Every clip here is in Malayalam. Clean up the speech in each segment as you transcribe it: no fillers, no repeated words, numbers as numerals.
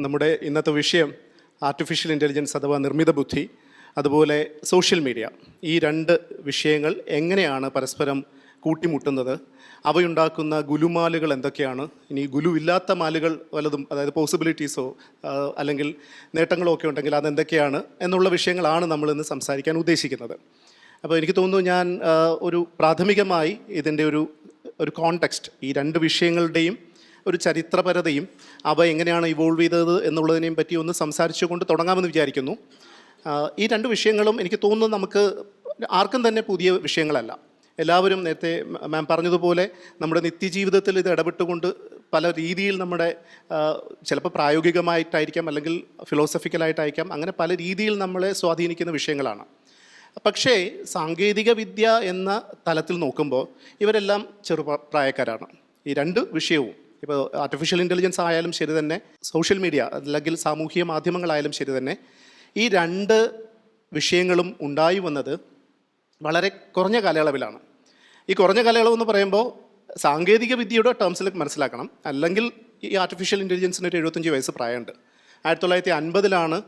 നമ്മുടെ ഇന്നത്തെ വിഷയം ആർട്ടിഫിഷ്യൽ ഇൻ്റലിജൻസ് അഥവാ നിർമ്മിത ബുദ്ധി, അതുപോലെ സോഷ്യൽ മീഡിയ. ഈ രണ്ട് വിഷയങ്ങൾ എങ്ങനെയാണ് പരസ്പരം കൂട്ടിമുട്ടുന്നത്, അവയുണ്ടാക്കുന്ന ഗുലുമാലുകൾ എന്തൊക്കെയാണ്, ഇനി ഗുലുവില്ലാത്ത മാലുകൾ വല്ലതും, അതായത് പോസിബിലിറ്റീസോ അല്ലെങ്കിൽ നേട്ടങ്ങളോ ഒക്കെ ഉണ്ടെങ്കിൽ അതെന്തൊക്കെയാണ് എന്നുള്ള വിഷയങ്ങളാണ് നമ്മളിന്ന് സംസാരിക്കാൻ ഉദ്ദേശിക്കുന്നത്. അപ്പോൾ എനിക്ക് തോന്നുന്നു ഞാൻ ഒരു പ്രാഥമികമായി ഇതിൻ്റെ ഒരു കോണ്ടെക്സ്റ്റ്, ഈ രണ്ട് വിഷയങ്ങളുടെയും ഒരു ചരിത്രപരതയും അവ എങ്ങനെയാണ് ഇവോൾവ് ചെയ്തത് എന്നുള്ളതിനെയും പറ്റി ഒന്ന് സംസാരിച്ചുകൊണ്ട് തുടങ്ങാമെന്ന് വിചാരിക്കുന്നു. ഈ രണ്ട് വിഷയങ്ങളും എനിക്ക് തോന്നുന്നു നമുക്ക് ആർക്കും തന്നെ പുതിയ വിഷയങ്ങളല്ല. എല്ലാവരും നേരത്തെ മാം പറഞ്ഞതുപോലെ നമ്മുടെ നിത്യജീവിതത്തിൽ ഇത് ഇടപെട്ടുകൊണ്ട് പല രീതിയിൽ നമ്മുടെ ചിലപ്പോൾ പ്രായോഗികമായിട്ടായിരിക്കാം, അല്ലെങ്കിൽ ഫിലോസഫിക്കലായിട്ടായിരിക്കാം, അങ്ങനെ പല രീതിയിൽ നമ്മളെ സ്വാധീനിക്കുന്ന വിഷയങ്ങളാണ്. പക്ഷേ സാങ്കേതിക വിദ്യ എന്ന തലത്തിൽ നോക്കുമ്പോൾ ഇവരെല്ലാം ചെറുപ്രായക്കാരാണ്. ഈ രണ്ട് വിഷയവും, ഇപ്പോൾ ആർട്ടിഫിഷ്യൽ ഇൻ്റലിജൻസ് ആയാലും ശരി തന്നെ, സോഷ്യൽ മീഡിയ അല്ലെങ്കിൽ സാമൂഹിക മാധ്യമങ്ങളായാലും ശരി തന്നെ, ഈ രണ്ട് വിഷയങ്ങളും ഉണ്ടായി വന്നത് വളരെ കുറഞ്ഞ കാലയളവിലാണ്. ഈ കുറഞ്ഞ കാലയളവെന്ന് പറയുമ്പോൾ സാങ്കേതിക വിദ്യയുടെ ടേംസിൽ മനസ്സിലാക്കണം. അല്ലെങ്കിൽ ഈ ആർട്ടിഫിഷ്യൽ ഇൻ്റലിജൻസിന് ഒരു 75 വയസ്സ് പ്രായമുണ്ട്. 1950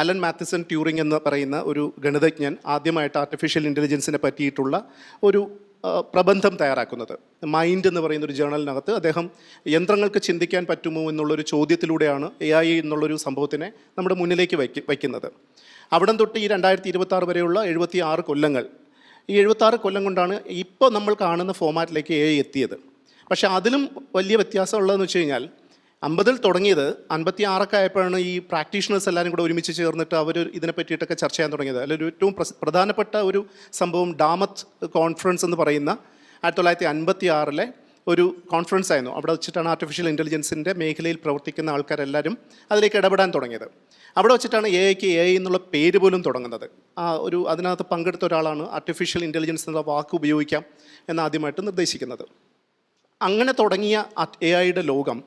അലൻ മാത്തിസൺ ട്യൂറിംഗ് എന്ന് പറയുന്ന ഒരു ഗണിതജ്ഞൻ ആദ്യമായിട്ട് ആർട്ടിഫിഷ്യൽ ഇൻ്റലിജൻസിനെ പറ്റിയിട്ടുള്ള ഒരു പ്രബന്ധം തയ്യാറാക്കുന്നത്. മൈൻഡ് എന്ന് പറയുന്ന ഒരു ജേർണലിനകത്ത് അദ്ദേഹം യന്ത്രങ്ങൾക്ക് ചിന്തിക്കാൻ പറ്റുമോ എന്നുള്ളൊരു ചോദ്യത്തിലൂടെയാണ് AI എന്നുള്ളൊരു സംഭവത്തിനെ നമ്മുടെ മുന്നിലേക്ക് വയ്ക്കുന്നത്. അവിടം തൊട്ട് ഈ 2026 വരെയുള്ള 76 കൊല്ലങ്ങൾ, ഈ 76 കൊല്ലം കൊണ്ടാണ് ഇപ്പോൾ നമ്മൾ കാണുന്ന ഫോമാറ്റിലേക്ക് AI എത്തിയത്. പക്ഷേ അതിലും വലിയ വ്യത്യാസമുള്ളതെന്ന് വെച്ച് കഴിഞ്ഞാൽ 50 തുടങ്ങിയത് 56 ആയപ്പോഴാണ് ഈ പ്രാക്ടീഷണേഴ്സ് എല്ലാവരും കൂടെ ഒരുമിച്ച് ചേർന്നിട്ട് അവർ ഇതിനെ പറ്റിയിട്ടൊക്കെ ചർച്ച ചെയ്യാൻ തുടങ്ങിയത്. അതിലൊരു ഏറ്റവും പ്രധാനപ്പെട്ട ഒരു സംഭവം ഡാമത്ത് കോൺഫറൻസ് എന്ന് പറയുന്ന 1956 ഒരു കോൺഫറൻസ് ആയിരുന്നു. അവിടെ വെച്ചിട്ടാണ് ആർട്ടിഫിഷ്യൽ ഇൻ്റലിജൻസിൻ്റെ മേഖലയിൽ പ്രവർത്തിക്കുന്ന ആൾക്കാരെല്ലാവരും അതിലേക്ക് ഇടപെടാൻ തുടങ്ങിയത്. അവിടെ വെച്ചിട്ടാണ് AI എന്നുള്ള പേര് പോലും തുടങ്ങുന്നത്. അതിനകത്ത് പങ്കെടുത്ത ഒരാളാണ് ആർട്ടിഫിഷ്യൽ ഇൻ്റലിജൻസ് എന്നുള്ള വാക്ക് ഉപയോഗിക്കാം എന്നാദ്യമായിട്ട് നിർദ്ദേശിക്കുന്നത്. അങ്ങനെ തുടങ്ങിയ AIയുടെ ലോകം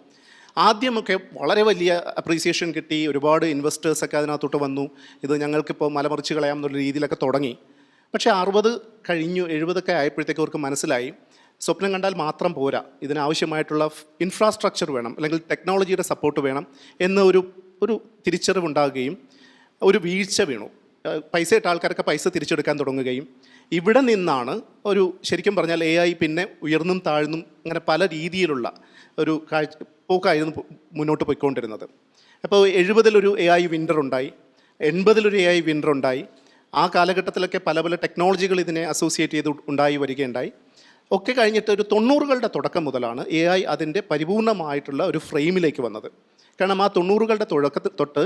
ആദ്യമൊക്കെ വളരെ വലിയ അപ്രീസിയേഷൻ കിട്ടി. ഒരുപാട് ഇൻവെസ്റ്റേഴ്സൊക്കെ അതിനകത്തോട്ട് വന്നു. ഇത് ഞങ്ങൾക്കിപ്പോൾ മലമറിച്ച് കളയാം എന്നുള്ള രീതിയിലൊക്കെ തുടങ്ങി. പക്ഷേ 60 കഴിഞ്ഞു 70 ആയപ്പോഴത്തേക്ക് അവർക്ക് മനസ്സിലായി, സ്വപ്നം കണ്ടാൽ മാത്രം പോരാ, ഇതിനാവശ്യമായിട്ടുള്ള ഇൻഫ്രാസ്ട്രക്ചർ വേണം, അല്ലെങ്കിൽ ടെക്നോളജിയുടെ സപ്പോർട്ട് വേണം എന്ന ഒരു തിരിച്ചറിവുണ്ടാകുകയും ഒരു വീഴ്ച വീണു. പൈസ ഇട്ട ആൾക്കാരൊക്കെ പൈസ തിരിച്ചെടുക്കാൻ തുടങ്ങുകയും ഇവിടെ നിന്നാണ് ശരിക്കും പറഞ്ഞാൽ AI പിന്നെ ഉയർന്നും താഴ്ന്നും അങ്ങനെ പല രീതിയിലുള്ള ഒരു പോക്കായിരുന്നു മുന്നോട്ട് പോയിക്കൊണ്ടിരുന്നത്. അപ്പോൾ 70 AI വിൻ്റർ ഉണ്ടായി, 80 AI വിൻ്റർ ഉണ്ടായി. ആ കാലഘട്ടത്തിലൊക്കെ പല പല ടെക്നോളജികൾ ഇതിനെ അസോസിയേറ്റ് ചെയ്ത് ഉണ്ടായി വരികയുണ്ടായി. ഒക്കെ കഴിഞ്ഞിട്ട് ഒരു 90കളുടെ തുടക്കം മുതലാണ് AI അതിൻ്റെ പരിപൂർണമായിട്ടുള്ള ഒരു ഫ്രെയിമിലേക്ക് വന്നത്. കാരണം ആ 90കളുടെ തുടക്കത്തിൽ തൊട്ട്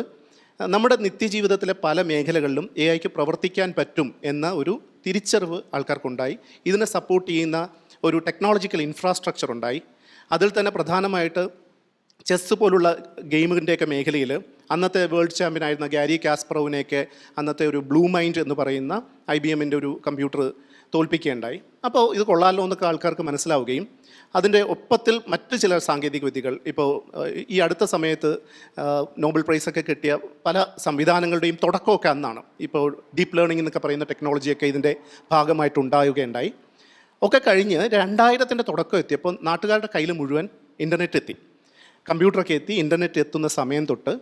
നമ്മുടെ നിത്യജീവിതത്തിലെ പല മേഖലകളിലും AIക്ക് പ്രവർത്തിക്കാൻ പറ്റും എന്ന ഒരു തിരിച്ചറിവ് ആൾക്കാർക്കുണ്ടായി. ഇതിനെ സപ്പോർട്ട് ചെയ്യുന്ന ഒരു ടെക്നോളജിക്കൽ ഇൻഫ്രാസ്ട്രക്ചർ ഉണ്ടായി. അതിൽ തന്നെ പ്രധാനമായിട്ട് ചെസ്സ് പോലുള്ള ഗെയിമിൻ്റെയൊക്കെ മേഖലയിൽ അന്നത്തെ വേൾഡ് ചാമ്പ്യനായിരുന്ന ഗാരി കാസ്പറോവിനെയൊക്കെ അന്നത്തെ ഒരു ബ്ലൂ മൈൻഡ് എന്ന് പറയുന്ന IBMൻ്റെ ഒരു കമ്പ്യൂട്ടർ തോൽപ്പിക്കുകയുണ്ടായി. അപ്പോൾ ഇത് കൊള്ളാമല്ലോ എന്നൊക്കെ ആൾക്കാർക്ക് മനസ്സിലാവുകയും അതിൻ്റെ ഒപ്പത്തിൽ മറ്റ് ചില സാങ്കേതിക വിദ്യകൾ, ഇപ്പോൾ ഈ അടുത്ത സമയത്ത് നോബൽ പ്രൈസൊക്കെ കിട്ടിയ പല സംവിധാനങ്ങളുടെയും തുടക്കമൊക്കെ അന്നാണ്. ഇപ്പോൾ ഡീപ്പ് ലേണിംഗ് എന്നൊക്കെ പറയുന്ന ടെക്നോളജിയൊക്കെ ഇതിൻ്റെ ഭാഗമായിട്ടുണ്ടാവുകയുണ്ടായി. ഒക്കെ കഴിഞ്ഞ് 2000ൻ്റെ തുടക്കം എത്തിയപ്പോൾ നാട്ടുകാരുടെ കയ്യിൽ മുഴുവൻ ഇൻ്റർനെറ്റ് എത്തി, കമ്പ്യൂട്ടറൊക്കെ എത്തി. ഇൻ്റർനെറ്റ് എത്തുന്ന സമയം തൊട്ട്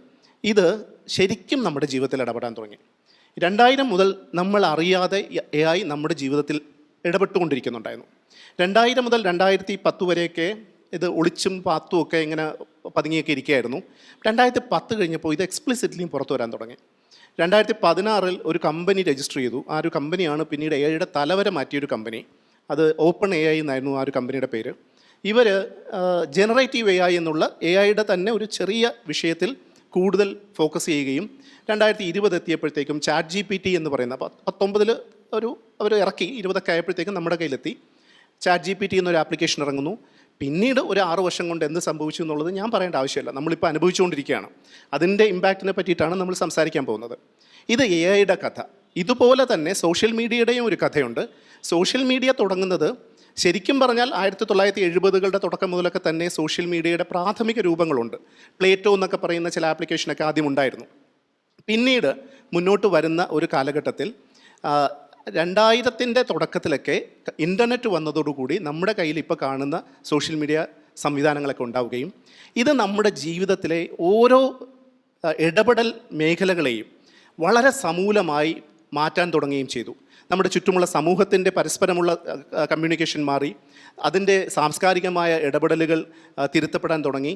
ഇത് ശരിക്കും നമ്മുടെ ജീവിതത്തിൽ ഇടപെടാൻ തുടങ്ങി. 2000 മുതൽ നമ്മൾ അറിയാതെ AI നമ്മുടെ ജീവിതത്തിൽ ഇടപെട്ടുകൊണ്ടിരിക്കുന്നുണ്ടായിരുന്നു. 2000 മുതൽ 2010 വരെയൊക്കെ ഇത് ഒളിച്ചും പാത്തും ഒക്കെ ഇങ്ങനെ പതുങ്ങിയൊക്കെ ഇരിക്കുകയായിരുന്നു. 2010 കഴിഞ്ഞപ്പോൾ ഇത് എക്സ്പ്ലിസിറ്റ്ലിയും പുറത്തു വരാൻ തുടങ്ങി. 2016 ഒരു കമ്പനി രജിസ്റ്റർ ചെയ്തു. ആ ഒരു കമ്പനിയാണ് പിന്നീട് AIയുടെ തലവര മാറ്റിയൊരു കമ്പനി. അത് ഓപ്പൺ AI എന്നായിരുന്നു ആ ഒരു കമ്പനിയുടെ പേര്. ഇവർ ജനറേറ്റീവ് AI എന്നുള്ള AIയുടെ തന്നെ ഒരു ചെറിയ വിഷയത്തിൽ കൂടുതൽ ഫോക്കസ് ചെയ്യുകയും 2020 എത്തിയപ്പോഴത്തേക്കും ChatGPT എന്ന് പറയുന്ന 19 അവർ ഇറക്കി, 20 ആയപ്പോഴത്തേക്കും നമ്മുടെ കയ്യിലെത്തി. ChatGPT എന്നൊരു ആപ്ലിക്കേഷൻ ഇറങ്ങുന്നു. പിന്നീട് ഒരു 6 വർഷം കൊണ്ട് എന്ത് സംഭവിച്ചു എന്നുള്ളത് ഞാൻ പറയേണ്ട ആവശ്യമില്ല, നമ്മളിപ്പോൾ അനുഭവിച്ചുകൊണ്ടിരിക്കുകയാണ്. അതിൻ്റെ ഇമ്പാക്റ്റിനെ പറ്റിയിട്ടാണ് നമ്മൾ സംസാരിക്കാൻ പോകുന്നത്. ഇത് AIയുടെ കഥ. ഇതുപോലെ തന്നെ സോഷ്യൽ മീഡിയയുടെയും ഒരു കഥയുണ്ട്. സോഷ്യൽ മീഡിയ തുടങ്ങുന്നത് ശരിക്കും പറഞ്ഞാൽ 1970കളുടെ തുടക്കം മുതലൊക്കെ തന്നെ സോഷ്യൽ മീഡിയയുടെ പ്രാഥമിക രൂപങ്ങളുണ്ട്. പ്ലേറ്റോ എന്നൊക്കെ പറയുന്ന ചില ആപ്ലിക്കേഷനൊക്കെ ആദ്യം ഉണ്ടായിരുന്നു. പിന്നീട് മുന്നോട്ട് വരുന്ന ഒരു കാലഘട്ടത്തിൽ 2000ൻ്റെ തുടക്കത്തിലൊക്കെ ഇൻ്റർനെറ്റ് വന്നതോടുകൂടി നമ്മുടെ കയ്യിൽ ഇപ്പോൾ കാണുന്ന സോഷ്യൽ മീഡിയ സംവിധാനങ്ങളൊക്കെ ഉണ്ടാവുകയും ഇത് നമ്മുടെ ജീവിതത്തിലെ ഓരോ ഇടപെടൽ മേഖലകളെയും വളരെ സമൂലമായി മാറ്റാൻ തുടങ്ങുകയും ചെയ്തു. നമ്മുടെ ചുറ്റുമുള്ള സമൂഹത്തിൻ്റെ പരസ്പരമുള്ള കമ്മ്യൂണിക്കേഷൻ മാറി, അതിൻ്റെ സാംസ്കാരികമായ ഇടപെടലുകൾ തിരുത്തപ്പെടാൻ തുടങ്ങി.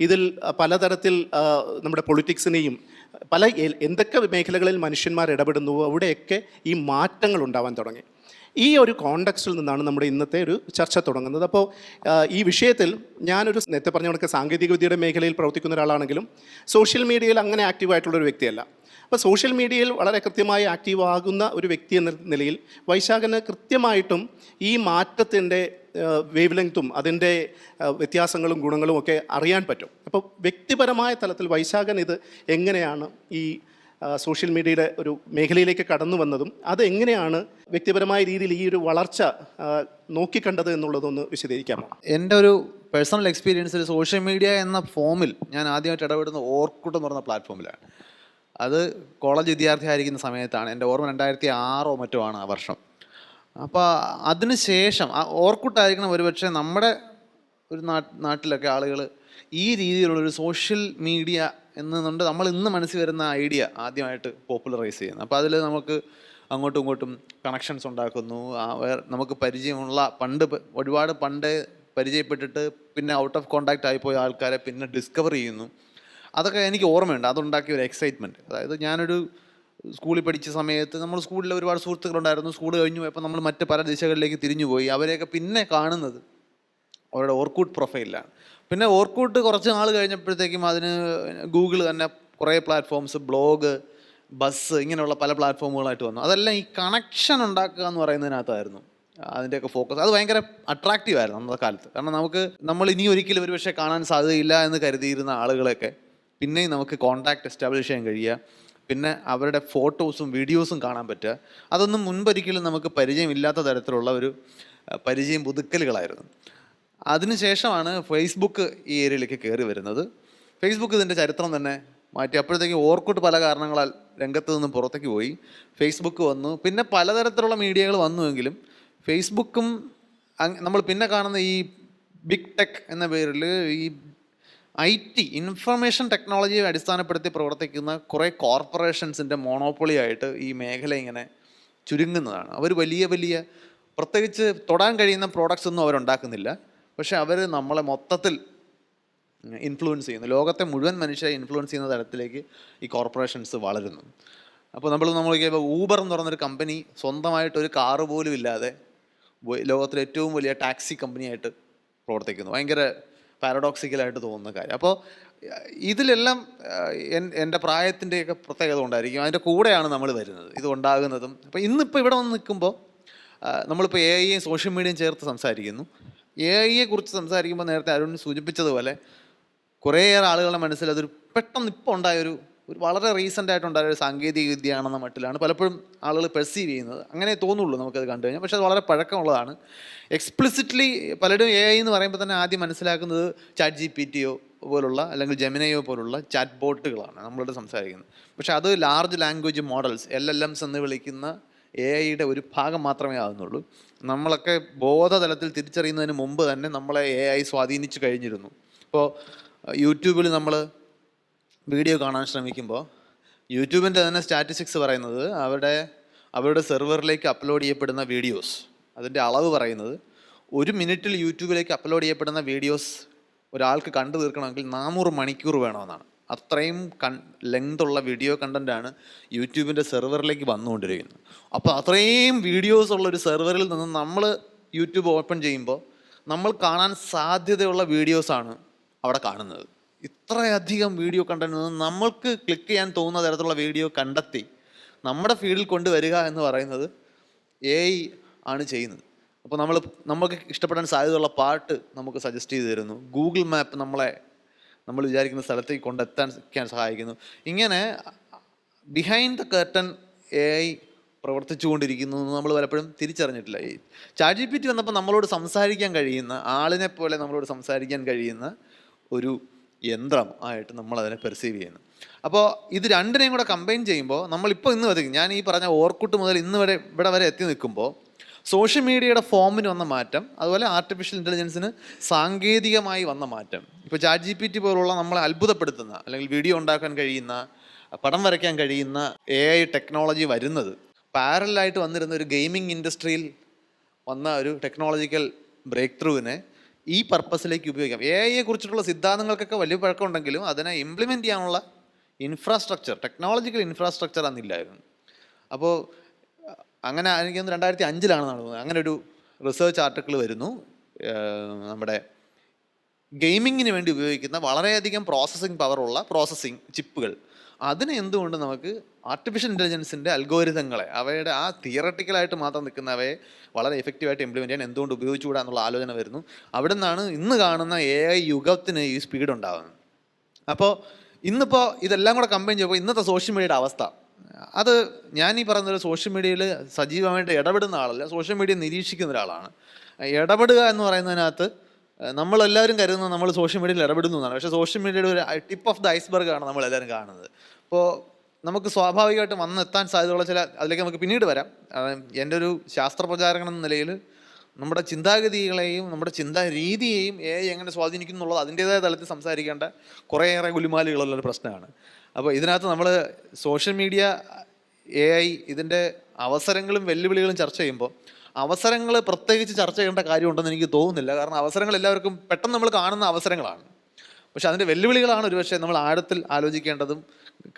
ഇതിൽ പലതരത്തിൽ നമ്മുടെ പൊളിറ്റിക്സിനെയും എന്തൊക്കെ മേഖലകളിൽ മനുഷ്യന്മാർ ഇടപെടുന്നുവോ അവിടെയൊക്കെ ഈ മാറ്റങ്ങൾ ഉണ്ടാവാൻ തുടങ്ങി. ഈ ഒരു കോണ്ടെക്സ്റ്റിൽ നിന്നാണ് നമ്മുടെ ഇന്നത്തെ ഒരു ചർച്ച തുടങ്ങുന്നത്. അപ്പോൾ ഈ വിഷയത്തിൽ ഞാനൊരു നേരത്തെ പറഞ്ഞ കണക്ക് സാങ്കേതികവിദ്യയുടെ മേഖലയിൽ പ്രവർത്തിക്കുന്ന ഒരാളാണെങ്കിലും സോഷ്യൽ മീഡിയയിൽ അങ്ങനെ ആക്റ്റീവായിട്ടുള്ളൊരു വ്യക്തിയല്ല. അപ്പോൾ സോഷ്യൽ മീഡിയയിൽ വളരെ കൃത്യമായി ആക്റ്റീവ് ആകുന്ന ഒരു വ്യക്തി എന്ന നിലയിൽ വൈശാഖന് കൃത്യമായിട്ടും ഈ മാറ്റത്തിൻ്റെ വേവ് ലെങ്ത്തും അതിൻ്റെ വ്യത്യാസങ്ങളും ഗുണങ്ങളും ഒക്കെ അറിയാൻ പറ്റും. അപ്പോൾ വ്യക്തിപരമായ തലത്തിൽ വൈശാഖൻ ഇത് എങ്ങനെയാണ് ഈ സോഷ്യൽ മീഡിയയുടെ ഒരു മേഖലയിലേക്ക് കടന്നു വന്നതും അതെങ്ങനെയാണ് വ്യക്തിപരമായ രീതിയിൽ ഈ ഒരു വളർച്ച നോക്കിക്കണ്ടത് എന്നുള്ളതൊന്ന് വിശദീകരിക്കാമോ? എൻ്റെ ഒരു പേഴ്സണൽ എക്സ്പീരിയൻസിൽ സോഷ്യൽ മീഡിയ എന്ന ഫോമിൽ ഞാൻ ആദ്യമായിട്ട് ഇടപെടുന്ന ഓർക്കുട്ട് എന്ന് പറഞ്ഞ പ്ലാറ്റ്ഫോമിലാണ്. അത് കോളേജ് വിദ്യാർത്ഥി ആയിരിക്കുന്ന സമയത്താണ്. എൻ്റെ ഓർമ്മ 2006 മറ്റോ ആണ് ആ വർഷം. അപ്പോൾ അതിന് ശേഷം ഓർക്കുട്ടായിരിക്കണം ഒരുപക്ഷെ നമ്മുടെ ഒരു നാട്ടിലൊക്കെ ആളുകൾ ഈ രീതിയിലുള്ളൊരു സോഷ്യൽ മീഡിയ എന്നുണ്ട് നമ്മൾ ഇന്ന് മനസ്സിൽ വരുന്ന ഐഡിയ ആദ്യമായിട്ട് പോപ്പുലറൈസ് ചെയ്യുന്നത്. അപ്പോൾ അതിൽ നമുക്ക് അങ്ങോട്ടും ഇങ്ങോട്ടും കണക്ഷൻസ് ഉണ്ടാക്കുന്നു. നമുക്ക് പരിചയമുള്ള ഒരുപാട് പണ്ട് പരിചയപ്പെട്ടിട്ട് പിന്നെ ഔട്ട് ഓഫ് കോണ്ടാക്റ്റ് ആയിപ്പോയ ആൾക്കാരെ പിന്നെ ഡിസ്കവർ ചെയ്യുന്നു. അതൊക്കെ എനിക്ക് ഓർമ്മയുണ്ട്. അതുണ്ടാക്കിയ ഒരു എക്സൈറ്റ്മെൻറ്റ്. അതായത് ഞാനൊരു സ്കൂളിൽ പഠിച്ച സമയത്ത് നമ്മൾ സ്കൂളിൽ ഒരുപാട് സുഹൃത്തുക്കളുണ്ടായിരുന്നു. സ്കൂൾ കഴിഞ്ഞു പോയപ്പോൾ നമ്മൾ മറ്റ് പല ദിശകളിലേക്ക് തിരിഞ്ഞു പോയി. അവരെയൊക്കെ പിന്നെ കാണുന്നത് അവരുടെ ഓർക്കൂട്ട് പ്രൊഫൈലിലാണ്. പിന്നെ ഓർക്കൂട്ട് കുറച്ച് നാൾ കഴിഞ്ഞപ്പോഴത്തേക്കും അതിന് ഗൂഗിൾ തന്നെ കുറേ പ്ലാറ്റ്ഫോംസ്, ബ്ലോഗ്, ബസ്, ഇങ്ങനെയുള്ള പല പ്ലാറ്റ്ഫോമുകളായിട്ട് വന്നു. അതെല്ലാം ഈ കണക്ഷൻ ഉണ്ടാക്കുക എന്ന് പറയുന്നതിനകത്തായിരുന്നു അതിൻ്റെയൊക്കെ ഫോക്കസ്. അത് ഭയങ്കര അട്രാക്റ്റീവ് ആയിരുന്നു അന്നത്തെ കാലത്ത്. കാരണം നമ്മൾ ഇനി ഒരിക്കലും ഒരുപക്ഷെ കാണാൻ സാധ്യതയില്ല എന്ന് കരുതിയിരുന്ന ആളുകളെയൊക്കെ പിന്നെയും നമുക്ക് കോൺടാക്റ്റ് എസ്റ്റാബ്ലിഷ് ചെയ്യാൻ കഴിയുക, പിന്നെ അവരുടെ ഫോട്ടോസും വീഡിയോസും കാണാൻ പറ്റുക. അതൊന്നും മുൻപൊരിക്കലും നമുക്ക് പരിചയമില്ലാത്ത തരത്തിലുള്ള ഒരു പരിചയം പുതുക്കലുകളായിരുന്നു. അതിനുശേഷമാണ് ഫേസ്ബുക്ക് ഈ ഏരിയയിലേക്ക് കയറി വരുന്നത്. ഫേസ്ബുക്ക് ഇതിൻ്റെ ചരിത്രം തന്നെ മാറ്റി. അപ്പോഴത്തേക്ക് ഓർക്കൂട്ട് പല കാരണങ്ങളാൽ രംഗത്ത് നിന്ന് പുറത്തേക്ക് പോയി. ഫേസ്ബുക്ക് വന്നു. പിന്നെ പലതരത്തിലുള്ള മീഡിയകൾ വന്നുവെങ്കിലും ഫേസ്ബുക്കും നമ്മൾ പിന്നെ കാണുന്ന ഈ ബിഗ് ടെക് എന്ന പേരിൽ ഈ IT ഇൻഫർമേഷൻ ടെക്നോളജിയെ അടിസ്ഥാനപ്പെടുത്തി പ്രവർത്തിക്കുന്ന കുറേ കോർപ്പറേഷൻസിൻ്റെ മോണോപ്പൊളി ആയിട്ട് ഈ മേഖല ഇങ്ങനെ ചുരുങ്ങുന്നതാണ്. അവർ വലിയ വലിയ പ്രത്യേകിച്ച് തൊടാൻ കഴിയുന്ന പ്രോഡക്റ്റ്സ് ഒന്നും അവരുണ്ടാക്കുന്നില്ല. പക്ഷെ അവർ നമ്മളെ മൊത്തത്തിൽ ഇൻഫ്ലുവൻസ് ചെയ്യുന്നു. ലോകത്തെ മുഴുവൻ മനുഷ്യരെ ഇൻഫ്ലുവൻസ് ചെയ്യുന്ന തരത്തിലേക്ക് ഈ കോർപ്പറേഷൻസ് വളരുന്നു. അപ്പോൾ നമ്മൾ ഊബർ എന്ന് പറഞ്ഞൊരു കമ്പനി സ്വന്തമായിട്ടൊരു കാറ് പോലും ഇല്ലാതെ ലോകത്തിലെ ഏറ്റവും വലിയ ടാക്സി കമ്പനിയായിട്ട് പ്രവർത്തിക്കുന്നു. ഭയങ്കര പാരഡോക്സിക്കലായിട്ട് തോന്നുന്ന കാര്യം. അപ്പോൾ ഇതിലെല്ലാം എൻ്റെ പ്രായത്തിൻ്റെയൊക്കെ പ്രത്യേകത ഉണ്ടായിരിക്കും. അതിൻ്റെ കൂടെയാണ് നമ്മൾ വരുന്നത്, ഇത് ഉണ്ടാകുന്നതും. അപ്പോൾ ഇന്നിപ്പോൾ ഇവിടെ വന്ന് നിൽക്കുമ്പോൾ നമ്മളിപ്പോൾ AI സോഷ്യൽ മീഡിയയും ചേർത്ത് സംസാരിക്കുന്നു. AI കുറിച്ച് സംസാരിക്കുമ്പോൾ നേരത്തെ അരുൺ സൂചിപ്പിച്ചതുപോലെ കുറേയേറെ ആളുകളുടെ മനസ്സിൽ അതൊരു പെട്ടെന്ന് ഇപ്പോൾ ഉണ്ടായൊരു വളരെ റീസെൻ്റ് ആയിട്ടുണ്ടായ ഒരു സാങ്കേതിക വിദ്യയാണെന്ന മട്ടിലാണ് പലപ്പോഴും ആളുകൾ പെർസീവ് ചെയ്യുന്നത്. അങ്ങനെ തോന്നുള്ളൂ നമുക്കത് കണ്ടു കഴിഞ്ഞാൽ. പക്ഷേ അത് വളരെ പഴക്കമുള്ളതാണ്. എക്സ്പ്ലിസിറ്റ്ലി പലരും AI എന്ന് പറയുമ്പോൾ തന്നെ ആദ്യം മനസ്സിലാക്കുന്നത് ChatGPT പോലുള്ള അല്ലെങ്കിൽ ജെമിനയോ പോലുള്ള ചാറ്റ് ബോട്ടുകളാണ് നമ്മളോട് സംസാരിക്കുന്നത്. പക്ഷേ അത് ലാർജ് ലാംഗ്വേജ് മോഡൽസ് LLMs എന്ന് വിളിക്കുന്ന AIയുടെ ഒരു ഭാഗം മാത്രമേ ആകുന്നുള്ളൂ. നമ്മളൊക്കെ ബോധതലത്തിൽ തിരിച്ചറിയുന്നതിന് മുമ്പ് തന്നെ നമ്മളെ AI സ്വാധീനിച്ചു കഴിഞ്ഞിരുന്നു. ഇപ്പോൾ യൂട്യൂബിൽ നമ്മൾ വീഡിയോ കാണാൻ ശ്രമിക്കുമ്പോൾ യൂട്യൂബിൻ്റെ തന്നെ സ്റ്റാറ്റിസ്റ്റിക്സ് പറയുന്നത് അവരുടെ സെർവറിലേക്ക് അപ്ലോഡ് ചെയ്യപ്പെടുന്ന വീഡിയോസ്, അതിൻ്റെ അളവ് പറയുന്നത് 1 മിനിറ്റിൽ യൂട്യൂബിലേക്ക് അപ്ലോഡ് ചെയ്യപ്പെടുന്ന വീഡിയോസ് ഒരാൾക്ക് കണ്ടു തീർക്കണമെങ്കിൽ 400 മണിക്കൂർ വേണമെന്നാണ്. അത്രയും ലെങ്തുള്ള വീഡിയോ കണ്ടൻറ്റാണ് യൂട്യൂബിൻ്റെ സെർവറിലേക്ക് വന്നുകൊണ്ടിരിക്കുന്നത്. അപ്പോൾ അത്രയും വീഡിയോസ് ഉള്ള ഒരു സെർവറിൽ നിന്ന് നമ്മൾ യൂട്യൂബ് ഓപ്പൺ ചെയ്യുമ്പോൾ നമ്മൾ കാണാൻ സാധ്യതയുള്ള വീഡിയോസാണ് അവിടെ കാണുന്നത്. ഇത്രയധികം വീഡിയോ കണ്ടന്റ് നമ്മൾക്ക് ക്ലിക്ക് ചെയ്യാൻ തോന്നുന്ന തരത്തിലുള്ള വീഡിയോ കണ്ടെത്തി നമ്മുടെ ഫീഡിൽ കൊണ്ടുവരിക എന്ന് പറയുന്നത് AI ആണ് ചെയ്യുന്നത്. അപ്പോൾ നമുക്ക് ഇഷ്ടപ്പെടാൻ സാധ്യതയുള്ള പാട്ട് നമുക്ക് സജസ്റ്റ് ചെയ്ത് തരുന്നു. ഗൂഗിൾ മാപ്പ് നമ്മൾ വിചാരിക്കുന്ന സ്ഥലത്തേക്ക് കൊണ്ടെത്താൻ സഹായിക്കുന്നു. ഇങ്ങനെ ബിഹൈൻഡ് ദ കർട്ടൻ AI പ്രവർത്തിച്ചുകൊണ്ടിരിക്കുന്നു എന്ന് നമ്മൾ പലപ്പോഴും തിരിച്ചറിഞ്ഞിട്ടില്ല. ഈ ChatGPT വന്നപ്പോൾ നമ്മളോട് സംസാരിക്കാൻ കഴിയുന്ന ആളിനെ പോലെ നമ്മളോട് സംസാരിക്കാൻ കഴിയുന്ന ഒരു യന്ത്രം ആയിട്ട് നമ്മളതിനെ പെർസീവ് ചെയ്യുന്നു. അപ്പോൾ ഇത് രണ്ടിനെയും കൂടെ കമ്പൈൻ ചെയ്യുമ്പോൾ നമ്മളിപ്പോൾ ഇന്ന് വരെ ഞാൻ ഈ പറഞ്ഞ ഓർക്കുട്ട് മുതൽ ഇവിടെ വരെ എത്തി നിൽക്കുമ്പോൾ സോഷ്യൽ മീഡിയയുടെ ഫോമിന് വന്ന മാറ്റം, അതുപോലെ ആർട്ടിഫിഷ്യൽ ഇൻ്റലിജൻസിന് സാങ്കേതികമായി വന്ന മാറ്റം. ഇപ്പോൾ ChatGPT പോലുള്ള നമ്മളെ അത്ഭുതപ്പെടുത്തുന്ന, അല്ലെങ്കിൽ വീഡിയോ ഉണ്ടാക്കാൻ കഴിയുന്ന, പടം വരയ്ക്കാൻ കഴിയുന്ന AI ടെക്നോളജി വരുന്നത് പാരലായിട്ട് വന്നിരുന്ന ഒരു ഗെയിമിംഗ് ഇൻഡസ്ട്രിയിൽ വന്ന ഒരു ടെക്നോളജിക്കൽ ബ്രേക്ക് ത്രൂവിനെ ഈ പർപ്പസിലേക്ക് ഉപയോഗിക്കാം. AI കുറിച്ചിട്ടുള്ള സിദ്ധാന്തങ്ങൾക്കൊക്കെ വലിയ പഴക്കമുണ്ടെങ്കിലും അതിനെ ഇംപ്ലിമെൻറ്റ് ചെയ്യാനുള്ള ഇൻഫ്രാസ്ട്രക്ചർ, ടെക്നോളജിക്കൽ ഇൻഫ്രാസ്ട്രക്ചർ അന്നില്ലായിരുന്നു. അപ്പോൾ അങ്ങനെ എനിക്ക് 2005 നടന്നത്. അങ്ങനെ ഒരു റിസർച്ച് ആർട്ടിക്കിൾ വരുന്നു, നമ്മുടെ ഗെയിമിങ്ങിന് വേണ്ടി ഉപയോഗിക്കുന്ന വളരെയധികം പ്രോസസ്സിങ് പവറുള്ള പ്രോസസ്സിങ് ചിപ്പുകൾ, അതിനെ എന്തുകൊണ്ട് നമുക്ക് ആർട്ടിഫിഷ്യൽ ഇൻ്റലിജൻസിൻ്റെ അൽഗോരിതങ്ങളെ, അവയുടെ ആ തിയറട്ടിക്കലായിട്ട് മാത്രം നിൽക്കുന്നവയെ വളരെ എഫക്റ്റീവായിട്ട് ഇംപ്ലിമെൻറ്റ് ചെയ്യാൻ എന്തുകൊണ്ട് ഉപയോഗിച്ചുകൂടാ എന്നുള്ള ആലോചന വരുന്നു. അവിടെ നിന്നാണ് ഇന്ന് കാണുന്ന AI യുഗത്തിന് ഈ സ്പീഡ് ഉണ്ടാകുന്നത്. അപ്പോൾ ഇന്നിപ്പോൾ ഇതെല്ലാം കൂടെ കമ്പൈൻ ചെയ്യുമ്പോൾ ഇന്നത്തെ സോഷ്യൽ മീഡിയയുടെ അവസ്ഥ, അത് ഞാൻ ഈ പറയുന്നൊരു സോഷ്യൽ മീഡിയയിൽ സജീവമായിട്ട് ഇടപെടുന്ന ആളല്ല, സോഷ്യൽ മീഡിയ നിരീക്ഷിക്കുന്ന ഒരാളാണ്. ഇടപെടുക എന്ന് പറയുന്നതിനകത്ത് നമ്മളെല്ലാവരും കരുതുന്നത് നമ്മൾ സോഷ്യൽ മീഡിയയിൽ ഇടപെടുന്നു എന്നാണ്. പക്ഷേ സോഷ്യൽ മീഡിയയുടെ ഒരു ടിപ്പ് ഓഫ് ദ ഐസ്ബർഗാണ് നമ്മളെല്ലാവരും കാണുന്നത്. അപ്പോൾ നമുക്ക് സ്വാഭാവികമായിട്ടും വന്നെത്താൻ സാധ്യതയുള്ള അതിലേക്ക് നമുക്ക് പിന്നീട് വരാം. എൻ്റെ ഒരു ശാസ്ത്രപ്രചാരകൻ എന്ന നിലയിൽ നമ്മുടെ ചിന്താഗതികളെയും നമ്മുടെ ചിന്താ രീതിയെയും AI എങ്ങനെ സ്വാധീനിക്കുന്നു എന്നുള്ളത് അതിൻ്റേതായ തലത്തിൽ സംസാരിക്കേണ്ട കുറേയേറെ ഗുലുമാലുകളുള്ളൊരു പ്രശ്നമാണ്. അപ്പോൾ ഇതിനകത്ത് നമ്മൾ സോഷ്യൽ മീഡിയ, AI ഇതിൻ്റെ അവസരങ്ങളും വെല്ലുവിളികളും ചർച്ച ചെയ്യുമ്പോൾ അവസരങ്ങൾ പ്രത്യേകിച്ച് ചർച്ച ചെയ്യേണ്ട കാര്യമുണ്ടെന്ന് എനിക്ക് തോന്നുന്നില്ല. കാരണം അവസരങ്ങൾ എല്ലാവർക്കും പെട്ടെന്ന് നമ്മൾ കാണുന്ന അവസരങ്ങളാണ്. പക്ഷെ അതിൻ്റെ വെല്ലുവിളികളാണ് ഒരുപക്ഷെ നമ്മൾ ആഴത്തിൽ ആലോചിക്കേണ്ടതും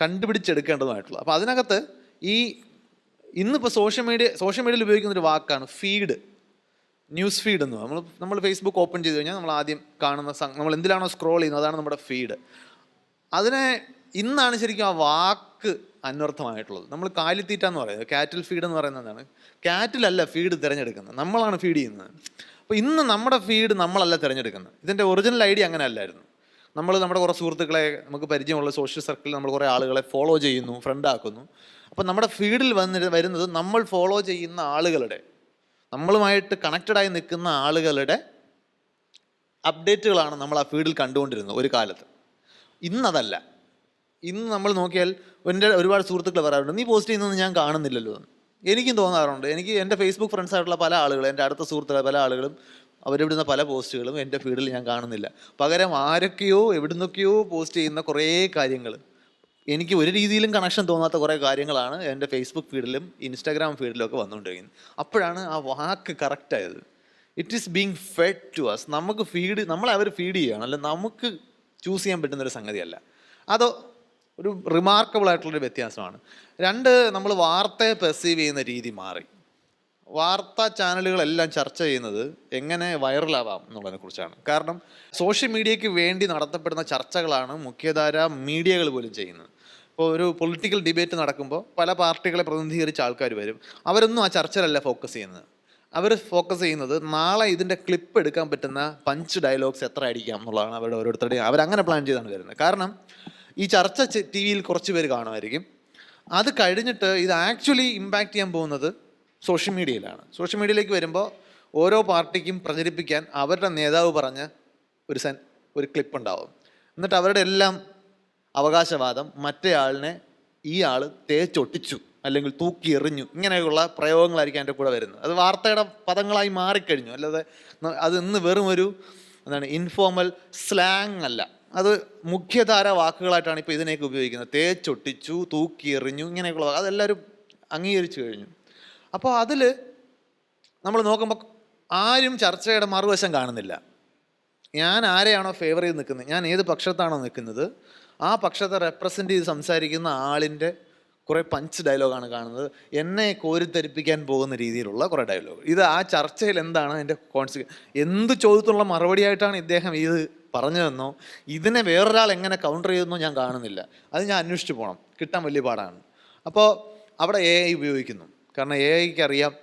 കണ്ടുപിടിച്ചെടുക്കേണ്ടതുമായിട്ടുള്ളത്. അപ്പോൾ അതിനകത്ത് ഇന്നിപ്പോൾ സോഷ്യൽ മീഡിയയിൽ ഉപയോഗിക്കുന്ന ഒരു വാക്കാണ് ഫീഡ്, ന്യൂസ് ഫീഡ് എന്ന്. നമ്മൾ ഫേസ്ബുക്ക് ഓപ്പൺ ചെയ്ത് കഴിഞ്ഞാൽ നമ്മൾ ആദ്യം കാണുന്ന നമ്മൾ എന്തിലാണോ സ്ക്രോൾ ചെയ്യുന്നത് അതാണ് നമ്മുടെ ഫീഡ്. അതിനെ ഇന്നാണ് ശരിക്കും ആ വാക്ക് അന്വർത്ഥമായിട്ടുള്ളത്. നമ്മൾ കാലിത്തീറ്റ എന്ന് പറയുന്നത്, കാറ്റിൽ ഫീഡ് എന്ന് പറയുന്നതാണ്. കാറ്റിലല്ല ഫീഡ് തിരഞ്ഞെടുക്കുന്നത്, നമ്മളാണ് ഫീഡ് ചെയ്യുന്നത്. അപ്പോൾ ഇന്ന് നമ്മുടെ ഫീഡ് നമ്മളല്ല തിരഞ്ഞെടുക്കുന്നത്. ഇതിൻ്റെ ഒറിജിനൽ ഐഡിയ അങ്ങനെ അല്ലായിരുന്നു. നമ്മുടെ കുറേ സുഹൃത്തുക്കളെ, നമുക്ക് പരിചയമുള്ള സോഷ്യൽ സർക്കിളിൽ നമ്മൾ കുറേ ആളുകളെ ഫോളോ ചെയ്യുന്നു, ഫ്രണ്ട് ആക്കുന്നു. അപ്പോൾ നമ്മുടെ ഫീഡിൽ വരുന്നത് നമ്മൾ ഫോളോ ചെയ്യുന്ന ആളുകളുടെ, നമ്മളുമായിട്ട് കണക്റ്റഡായി നിൽക്കുന്ന ആളുകളുടെ അപ്ഡേറ്റുകളാണ് നമ്മൾ ആ ഫീഡിൽ കണ്ടുകൊണ്ടിരുന്നത് ഒരു കാലത്ത്. ഇന്നതല്ല. ഇന്ന് നമ്മൾ നോക്കിയാൽ എൻ്റെ ഒരുപാട് സുഹൃത്തുക്കൾ പറയാറുണ്ട്, നീ പോസ്റ്റ് ചെയ്യുന്നത് ഞാൻ കാണുന്നില്ലല്ലോ. എനിക്കും തോന്നാറുണ്ട്. എൻ്റെ ഫേസ്ബുക്ക് ഫ്രണ്ട്സായിട്ടുള്ള പല ആളുകളും, എൻ്റെ അടുത്ത സുഹൃത്തുക്കൾ പല ആളുകളും അവരിവിടുന്ന പല പോസ്റ്റുകളും എൻ്റെ ഫീഡിൽ ഞാൻ കാണുന്നില്ല. പകരം ആരൊക്കെയോ എവിടുന്നൊക്കെയോ പോസ്റ്റ് ചെയ്യുന്ന കുറേ കാര്യങ്ങൾ, എനിക്ക് ഒരു രീതിയിലും കണക്ഷൻ തോന്നാത്ത കുറേ കാര്യങ്ങളാണ് എൻ്റെ ഫേസ്ബുക്ക് ഫീഡിലും ഇൻസ്റ്റാഗ്രാം ഫീഡിലും ഒക്കെ വന്നുകൊണ്ടിരിക്കുന്നത്. അപ്പോഴാണ് ആ വാക്ക് കറക്റ്റായത്. It is being fed to us. നമുക്ക് നമ്മളെ അവർ ഫീഡ് ചെയ്യുകയാണ്, അല്ല നമുക്ക് ചൂസ് ചെയ്യാൻ പറ്റുന്നൊരു സംഗതിയല്ല. അത് ഒരു റിമാർക്കബിൾ ആയിട്ടുള്ളൊരു വ്യത്യാസമാണ്. നമ്മൾ വാർത്തയെ പെർസീവ് ചെയ്യുന്ന രീതി മാറി. വാർത്താ ചാനലുകളെല്ലാം ചർച്ച ചെയ്യുന്നത് എങ്ങനെ വൈറലാവാം എന്നുള്ളതിനെ കുറിച്ചാണ്. കാരണം സോഷ്യൽ മീഡിയയ്ക്ക് വേണ്ടി നടത്തപ്പെടുന്ന ചർച്ചകളാണ് മുഖ്യധാര മീഡിയകൾ പോലും ചെയ്യുന്നത്. ഇപ്പോൾ ഒരു പൊളിറ്റിക്കൽ ഡിബേറ്റ് നടക്കുമ്പോൾ പല പാർട്ടികളെ പ്രതിനിധീകരിച്ച ആൾക്കാർ വരും. അവരൊന്നും ആ ചർച്ചയിലല്ല ഫോക്കസ് ചെയ്യുന്നത്. അവർ ഫോക്കസ് ചെയ്യുന്നത് നാളെ ഇതിൻ്റെ ക്ലിപ്പ് എടുക്കാൻ പറ്റുന്ന പഞ്ച് ഡയലോഗ്സ് എത്ര അടിക്കാം എന്നുള്ളതാണ് അവരുടെ ഓരോരുത്തരുടെയും. അവരങ്ങനെ പ്ലാൻ ചെയ്താണ് വരുന്നത്. കാരണം ഈ ചർച്ച TV-യിൽ കുറച്ച് പേര് കാണുമായിരിക്കും. അത് കഴിഞ്ഞിട്ട് ഇത് ആക്ച്വലി ഇമ്പാക്റ്റ് ചെയ്യാൻ പോകുന്നത് സോഷ്യൽ മീഡിയയിലാണ്. സോഷ്യൽ മീഡിയയിലേക്ക് വരുമ്പോൾ ഓരോ പാർട്ടിക്കും പ്രചരിപ്പിക്കാൻ അവരുടെ നേതാവ് പറഞ്ഞ ഒരു ക്ലിപ്പ് ഉണ്ടാവും. എന്നിട്ട് അവരുടെ എല്ലാം അവകാശവാദം ഈ ആൾ തേച്ചൊട്ടിച്ചു അല്ലെങ്കിൽ തൂക്കി എറിഞ്ഞു, ഇങ്ങനെയുള്ള പ്രയോഗങ്ങളായിരിക്കും എൻ്റെ കൂടെ വരുന്നത്. അത് വാർത്തയുടെ പദങ്ങളായി മാറിക്കഴിഞ്ഞു. അല്ലാതെ അത് ഇന്ന് വെറും ഒരു ഇൻഫോർമൽ സ്ലാങ് അല്ല, അത് മുഖ്യധാര വാക്കുകളായിട്ടാണ് ഇപ്പോൾ ഇതിനെയൊക്കെ ഉപയോഗിക്കുന്നത്. തേച്ചൊട്ടിച്ചു, തൂക്കി എറിഞ്ഞു, ഇങ്ങനെയൊക്കെയുള്ള അതെല്ലാവരും അംഗീകരിച്ചു കഴിഞ്ഞു. അപ്പോൾ അതിൽ നമ്മൾ നോക്കുമ്പോൾ ആരും ചർച്ചയുടെ മറുവശം കാണുന്നില്ല. ഞാൻ ആരെയാണോ ഫേവർ ചെയ്ത് നിൽക്കുന്നത്, ഞാൻ ഏത് പക്ഷത്താണോ നിൽക്കുന്നത്, ആ പക്ഷത്തെ റെപ്രസെൻ്റ് ചെയ്ത് സംസാരിക്കുന്ന ആളിൻ്റെ കുറേ പഞ്ച് ഡയലോഗാണ് കാണുന്നത്. എന്നെ കോരിത്തരിപ്പിക്കാൻ പോകുന്ന രീതിയിലുള്ള കുറേ ഡയലോഗ്. ഇത് ആ ചർച്ചയിൽ എന്താണ് എൻ്റെ എന്ത് ചോദ്യത്തിനുള്ള മറുപടിയായിട്ടാണ് ഇദ്ദേഹം ഇത് പറഞ്ഞതെന്നോ ഇതിനെ വേറൊരാൾ എങ്ങനെ കൗണ്ടർ ചെയ്തെന്നോ ഞാൻ കാണുന്നില്ല. അത് ഞാൻ അന്വേഷിച്ച് പോകണം, കിട്ടാൻ വലിയ പാടാണ്. അപ്പോൾ അവിടെ AI ഉപയോഗിക്കുന്നു. കാരണം AIക്ക് അറിയാം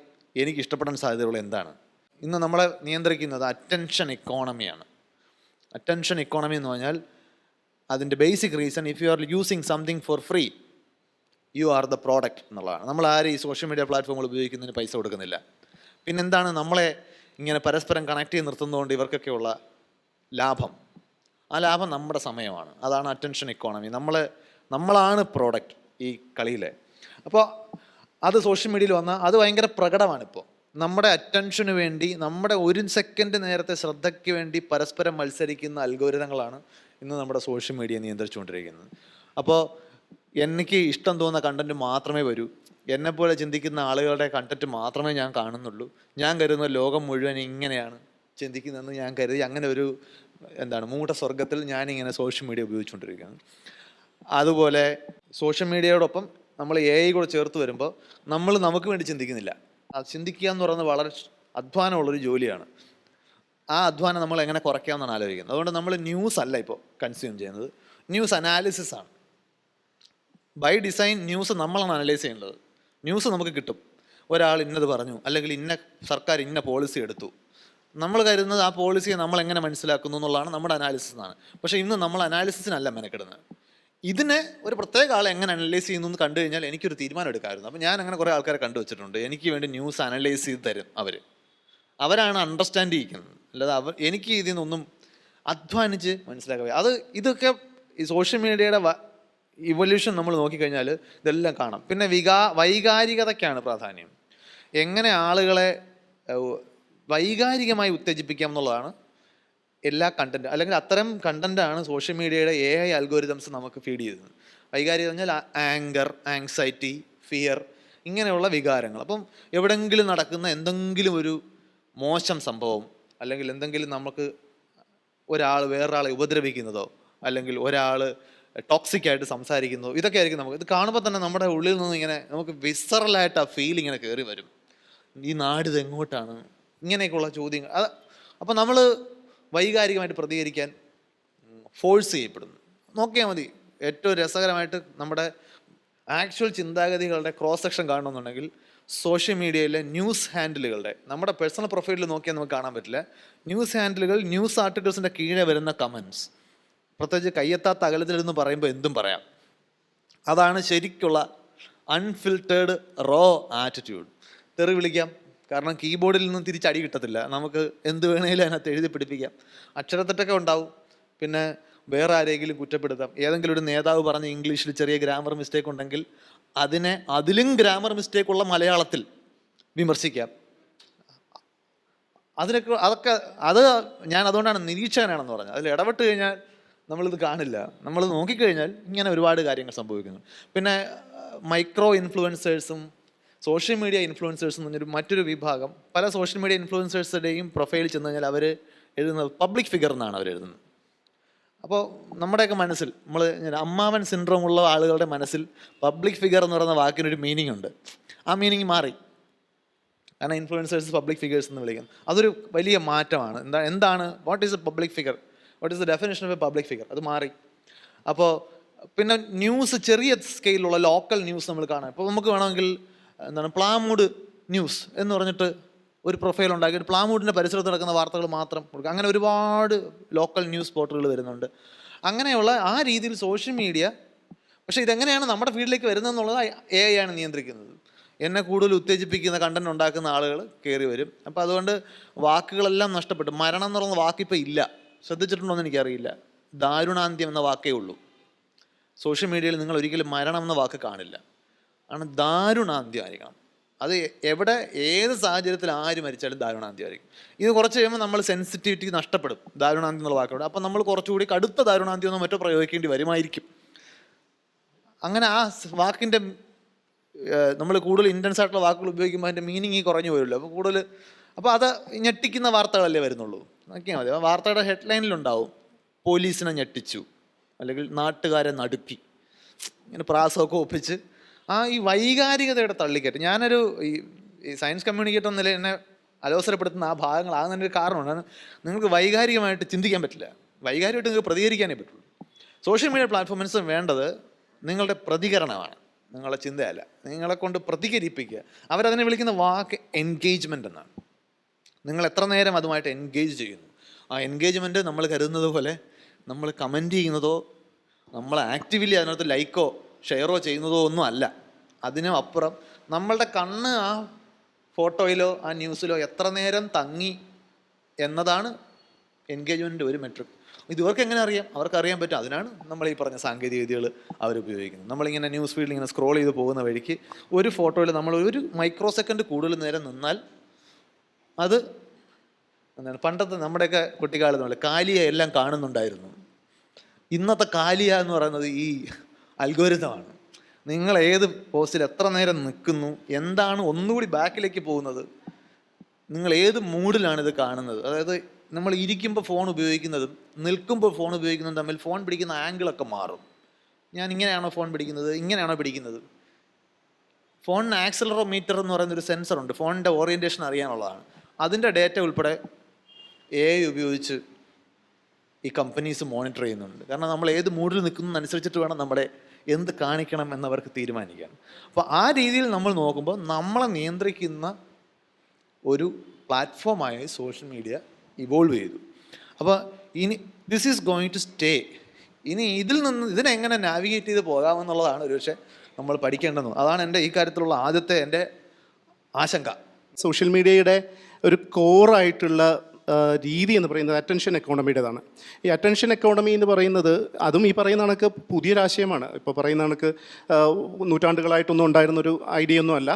എനിക്ക് ഇഷ്ടപ്പെടാൻ സാധ്യതയുള്ള എന്താണ്. ഇന്ന് നമ്മളെ നിയന്ത്രിക്കുന്നത് അറ്റൻഷൻ ഇക്കോണമിയാണ്. അറ്റൻഷൻ ഇക്കോണമി എന്ന് പറഞ്ഞാൽ അതിൻ്റെ basic reason, if you are using something for free you are the product എന്നുള്ളതാണ്. നമ്മൾ ആരും ഈ സോഷ്യൽ മീഡിയ പ്ലാറ്റ്ഫോമുകൾ ഉപയോഗിക്കുന്നതിന് പൈസ കൊടുക്കുന്നില്ല. പിന്നെന്താണ് നമ്മളെ ഇങ്ങനെ പരസ്പരം കണക്ട് ചെയ്ത് നിർത്തുന്നതുകൊണ്ട് ഇവർക്കൊക്കെയുള്ള ലാഭം? ആ ലാഭം നമ്മുടെ സമയമാണ്. അതാണ് അറ്റൻഷൻ ഇക്കോണമി. നമ്മളാണ് പ്രോഡക്റ്റ് ഈ കളിയിലെ. അപ്പോൾ അത് സോഷ്യൽ മീഡിയയിൽ വന്നാൽ അത് ഭയങ്കര പ്രകടമാണിപ്പോൾ. നമ്മുടെ അറ്റൻഷന് വേണ്ടി, നമ്മുടെ ഒരു സെക്കൻഡ് നേരത്തെ ശ്രദ്ധയ്ക്ക് വേണ്ടി പരസ്പരം മത്സരിക്കുന്ന അൽഗോരിതങ്ങളാണ് ഇന്ന് നമ്മുടെ സോഷ്യൽ മീഡിയ നിയന്ത്രിച്ചുകൊണ്ടിരിക്കുന്നത്. അപ്പോൾ എനിക്ക് ഇഷ്ടം തോന്നുന്ന കണ്ടന്റ് മാത്രമേ വരൂ, എന്നെപ്പോലെ ചിന്തിക്കുന്ന ആളുകളുടെ കണ്ടന്റ് മാത്രമേ ഞാൻ കാണുന്നുള്ളൂ, ഞാൻ കരുതുന്ന ലോകം മുഴുവൻ ഇങ്ങനെയാണ് ചിന്തിക്കുന്നതെന്ന് ഞാൻ കരുതി അങ്ങനെ ഒരു മൂഢസ്വർഗത്തിൽ ഞാനിങ്ങനെ സോഷ്യൽ മീഡിയ ഉപയോഗിച്ചുകൊണ്ടിരിക്കുകയാണ്. അതുപോലെ സോഷ്യൽ മീഡിയയോടൊപ്പം നമ്മൾ AI കൂടെ ചേർത്ത് വരുമ്പോൾ നമ്മൾ നമുക്ക് വേണ്ടി ചിന്തിക്കുന്നില്ല. ചിന്തിക്കുക എന്ന് പറയുന്നത് വളരെ അധ്വാനമുള്ളൊരു ജോലിയാണ്. ആ അധ്വാനം നമ്മൾ എങ്ങനെ കുറയ്ക്കാമെന്നാണ് ആലോചിക്കുന്നത്. അതുകൊണ്ട് നമ്മൾ ന്യൂസ് അല്ല ഇപ്പോൾ കൺസ്യൂം ചെയ്യുന്നത്, ന്യൂസ് അനാലിസിസ് ആണ്. ബൈ ഡിസൈൻ ന്യൂസ് നമ്മളാണ് അനലൈസ് ചെയ്യേണ്ടത്. ന്യൂസ് നമുക്ക് കിട്ടും, ഒരാൾ ഇന്നത് പറഞ്ഞു, അല്ലെങ്കിൽ ഇന്ന സർക്കാർ ഇന്ന പോളിസി എടുത്തു. നമ്മൾ കരുതുന്നത് ആ പോളിസിയെ നമ്മൾ എങ്ങനെ മനസ്സിലാക്കുന്നു എന്നുള്ളതാണ് നമ്മുടെ അനാലിസിസ് ആണ്. പക്ഷേ ഇന്ന് നമ്മൾ അനാലിസിസിനല്ല മെനക്കെടുന്നത്. ഇതിനെ ഒരു പ്രത്യേക ആൾ എങ്ങനെ അനലൈസ് ചെയ്യുന്നു എന്ന് കണ്ടു കഴിഞ്ഞാൽ എനിക്കൊരു തീരുമാനം എടുക്കാമായിരുന്നു. അപ്പോൾ ഞാൻ അങ്ങനെ കുറേ ആൾക്കാരെ കണ്ടുവച്ചിട്ടുണ്ട്. എനിക്ക് വേണ്ടി ന്യൂസ് അനലൈസ് ചെയ്ത് തരും അവരാണ് അണ്ടർസ്റ്റാൻഡ് ചെയ്യിക്കുന്നത്. അല്ലാതെ എനിക്ക് ഇതിൽ നിന്നൊന്നും അധ്വാനിച്ച് മനസ്സിലാക്കുക. ഇതൊക്കെ ഈ സോഷ്യൽ മീഡിയയുടെ ഇവല്യൂഷൻ നമ്മൾ നോക്കിക്കഴിഞ്ഞാൽ ഇതെല്ലാം കാണാം. പിന്നെ വൈകാരികതയ്ക്കാണ് പ്രാധാന്യം. എങ്ങനെ ആളുകളെ വൈകാരികമായി ഉത്തേജിപ്പിക്കാം എന്നുള്ളതാണ് എല്ലാ കണ്ടന്റ്, അല്ലെങ്കിൽ അത്തരം കണ്ടന്റാണ് സോഷ്യൽ മീഡിയയുടെ AI അൽഗോരിതംസ് നമുക്ക് ഫീഡ് ചെയ്യുന്നത്. വൈകാരികത പറഞ്ഞാൽ ആങ്കർ, ആങ്സൈറ്റി, ഫിയർ, ഇങ്ങനെയുള്ള വികാരങ്ങൾ. അപ്പം എവിടെയെങ്കിലും നടക്കുന്ന എന്തെങ്കിലും ഒരു മോശം സംഭവം, അല്ലെങ്കിൽ എന്തെങ്കിലും നമുക്ക് ഒരാൾ വേറൊരാളെ ഉപദ്രവിക്കുന്നതോ, അല്ലെങ്കിൽ ഒരാൾ ടോക്സിക് ആയിട്ട് സംസാരിക്കുന്നതോ, ഇതൊക്കെ ആയിരിക്കും ഇത് കാണുമ്പോൾ തന്നെ നമ്മുടെ ഉള്ളിൽ നിന്ന് ഇങ്ങനെ നമുക്ക് വിസറലായിട്ട് ആ ഫീൽ ഇങ്ങനെ കയറി വരും. ഈ നാടിത് എങ്ങോട്ടാണ്, ഇങ്ങനെയൊക്കെയുള്ള ചോദ്യങ്ങൾ. അപ്പോൾ നമ്മൾ വൈകാരികമായിട്ട് പ്രതികരിക്കാൻ ഫോഴ്സ് ചെയ്യപ്പെടുന്നു. നോക്കിയാൽ മതി, ഏറ്റവും രസകരമായിട്ട് നമ്മുടെ ആക്ച്വൽ ചിന്താഗതികളുടെ ക്രോസ് സെക്ഷൻ കാണണമെന്നുണ്ടെങ്കിൽ സോഷ്യൽ മീഡിയയിലെ ന്യൂസ് ഹാൻഡിലുകളുടെ, നമ്മുടെ പേഴ്സണൽ പ്രൊഫൈലിൽ നോക്കിയാൽ നമുക്ക് കാണാൻ പറ്റില്ല, ന്യൂസ് ഹാൻഡിലുകൾ, ന്യൂസ് ആർട്ടിക്കിൾസിൻ്റെ കീഴെ വരുന്ന കമൻറ്റ്സ്, പ്രത്യേകിച്ച് കയ്യെത്താത്ത അകലത്തിലിരുന്ന് പറയുമ്പോൾ എന്തും പറയാം. അതാണ് ശരിക്കുള്ള അൺഫിൽറ്റേർഡ് റോ ആറ്റിറ്റ്യൂഡ്. തെറി വിളിക്കാം, കാരണം കീബോർഡിൽ നിന്നും തിരിച്ചടി കിട്ടത്തില്ല, നമുക്ക് എന്ത് വേണേലും അതിനകത്ത് എഴുതി പിടിപ്പിക്കാം. അക്ഷരത്തെറ്റൊക്കെ ഉണ്ടാവും, പിന്നെ വേറെ ആരെങ്കിലും കുറ്റപ്പെടുത്താം. ഏതെങ്കിലും ഒരു നേതാവ് പറഞ്ഞ ഇംഗ്ലീഷിൽ ചെറിയ ഗ്രാമർ മിസ്റ്റേക്ക് ഉണ്ടെങ്കിൽ അതിലും ഗ്രാമർ മിസ്റ്റേക്കുള്ള മലയാളത്തിൽ വിമർശിക്കാം. അത് ഞാൻ അതുകൊണ്ടാണ് നിരീക്ഷകനാണെന്ന് പറഞ്ഞത്. അതിൽ ഇടപെട്ട് കഴിഞ്ഞാൽ നമ്മളിത് കാണില്ല. നമ്മൾ നോക്കിക്കഴിഞ്ഞാൽ ഇങ്ങനെ ഒരുപാട് കാര്യങ്ങൾ സംഭവിക്കുന്നു. പിന്നെ മൈക്രോ ഇൻഫ്ലുവൻസേഴ്സും സോഷ്യൽ മീഡിയ ഇൻഫ്ലുവൻസേഴ്സ് എന്ന് പറഞ്ഞൊരു മറ്റൊരു വിഭാഗം. പല സോഷ്യൽ മീഡിയ ഇൻഫ്ലുവൻസേഴ്സിൻ്റെയും പ്രൊഫൈൽ ചെന്ന് കഴിഞ്ഞാൽ അവർ എഴുതുന്നത് പബ്ലിക് ഫിഗർ എന്നാണ് അവർ എഴുതുന്നത്. അപ്പോൾ നമ്മുടെയൊക്കെ മനസ്സിൽ അമ്മാവൻ സിൻഡ്രോം ഉള്ള ആളുകളുടെ മനസ്സിൽ പബ്ലിക് ഫിഗർ എന്ന് പറയുന്ന വാക്കിനൊരു മീനിങ് ഉണ്ട്. ആ മീനിങ് മാറി, കാരണം ഇൻഫ്ലുവൻസേഴ്സ് പബ്ലിക് ഫിഗേഴ്സ് എന്ന് വിളിക്കുന്നത്. അതൊരു വലിയ മാറ്റമാണ്. എന്താണ് what is A public figure, what is the definition of A public figure, അത് മാറി. അപ്പോൾ പിന്നെ ന്യൂസ്, ചെറിയ സ്കെയിലുള്ള ലോക്കൽ ന്യൂസ് നമ്മൾ കാണാം. ഇപ്പോൾ നമുക്ക് വേണമെങ്കിൽ പ്ലാമൂഡ് ന്യൂസ് എന്ന് പറഞ്ഞിട്ട് ഒരു പ്രൊഫൈൽ ഉണ്ടാക്കിയിട്ട് പ്ലാമൂഡിൻ്റെ പരിസരത്ത് നടക്കുന്ന വാർത്തകൾ മാത്രം കൊടുക്കുക. അങ്ങനെ ഒരുപാട് ലോക്കൽ ന്യൂസ് പോർട്ടലുകൾ വരുന്നുണ്ട്. അങ്ങനെയുള്ള ആ രീതിയിൽ സോഷ്യൽ മീഡിയ, പക്ഷേ ഇതെങ്ങനെയാണ് നമ്മുടെ ഫീൽഡിലേക്ക് വരുന്നതെന്നുള്ളത് AI ആണ് നിയന്ത്രിക്കുന്നത്. എന്നെ കൂടുതൽ ഉത്തേജിപ്പിക്കുന്ന കണ്ടന്റ് ഉണ്ടാക്കുന്ന ആളുകൾ കയറി വരും. അപ്പോൾ അതുകൊണ്ട് വാക്കുകളെല്ലാം നഷ്ടപ്പെട്ടു. മരണം എന്ന് പറയുന്ന വാക്കിപ്പോൾ ഇല്ല, ശ്രദ്ധിച്ചിട്ടുണ്ടോ എന്ന് എനിക്കറിയില്ല. ദാരുണാന്ത്യം എന്ന വാക്കേ ഉള്ളൂ. സോഷ്യൽ മീഡിയയിൽ നിങ്ങൾ ഒരിക്കലും മരണം എന്ന വാക്ക് കാണില്ല, ആണ് ദാരുണാന്ത്യം ആയിരിക്കണം. അത് എവിടെ ഏത് സാഹചര്യത്തിൽ ആര് മരിച്ചാലും ദാരുണാന്ത്യമായിരിക്കും. ഇത് കുറച്ച് കഴിയുമ്പോൾ നമ്മൾ സെൻസിറ്റിവിറ്റി നഷ്ടപ്പെടും ദാരുണാന്ത്യം എന്നുള്ള വാക്കോട്. അപ്പം നമ്മൾ കുറച്ചുകൂടി കടുത്ത ദാരുണാന്ത്യം എന്നോ മറ്റോ പ്രയോഗിക്കേണ്ടി വരുമായിരിക്കും. അങ്ങനെ ആ വാക്കിൻ്റെ നമ്മൾ കൂടുതൽ ഇൻറ്റൻസ് ആയിട്ടുള്ള വാക്കുകൾ ഉപയോഗിക്കുമ്പോൾ അതിൻ്റെ മീനിങ് കുറഞ്ഞു വരുമല്ലോ. അപ്പോൾ അത് ഞെട്ടിക്കുന്ന വാർത്തകളല്ലേ വരുന്നുള്ളൂ. നോക്കിയാൽ മതി, ആ വാർത്തയുടെ ഹെഡ്ലൈനിലുണ്ടാവും പോലീസിനെ ഞെട്ടിച്ചു, അല്ലെങ്കിൽ നാട്ടുകാരെ നടുക്കി, ഇങ്ങനെ പ്രാസമൊക്കെ ഒപ്പിച്ച് ഈ വൈകാരികതയുടെ തള്ളിക്കയറ്റം. ഞാനൊരു ഈ സയൻസ് കമ്മ്യൂണിക്കേറ്റർ എന്ന നിലയിൽ എന്നെ അലോസരപ്പെടുത്തുന്ന ആ ഭാഗങ്ങളാകുന്നതിൻ്റെ ഒരു കാരണമാണ് നിങ്ങൾക്ക് വൈകാരികമായിട്ട് ചിന്തിക്കാൻ പറ്റില്ല, വൈകാരികമായിട്ട് നിങ്ങൾക്ക് പ്രതികരിക്കാനേ പറ്റുള്ളൂ. സോഷ്യൽ മീഡിയ പ്ലാറ്റ്ഫോംസിന് വേണ്ടത് നിങ്ങളുടെ പ്രതികരണമാണ്, നിങ്ങളുടെ ചിന്തയല്ല. നിങ്ങളെ കൊണ്ട് പ്രതികരിപ്പിക്കുക. അവരതിനെ വിളിക്കുന്ന വാക്ക് എൻഗേജ്മെൻ്റ് എന്നാണ്. നിങ്ങൾ എത്ര നേരം അതുമായിട്ട് എൻഗേജ് ചെയ്യുന്നു. ആ എൻഗേജ്മെൻറ്റ് നമ്മൾ കരുതുന്നത് പോലെ നമ്മൾ കമൻറ്റ് ചെയ്യുന്നതോ നമ്മൾ ആക്റ്റീവ്ലി അതിനകത്ത് ലൈക്കോ ഷെയറോ ചെയ്യുന്നതോ ഒന്നും അല്ല. അതിനും അപ്പുറം നമ്മളുടെ കണ്ണ് ആ ഫോട്ടോയിലോ ആ ന്യൂസിലോ എത്ര നേരം തങ്ങി എന്നതാണ് എൻഗേജ്മെൻറ്റിൻ്റെ ഒരു മെട്രിക്. ഇവർക്ക് എങ്ങനെ അറിയാം? അവർക്ക് അറിയാൻ പറ്റും. അതിനാണ് നമ്മൾ ഈ പറഞ്ഞ സാങ്കേതിക വിദ്യകൾ അവരുപയോഗിക്കുന്നത്. നമ്മളിങ്ങനെ ന്യൂസ് ഫീൽഡിൽ ഇങ്ങനെ സ്ക്രോൾ ചെയ്ത് പോകുന്ന വഴിക്ക് ഒരു ഫോട്ടോയിൽ നമ്മൾ ഒരു മൈക്രോ സെക്കൻഡ് കൂടുതൽ നേരം നിന്നാൽ അത് എന്താണ് പണ്ടത്തെ നമ്മുടെയൊക്കെ കുട്ടിക്കാലത്ത് കാലിയ എല്ലാം കാണുന്നുണ്ടായിരുന്നു. ഇന്നത്തെ കാലിയ എന്ന് പറയുന്നത് ഈ അൽഗോരിതമാണ്. നിങ്ങൾ ഏത് പോസ്റ്റിൽ എത്ര നേരം നിൽക്കുന്നു, എന്താണ് ഒന്നുകൂടി ബാക്കിലേക്ക് പോകുന്നത്, നിങ്ങൾ ഏത് മൂഡിലാണിത് കാണുന്നത്. അതായത് നമ്മൾ ഇരിക്കുമ്പോൾ ഫോൺ ഉപയോഗിക്കുന്നതും നിൽക്കുമ്പോൾ ഫോൺ ഉപയോഗിക്കുന്നതും തമ്മിൽ ഫോൺ പിടിക്കുന്ന ആംഗിളൊക്കെ മാറും. ഞാൻ ഇങ്ങനെയാണോ ഫോൺ പിടിക്കുന്നത്, ഇങ്ങനെയാണോ പിടിക്കുന്നത്. ഫോണിന് ആക്സിലറോമീറ്റർ എന്ന് പറയുന്നൊരു സെൻസറുണ്ട്, ഫോണിൻ്റെ ഓറിയൻറ്റേഷൻ അറിയാനുള്ളതാണ്. അതിൻ്റെ ഡേറ്റ ഉൾപ്പെടെ AI ഉപയോഗിച്ച് ഈ കമ്പനീസ് മോണിറ്റർ ചെയ്യുന്നുണ്ട്. കാരണം നമ്മൾ ഏത് മൂഡിൽ നിൽക്കുന്നതനുസരിച്ചിട്ട് വേണം നമ്മുടെ എന്ത് കാണിക്കണം എന്നവർക്ക് തീരുമാനിക്കാൻ. അപ്പോൾ ആ രീതിയിൽ നമ്മൾ നോക്കുമ്പോൾ നമ്മളെ നിയന്ത്രിക്കുന്ന ഒരു പ്ലാറ്റ്ഫോമായി സോഷ്യൽ മീഡിയ ഇവോൾവ് ചെയ്തു. അപ്പോൾ ഇനി this is going to stay. ഇനി ഇതിനെങ്ങനെ നാവിഗേറ്റ് ചെയ്ത് പോകാമെന്നുള്ളതാണ് ഒരുപക്ഷെ നമ്മൾ പഠിക്കേണ്ടത്. അതാണ് എൻ്റെ ഈ കാര്യത്തിലുള്ള ആദ്യത്തെ എൻ്റെ ആശങ്ക. സോഷ്യൽ മീഡിയയുടെ ഒരു കോറായിട്ടുള്ള രീതി എന്ന് പറയുന്നത് അറ്റൻഷൻ എക്കോണമിയുടേതാണ്. ഈ അറ്റൻഷൻ എക്കോണമി എന്ന് പറയുന്നത് അതും ഈ പറയുന്ന കണക്ക് പുതിയൊരാശയമാണ്. ഇപ്പോൾ പറയുന്ന കണക്ക് നൂറ്റാണ്ടുകളായിട്ടൊന്നും ഉണ്ടായിരുന്നൊരു ഐഡിയ ഒന്നും അല്ല.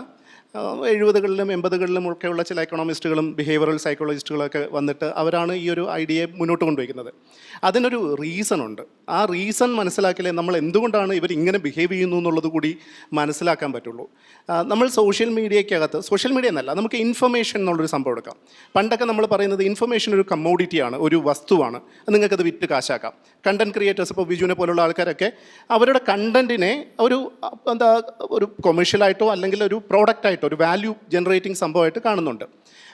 70കളിലും 80കളിലും ഒക്കെയുള്ള ചില എക്കണോമിസ്റ്റുകളും ബിഹേവിയറൽ സൈക്കോളജിസ്റ്റുകളൊക്കെ വന്നിട്ട് അവരാണ് ഈ ഒരു ഐഡിയയെ മുന്നോട്ട് കൊണ്ടുവയ്ക്കുന്നത്. അതിനൊരു റീസൺ ഉണ്ട്. ആ റീസൺ മനസ്സിലാക്കിയാലേ നമ്മൾ എന്തുകൊണ്ടാണ് ഇവർ ഇങ്ങനെ ബിഹേവ് ചെയ്യുന്നു എന്നുള്ളത് കൂടി മനസ്സിലാക്കാൻ പറ്റുള്ളൂ. നമ്മൾ സോഷ്യൽ മീഡിയയ്ക്കകത്ത്, സോഷ്യൽ മീഡിയ എന്നല്ല, നമുക്ക് ഇൻഫർമേഷൻ എന്നുള്ളൊരു സംഭവം എടുക്കാം. പണ്ടൊക്കെ നമ്മൾ പറയുന്നത് ഇൻഫർമേഷൻ ഒരു കമ്മോഡിറ്റിയാണ്, ഒരു വസ്തുവാണ്, നിങ്ങൾക്കത് വിറ്റ് കാശാക്കാം. കണ്ടൻറ് ക്രിയേറ്റേഴ്സ്, ഇപ്പോൾ ബിജുവിനെ പോലുള്ള ആൾക്കാരൊക്കെ അവരുടെ കണ്ടൻറ്റിനെ ഒരു കൊമേഴ്ഷ്യലായിട്ടോ അല്ലെങ്കിൽ ഒരു പ്രോഡക്റ്റായിട്ടോ ഒരു വാല്യൂ ജനറേറ്റിംഗ് സംഭവമായിട്ട് കാണുന്നുണ്ട്.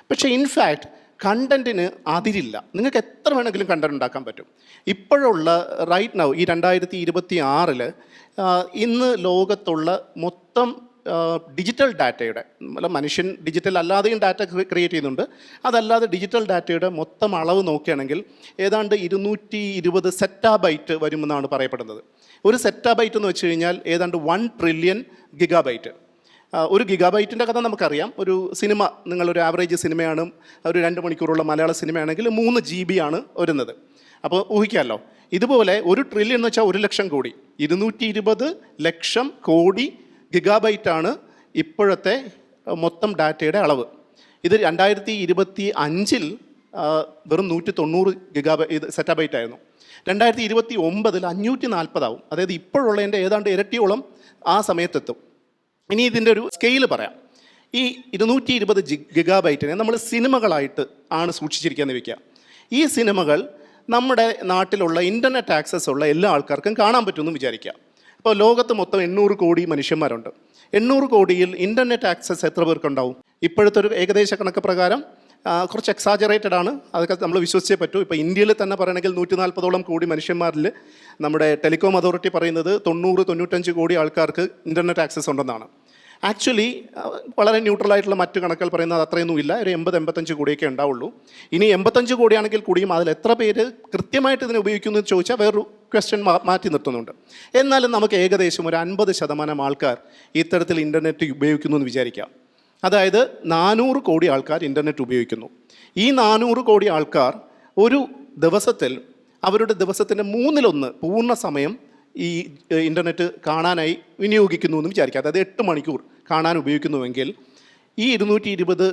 പക്ഷേ ഇൻഫാക്റ്റ് കണ്ടൻറ്റിന് അതിരില്ല. നിങ്ങൾക്ക് എത്ര വേണമെങ്കിലും കണ്ടൻറ് ഉണ്ടാക്കാൻ പറ്റും. ഇപ്പോഴുള്ള റൈറ്റ് നൗ ഈ 2026 ഇന്ന് ലോകത്തുള്ള മൊത്തം ഡിജിറ്റൽ ഡാറ്റയുടെ, മനുഷ്യൻ ഡിജിറ്റൽ അല്ലാതെയും ഡാറ്റ ക്രിയേറ്റ് ചെയ്യുന്നുണ്ട്, അതല്ലാതെ ഡിജിറ്റൽ ഡാറ്റയുടെ മൊത്തം അളവ് നോക്കുകയാണെങ്കിൽ ഏതാണ്ട് 220 സെറ്റാബൈറ്റ് വരുമെന്നാണ് പറയപ്പെടുന്നത്. ഒരു സെറ്റാബൈറ്റ് എന്ന് വെച്ച് കഴിഞ്ഞാൽ ഏതാണ്ട് 1 ട്രില്യൺ ഗിഗാബൈറ്റ്. ഒരു ഗിഗാബൈറ്റിൻ്റെ കഥ നമുക്കറിയാം. ഒരു സിനിമ, നിങ്ങളൊരു ആവറേജ് സിനിമയാണ്, ഒരു 2 മണിക്കൂറുള്ള മലയാള സിനിമയാണെങ്കിൽ 3 GB ആണ് വരുന്നത്. അപ്പോൾ ഊഹിക്കാമല്ലോ. ഇതുപോലെ 1 ട്രില്യൺ എന്ന് വെച്ചാൽ 1 ലക്ഷം കോടി, 220 ലക്ഷം കോടി ഗിഗാബൈറ്റാണ് ഇപ്പോഴത്തെ മൊത്തം ഡാറ്റയുടെ അളവ്. ഇത് 2025 വെറും 190 സെറ്റാബൈറ്റ് ആയിരുന്നു. 2029 540 ആവും. അതായത് ഇപ്പോഴുള്ളതിൻ്റെ ഏതാണ്ട് ഇരട്ടിയോളം ആ സമയത്തെത്തും. ഇനി ഇതിൻ്റെ ഒരു സ്കെയിൽ പറയാം. ഈ 220 ഗിഗാബൈറ്റിനെ നമ്മൾ സിനിമകളായിട്ട് ആണ് സൂക്ഷിച്ചിരിക്കുകയെന്ന് വയ്ക്കുക. ഈ സിനിമകൾ നമ്മുടെ നാട്ടിലുള്ള ഇൻ്റർനെറ്റ് ആക്സസ് ഉള്ള എല്ലാ ആൾക്കാർക്കും കാണാൻ പറ്റുമെന്ന് വിചാരിക്കുക. അപ്പോൾ ലോകത്ത് മൊത്തം 800 കോടി മനുഷ്യന്മാരുണ്ട്. 800 കോടിയിൽ ഇൻ്റർനെറ്റ് ആക്സസ് എത്ര പേർക്കുണ്ടാവും? ഇപ്പോഴത്തെ ഒരു ഏകദേശ കണക്ക് പ്രകാരം കുറച്ച് എക്സാജറേറ്റഡ് ആണ്, അതൊക്കെ നമ്മൾ വിശ്വസിച്ചേ പറ്റൂ. ഇപ്പോൾ ഇന്ത്യയിൽ തന്നെ പറയണമെങ്കിൽ 140ഓളം കോടി മനുഷ്യന്മാരിൽ നമ്മുടെ ടെലികോം അതോറിറ്റി പറയുന്നത് 90-95 കോടി ആൾക്കാർക്ക് ഇൻ്റർനെറ്റ് ആക്സസ് ഉണ്ടെന്നാണ്. ആക്ച്വലി വളരെ ന്യൂട്രലായിട്ടുള്ള മറ്റു കണക്കുകൾ പറയുന്നത് അത്രയൊന്നും ഇല്ല, ഒരു 80-85 കോടിയൊക്കെ ഉണ്ടാവുള്ളൂ. ഇനി 85 കോടിയാണെങ്കിൽ കൂടിയും അതിൽ എത്ര പേര് കൃത്യമായിട്ട് ഇതിനെ ഉപയോഗിക്കുന്നു എന്ന് ചോദിച്ചാൽ വേറൊരു ക്വസ്റ്റ്യൻ മാറ്റി നിർത്തുന്നുണ്ട്. എന്നാലും നമുക്ക് ഏകദേശം ഒരു 50% ആൾക്കാർ ഇത്തരത്തിൽ ഇൻ്റർനെറ്റ് ഉപയോഗിക്കുന്നു എന്ന് വിചാരിക്കാം. അതായത് 400 കോടി ആൾക്കാർ ഇൻ്റർനെറ്റ് ഉപയോഗിക്കുന്നു. ഈ 400 കോടി ആൾക്കാർ ഒരു ദിവസത്തിൽ അവരുടെ ദിവസത്തിൻ്റെ 1/3 പൂർണ്ണ സമയം ഈ ഇൻ്റർനെറ്റ് കാണാനായി വിനിയോഗിക്കുന്നു എന്ന് വിചാരിക്കുക. അതായത് 8 മണിക്കൂർ കാണാൻ ഉപയോഗിക്കുന്നുവെങ്കിൽ ഈ 220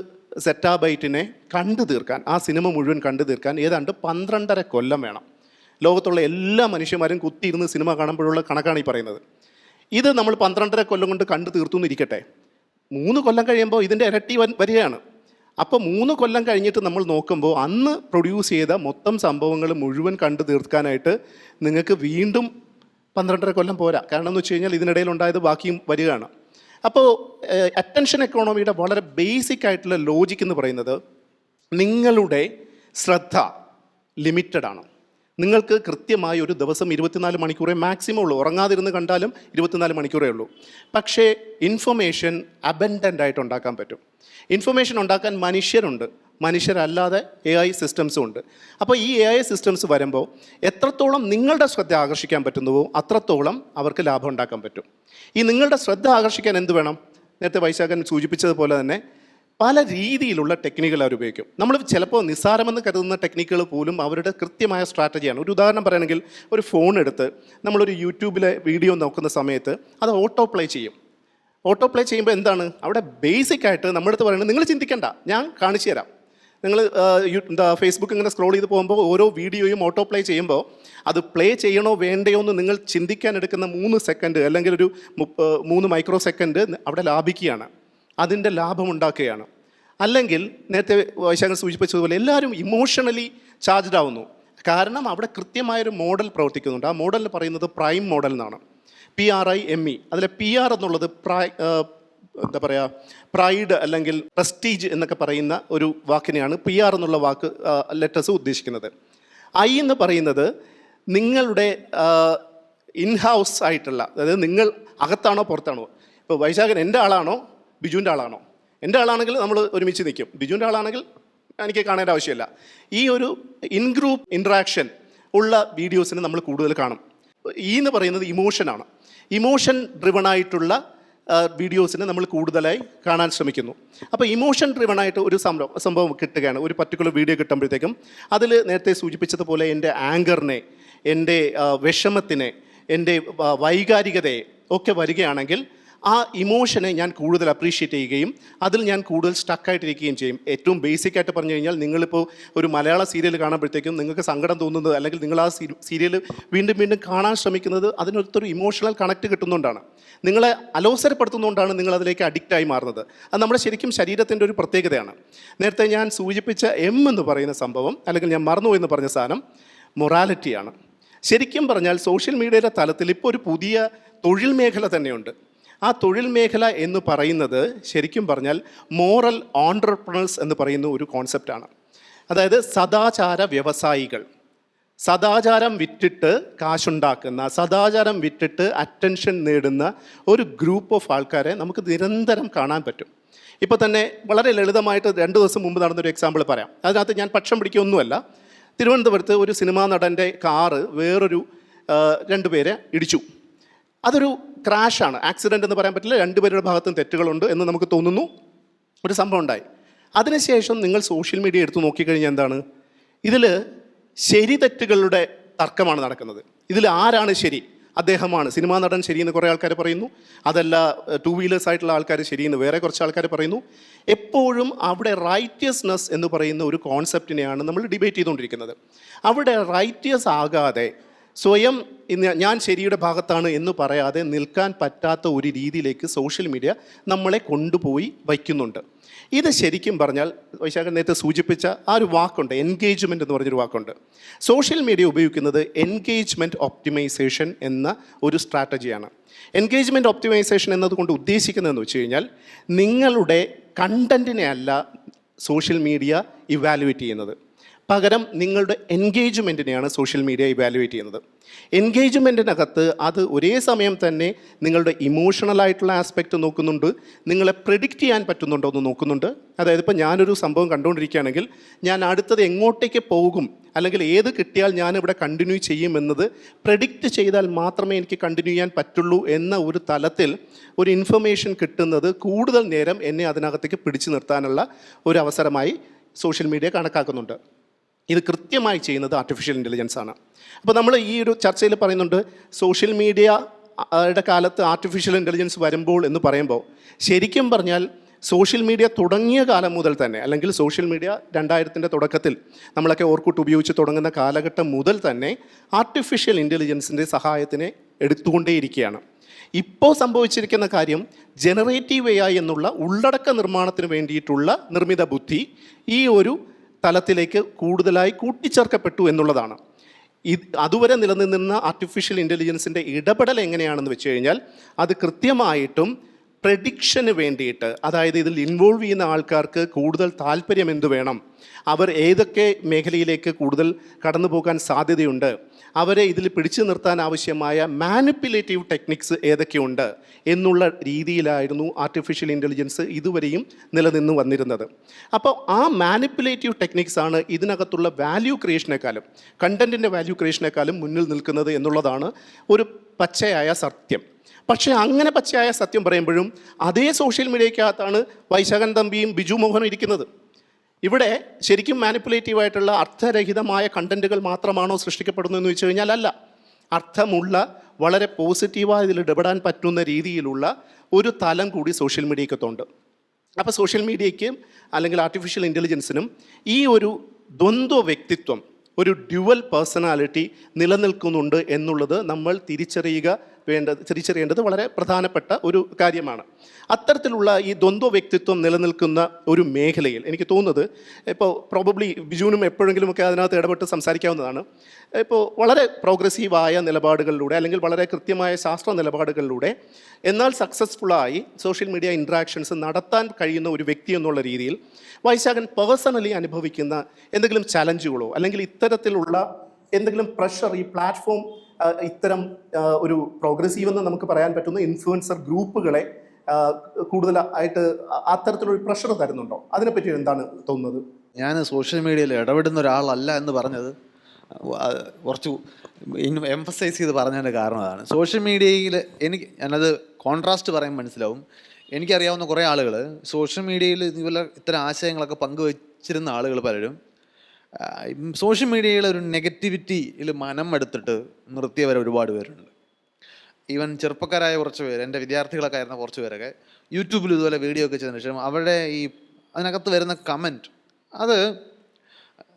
സെറ്റാബൈറ്റിനെ കണ്ടു തീർക്കാൻ, ആ സിനിമ മുഴുവൻ കണ്ടു തീർക്കാൻ ഏതാണ്ട് 12.5 കൊല്ലം വേണം. ലോകത്തുള്ള എല്ലാ മനുഷ്യന്മാരും കുത്തിയിരുന്ന് സിനിമ കാണുമ്പോഴുള്ള കണക്കാണ് ഈ പറയുന്നത്. ഇത് നമ്മൾ 12.5 കൊല്ലം കൊണ്ട് കണ്ടു തീർത്തു എന്നിരിക്കട്ടെ, 3 കൊല്ലം കഴിയുമ്പോൾ ഇതിൻ്റെ ഇരട്ടി വരികയാണ്. അപ്പോൾ 3 കൊല്ലം കഴിഞ്ഞിട്ട് നമ്മൾ നോക്കുമ്പോൾ അന്ന് പ്രൊഡ്യൂസ് ചെയ്ത മൊത്തം സംഭവങ്ങൾ മുഴുവൻ കണ്ടു തീർക്കാനായിട്ട് നിങ്ങൾക്ക് വീണ്ടും 12.5 കൊല്ലം പോരാ. കാരണം എന്ന് വെച്ച് കഴിഞ്ഞാൽ ഇതിനിടയിൽ ഉണ്ടായത് ബാക്കിയും വരികയാണ്. അപ്പോൾ അറ്റൻഷൻ എക്കോണമിയുടെ വളരെ ബേസിക് ആയിട്ടുള്ള ലോജിക്ക് എന്ന് പറയുന്നത് നിങ്ങളുടെ ശ്രദ്ധ ലിമിറ്റഡ് ആണ്. നിങ്ങൾക്ക് കൃത്യമായി ഒരു ദിവസം 24 മണിക്കൂറേ മാക്സിമം ഉള്ളൂ. ഉറങ്ങാതിരുന്ന് കണ്ടാലും 24 മണിക്കൂറേ ഉള്ളൂ. പക്ഷേ ഇൻഫർമേഷൻ അബൻഡൻ്റ് ആയിട്ട് ഉണ്ടാക്കാൻ പറ്റും. ഇൻഫർമേഷൻ ഉണ്ടാക്കാൻ മനുഷ്യരുണ്ട്, മനുഷ്യരല്ലാതെ AI സിസ്റ്റംസും ഉണ്ട്. അപ്പോൾ ഈ AI സിസ്റ്റംസ് വരുമ്പോൾ എത്രത്തോളം നിങ്ങളുടെ ശ്രദ്ധ ആകർഷിക്കാൻ പറ്റുന്നുവോ അത്രത്തോളം അവർക്ക് ലാഭം ഉണ്ടാക്കാൻ പറ്റും. ഈ നിങ്ങളുടെ ശ്രദ്ധ ആകർഷിക്കാൻ എന്ത് വേണം? നേരത്തെ വൈശാഖൻ സൂചിപ്പിച്ചതുപോലെ തന്നെ പല രീതിയിലുള്ള ടെക്നിക്കുകൾ അവർ ഉപയോഗിക്കും. നമ്മൾ ചിലപ്പോൾ നിസ്സാരമെന്ന് കരുതുന്ന ടെക്നിക്കുകൾ പോലും അവരുടെ കൃത്യമായ സ്ട്രാറ്റജിയാണ്. ഒരു ഉദാഹരണം പറയുകയാണെങ്കിൽ, ഒരു ഫോൺ എടുത്ത് നമ്മളൊരു യൂട്യൂബിലെ വീഡിയോ നോക്കുന്ന സമയത്ത് അത് ഓട്ടോ പ്ലേ ചെയ്യും. ഓട്ടോ പ്ലേ ചെയ്യുമ്പോൾ എന്താണ് അവിടെ ബേസിക് ആയിട്ട് നമ്മുടെ അടുത്ത് പറയുന്നത്, നിങ്ങൾ ചിന്തിക്കേണ്ട, ഞാൻ കാണിച്ചു തരാം. നിങ്ങൾ ഫേസ്ബുക്ക് ഇങ്ങനെ സ്ക്രോൾ ചെയ്ത് പോകുമ്പോൾ ഓരോ വീഡിയോയും ഓട്ടോ പ്ലേ ചെയ്യുമ്പോൾ അത് പ്ലേ ചെയ്യണോ വേണ്ടയോ എന്ന് നിങ്ങൾ ചിന്തിക്കാൻ എടുക്കുന്ന 3 സെക്കൻഡ് അല്ലെങ്കിൽ ഒരു 3 മൈക്രോ സെക്കൻഡ് അവിടെ ലാഭിക്കുകയാണ്, അതിൻ്റെ ലാഭമുണ്ടാക്കുകയാണ്. അല്ലെങ്കിൽ നേരത്തെ വൈശാഖൻ സൂചിപ്പിച്ചതുപോലെ എല്ലാവരും ഇമോഷണലി ചാർജ്ഡ് ആവുന്നു. കാരണം അവിടെ കൃത്യമായൊരു മോഡൽ പ്രവർത്തിക്കുന്നുണ്ട്. ആ മോഡൽ പറയുന്നത് പ്രൈം മോഡൽ എന്നാണ്, PRIME. അതിലെ PR എന്നുള്ളത് എന്താ പറയുക, പ്രൈഡ് അല്ലെങ്കിൽ പ്രസ്റ്റീജ് എന്നൊക്കെ പറയുന്ന ഒരു വാക്കിനെയാണ് PR എന്നുള്ള വാക്ക് ലെറ്റേഴ്സ് ഉദ്ദേശിക്കുന്നത്. I എന്ന് പറയുന്നത് നിങ്ങളുടെ ഇൻഹൗസ് ആയിട്ടുള്ള, അതായത് നിങ്ങൾ അകത്താണോ പുറത്താണോ. ഇപ്പോൾ വൈശാഖൻ എൻ്റെ ആളാണോ ബിജുവിൻ്റെ ആളാണോ? എൻ്റെ ആളാണെങ്കിൽ നമ്മൾ ഒരുമിച്ച് നിൽക്കും, ബിജുവിൻ്റെ ആളാണെങ്കിൽ എനിക്ക് കാണേണ്ട ആവശ്യമില്ല. ഈ ഒരു ഇൻ ഗ്രൂപ്പ് ഇൻട്രാക്ഷൻ ഉള്ള വീഡിയോസിന് നമ്മൾ കൂടുതൽ കാണും. എന്ന് പറയുന്നത് ഇമോഷനാണ്. ഇമോഷൻ ഡ്രിവണായിട്ടുള്ള വീഡിയോസിന് നമ്മൾ കൂടുതലായി കാണാൻ ശ്രമിക്കുന്നു. അപ്പോൾ ഇമോഷൻ ഡ്രിവണായിട്ട് ഒരു സംഭവം കിട്ടുകയാണ്, ഒരു പർട്ടിക്കുലർ വീഡിയോ കിട്ടുമ്പോഴത്തേക്കും അതിൽ നേരത്തെ സൂചിപ്പിച്ചതുപോലെ എൻ്റെ ആങ്കറിനെ, എൻ്റെ വിഷമത്തിനെ, എൻ്റെ വൈകാരികതയെ ഒക്കെ വരികയാണെങ്കിൽ ആ ഇമോഷനെ ഞാൻ കൂടുതൽ അപ്രീഷിയേറ്റ് ചെയ്യുകയും അതിൽ ഞാൻ കൂടുതൽ സ്റ്റക്കായിട്ടിരിക്കുകയും ചെയ്യും. ഏറ്റവും ബേസിക്കായിട്ട് പറഞ്ഞു കഴിഞ്ഞാൽ, നിങ്ങളിപ്പോൾ ഒരു മലയാള സീരിയൽ കാണുമ്പോഴത്തേക്കും നിങ്ങൾക്ക് സങ്കടം തോന്നുന്നത് അല്ലെങ്കിൽ നിങ്ങൾ ആ സീരിയൽ വീണ്ടും വീണ്ടും കാണാൻ ശ്രമിക്കുന്നത് അതിനൊരു ഇമോഷണൽ കണക്റ്റ് കിട്ടുന്നതുകൊണ്ടാണ്, നിങ്ങളെ അലോസരപ്പെടുത്തുന്നതുകൊണ്ടാണ് നിങ്ങൾ അതിലേക്ക് അഡിക്റ്റായി മാറുന്നത്. അത് നമ്മുടെ ശരിക്കും ശരീരത്തിൻ്റെ ഒരു പ്രത്യേകതയാണ്. നേരത്തെ ഞാൻ സൂചിപ്പിച്ച എന്ന് പറയുന്ന സംഭവം, അല്ലെങ്കിൽ ഞാൻ മറന്നു എന്ന് പറഞ്ഞ സാധനം മൊറാലിറ്റിയാണ്. ശരിക്കും പറഞ്ഞാൽ സോഷ്യൽ മീഡിയയുടെ തലത്തിൽ ഇപ്പോൾ ഒരു പുതിയ തൊഴിൽ മേഖല തന്നെയുണ്ട്. ആ തൊഴിൽ മേഖല എന്ന് പറയുന്നത് ശരിക്കും പറഞ്ഞാൽ മോറൽ ഓൺട്രപ്രണേഴ്സ് എന്ന് പറയുന്ന ഒരു കോൺസെപ്റ്റാണ്. അതായത് സദാചാര വ്യവസായികൾ, സദാചാരം വിറ്റിട്ട് കാശുണ്ടാക്കുന്ന, സദാചാരം വിറ്റിട്ട് അറ്റൻഷൻ നേടുന്ന ഒരു ഗ്രൂപ്പ് ഓഫ് ആൾക്കാരെ നമുക്ക് നിരന്തരം കാണാൻ പറ്റും. ഇപ്പോൾ തന്നെ വളരെ ലളിതമായിട്ട് 2 ദിവസം മുമ്പ് നടന്നൊരു എക്സാമ്പിൾ പറയാം. അതിനകത്ത് ഞാൻ പക്ഷം പിടിക്കുകയൊന്നുമല്ല. തിരുവനന്തപുരത്ത് ഒരു സിനിമാ നടൻ്റെ കാറ് വേറൊരു 2 പേരെ ഇടിച്ചു. അതൊരു ക്രാഷാണ്, ആക്സിഡൻ്റ് എന്ന് പറയാൻ പറ്റില്ല, 2 പേരുടെ ഭാഗത്തും തെറ്റുകളുണ്ട് എന്ന് നമുക്ക് തോന്നുന്നു. ഒരു സംഭവം ഉണ്ടായി. അതിനുശേഷം നിങ്ങൾ സോഷ്യൽ മീഡിയ എടുത്ത് നോക്കിക്കഴിഞ്ഞാൽ എന്താണ്, ഇതിൽ ശരി തെറ്റുകളുടെ തർക്കമാണ് നടക്കുന്നത്. ഇതിൽ ആരാണ് ശരി? അദ്ദേഹമാണ്, സിനിമാ നടൻ ശരിയെന്ന് കുറേ ആൾക്കാർ പറയുന്നു, അതല്ല 2 വീലേഴ്സ് ആയിട്ടുള്ള ആൾക്കാർ ശരിയെന്ന് വേറെ കുറച്ച് ആൾക്കാർ പറയുന്നു. എപ്പോഴും അവിടെ റൈറ്റിയസ്നെസ് എന്ന് പറയുന്ന ഒരു കോൺസെപ്റ്റിനെയാണ് നമ്മൾ ഡിബേറ്റ് ചെയ്തുകൊണ്ടിരിക്കുന്നത്. അവിടെ റൈറ്റിയസ് ആകാതെ സ്വയം ഞാൻ ശരിയുടെ ഭാഗത്താണ് എന്ന് പറയാതെ നിൽക്കാൻ പറ്റാത്ത ഒരു രീതിയിലേക്ക് സോഷ്യൽ മീഡിയ നമ്മളെ കൊണ്ടുപോയി വയ്ക്കുന്നുണ്ട്. ഇത് ശരിക്കും പറഞ്ഞാൽ വൈശാഖൻ നേരത്തെ സൂചിപ്പിച്ച ആ ഒരു വാക്കുണ്ട്, എൻഗേജ്മെൻറ്റ് എന്ന് പറഞ്ഞൊരു വാക്കുണ്ട്. സോഷ്യൽ മീഡിയ ഉപയോഗിക്കുന്നത് എൻഗേജ്മെൻറ്റ് ഒപ്റ്റിമൈസേഷൻ എന്ന ഒരു സ്ട്രാറ്റജിയാണ്. എൻഗേജ്മെൻറ്റ് ഒപ്റ്റിമൈസേഷൻ എന്നതുകൊണ്ട് ഉദ്ദേശിക്കുന്നതെന്ന് വെച്ച് കഴിഞ്ഞാൽ, നിങ്ങളുടെ കണ്ടൻറ്റിനെ അല്ല സോഷ്യൽ മീഡിയ ഇവാലുവേറ്റ് ചെയ്യുന്നത്, പകരം നിങ്ങളുടെ എൻഗേജ്മെൻറ്റിനെയാണ് സോഷ്യൽ മീഡിയ ഇവാലുവേറ്റ് ചെയ്യുന്നത്. എൻഗേജ്മെൻറ്റിനകത്ത് അത് ഒരേ സമയം തന്നെ നിങ്ങളുടെ ഇമോഷണലായിട്ടുള്ള ആസ്പെക്റ്റ് നോക്കുന്നുണ്ട്, നിങ്ങളെ പ്രെഡിക്റ്റ് ചെയ്യാൻ പറ്റുന്നുണ്ടോ എന്ന് നോക്കുന്നുണ്ട്. അതായത് ഇപ്പോൾ ഞാനൊരു സംഭവം കണ്ടുകൊണ്ടിരിക്കുകയാണെങ്കിൽ ഞാൻ അടുത്തത് എങ്ങോട്ടേക്ക് പോകും, അല്ലെങ്കിൽ ഏത് കിട്ടിയാൽ ഞാനിവിടെ കണ്ടിന്യൂ ചെയ്യുമെന്നത് പ്രെഡിക്റ്റ് ചെയ്താൽ മാത്രമേ എനിക്ക് കണ്ടിന്യൂ ചെയ്യാൻ പറ്റുള്ളൂ എന്ന ഒരു തലത്തിൽ ഒരു ഇൻഫർമേഷൻ കിട്ടുന്നത് കൂടുതൽ നേരം എന്നെ അതിനകത്തേക്ക് പിടിച്ചു നിർത്താനുള്ള ഒരു അവസരമായി സോഷ്യൽ മീഡിയ കണക്കാക്കുന്നുണ്ട്. ഇത് കൃത്യമായി ചെയ്യുന്നത് ആർട്ടിഫിഷ്യൽ ഇൻ്റലിജൻസ് ആണ്. അപ്പോൾ നമ്മൾ ഈ ഒരു ചർച്ചയിൽ പറയുന്നുണ്ട് സോഷ്യൽ മീഡിയയുടെ കാലത്ത് ആർട്ടിഫിഷ്യൽ ഇൻ്റലിജൻസ് വരുമ്പോൾ എന്ന് പറയുമ്പോൾ, ശരിക്കും പറഞ്ഞാൽ സോഷ്യൽ മീഡിയ തുടങ്ങിയ കാലം മുതൽ തന്നെ, അല്ലെങ്കിൽ സോഷ്യൽ മീഡിയ 2000-ൻ്റെ തുടക്കത്തിൽ നമ്മളൊക്കെ ഓർക്കുട്ട് ഉപയോഗിച്ച് തുടങ്ങുന്ന കാലഘട്ടം മുതൽ തന്നെ ആർട്ടിഫിഷ്യൽ ഇൻ്റലിജൻസിൻ്റെ സഹായത്തിനെ എടുത്തുകൊണ്ടേയിരിക്കുകയാണ്. ഇപ്പോൾ സംഭവിച്ചിരിക്കുന്ന കാര്യം, ജനറേറ്റീവ് AI എന്നുള്ള ഉള്ളടക്ക നിർമ്മാണത്തിന് വേണ്ടിയിട്ടുള്ള നിർമ്മിത ബുദ്ധി ഈ ഒരു തലത്തിലേക്ക് കൂടുതലായി കൂട്ടിച്ചേർക്കപ്പെട്ടു എന്നുള്ളതാണ്. അതുവരെ നിലനിന്ന ആർട്ടിഫിഷ്യൽ ഇൻ്റലിജൻസിൻ്റെ ഇടപെടൽ എങ്ങനെയാണെന്ന് വെച്ച് കഴിഞ്ഞാൽ, അത് കൃത്യമായിട്ടും പ്രഡിക്ഷന് വേണ്ടിയിട്ട്, അതായത് ഇതിൽ ഇൻവോൾവ് ചെയ്യുന്ന ആൾക്കാർക്ക് കൂടുതൽ താല്പര്യം എന്ത് വേണം, അവർ ഏതൊക്കെ മേഖലയിലേക്ക് കൂടുതൽ കടന്നു പോകാൻ സാധ്യതയുണ്ട്, അവരെ ഇതിൽ പിടിച്ചു നിർത്താൻ ആവശ്യമായ മാനിപ്പുലേറ്റീവ് ടെക്നിക്സ് ഏതൊക്കെയുണ്ട് എന്നുള്ള രീതിയിലായിരുന്നു ആർട്ടിഫിഷ്യൽ ഇൻ്റലിജൻസ് ഇതുവരെയും നിലനിന്ന് വന്നിരുന്നത്. അപ്പോൾ ആ മാനിപ്പുലേറ്റീവ് ടെക്നിക്സാണ് ഇതിനകത്തുള്ള വാല്യൂ ക്രിയേഷനേക്കാളും, കണ്ടൻറ്റിൻ്റെ വാല്യൂ ക്രിയേഷനേക്കാളും മുന്നിൽ നിൽക്കുന്നത് എന്നുള്ളതാണ് ഒരു പച്ചയായ സത്യം. പക്ഷേ അങ്ങനെ പച്ചയായ സത്യം പറയുമ്പോഴും അതേ സോഷ്യൽ മീഡിയക്കകത്താണ് വൈശാഖൻ തമ്പിയും ബിജു മോഹനും ഇരിക്കുന്നത്. ഇവിടെ ശരിക്കും മാനിപ്പുലേറ്റീവായിട്ടുള്ള അർത്ഥരഹിതമായ കണ്ടൻറ്റുകൾ മാത്രമാണോ സൃഷ്ടിക്കപ്പെടുന്നതെന്ന് വെച്ച് കഴിഞ്ഞാൽ അല്ല, അർത്ഥമുള്ള വളരെ പോസിറ്റീവായി ഇതിൽ ഇടപെടാൻ പറ്റുന്ന രീതിയിലുള്ള ഒരു തലം കൂടി സോഷ്യൽ മീഡിയക്കകത്തുണ്ട്. അപ്പോൾ സോഷ്യൽ മീഡിയയ്ക്കും അല്ലെങ്കിൽ ആർട്ടിഫിഷ്യൽ ഇൻ്റലിജൻസിനും ഈ ഒരു ദ്വന്ദ്വ വ്യക്തിത്വം, ഒരു ഡ്യുവൽ പേഴ്സണാലിറ്റി നിലനിൽക്കുന്നുണ്ട് എന്നുള്ളത് നമ്മൾ തിരിച്ചറിയേണ്ടത് വളരെ പ്രധാനപ്പെട്ട ഒരു കാര്യമാണ്. അത്തരത്തിലുള്ള ഈ ദ്വന്ദ്വ വ്യക്തിത്വം നിലനിൽക്കുന്ന ഒരു മേഖലയിൽ എനിക്ക് തോന്നുന്നത്, ഇപ്പോൾ പ്രോബബ്ലി ബിജുവിനും എപ്പോഴെങ്കിലുമൊക്കെ അതിനകത്ത് ഇടപെട്ട് സംസാരിക്കാവുന്നതാണ്, ഇപ്പോൾ വളരെ പ്രോഗ്രസീവായ നിലപാടുകളിലൂടെ അല്ലെങ്കിൽ വളരെ കൃത്യമായ ശാസ്ത്ര നിലപാടുകളിലൂടെ എന്നാൽ സക്സസ്ഫുള്ളായി സോഷ്യൽ മീഡിയ ഇൻട്രാക്ഷൻസ് നടത്താൻ കഴിയുന്ന ഒരു വ്യക്തി എന്നുള്ള രീതിയിൽ വൈശാഖൻ പേഴ്സണലി അനുഭവിക്കുന്ന എന്തെങ്കിലും ചലഞ്ചുകളോ അല്ലെങ്കിൽ ഇത്തരത്തിലുള്ള എന്തെങ്കിലും പ്രഷർ ഈ പ്ലാറ്റ്ഫോം ഇത്തരം ഒരു പ്രോഗ്രസീവ് എന്ന് നമുക്ക് പറയാൻ പറ്റുന്ന ഇൻഫ്ലുവൻസർ ഗ്രൂപ്പുകളെ കൂടുതലായിട്ട് അത്തരത്തിലൊരു പ്രഷർ തരുന്നുണ്ടോ? അതിനെപ്പറ്റി എന്താണ് തോന്നുന്നത്? ഞാൻ സോഷ്യൽ മീഡിയയിൽ ഇടപെടുന്ന ഒരാളല്ല എന്ന് പറഞ്ഞത് കുറച്ച് എംഫസൈസ് ചെയ്ത് പറഞ്ഞതിൻ്റെ കാരണം അതാണ്. സോഷ്യൽ മീഡിയയിൽ ഞാനത് കോൺട്രാസ്റ്റ് പറയാൻ മനസ്സിലാവും. എനിക്കറിയാവുന്ന കുറേ ആളുകൾ സോഷ്യൽ മീഡിയയിൽ ഇതുപോലെ ഇത്തരം ആശയങ്ങളൊക്കെ പങ്കുവച്ചിരുന്ന ആളുകൾ പലരും സോഷ്യൽ മീഡിയയിൽ ഒരു നെഗറ്റിവിറ്റിയിൽ മനം എടുത്തിട്ട് നിർത്തിയവർ ഒരുപാട് പേരുണ്ട്. ഈവൻ ചെറുപ്പക്കാരായ കുറച്ച് പേര്, എൻ്റെ വിദ്യാർത്ഥികളൊക്കെ ആയിരുന്ന കുറച്ച് പേരൊക്കെ യൂട്യൂബിൽ ഇതുപോലെ വീഡിയോ ഒക്കെ ചെയ്തതിന് ശേഷം അവരുടെ അതിനകത്ത് വരുന്ന കമൻറ്റ്, അത്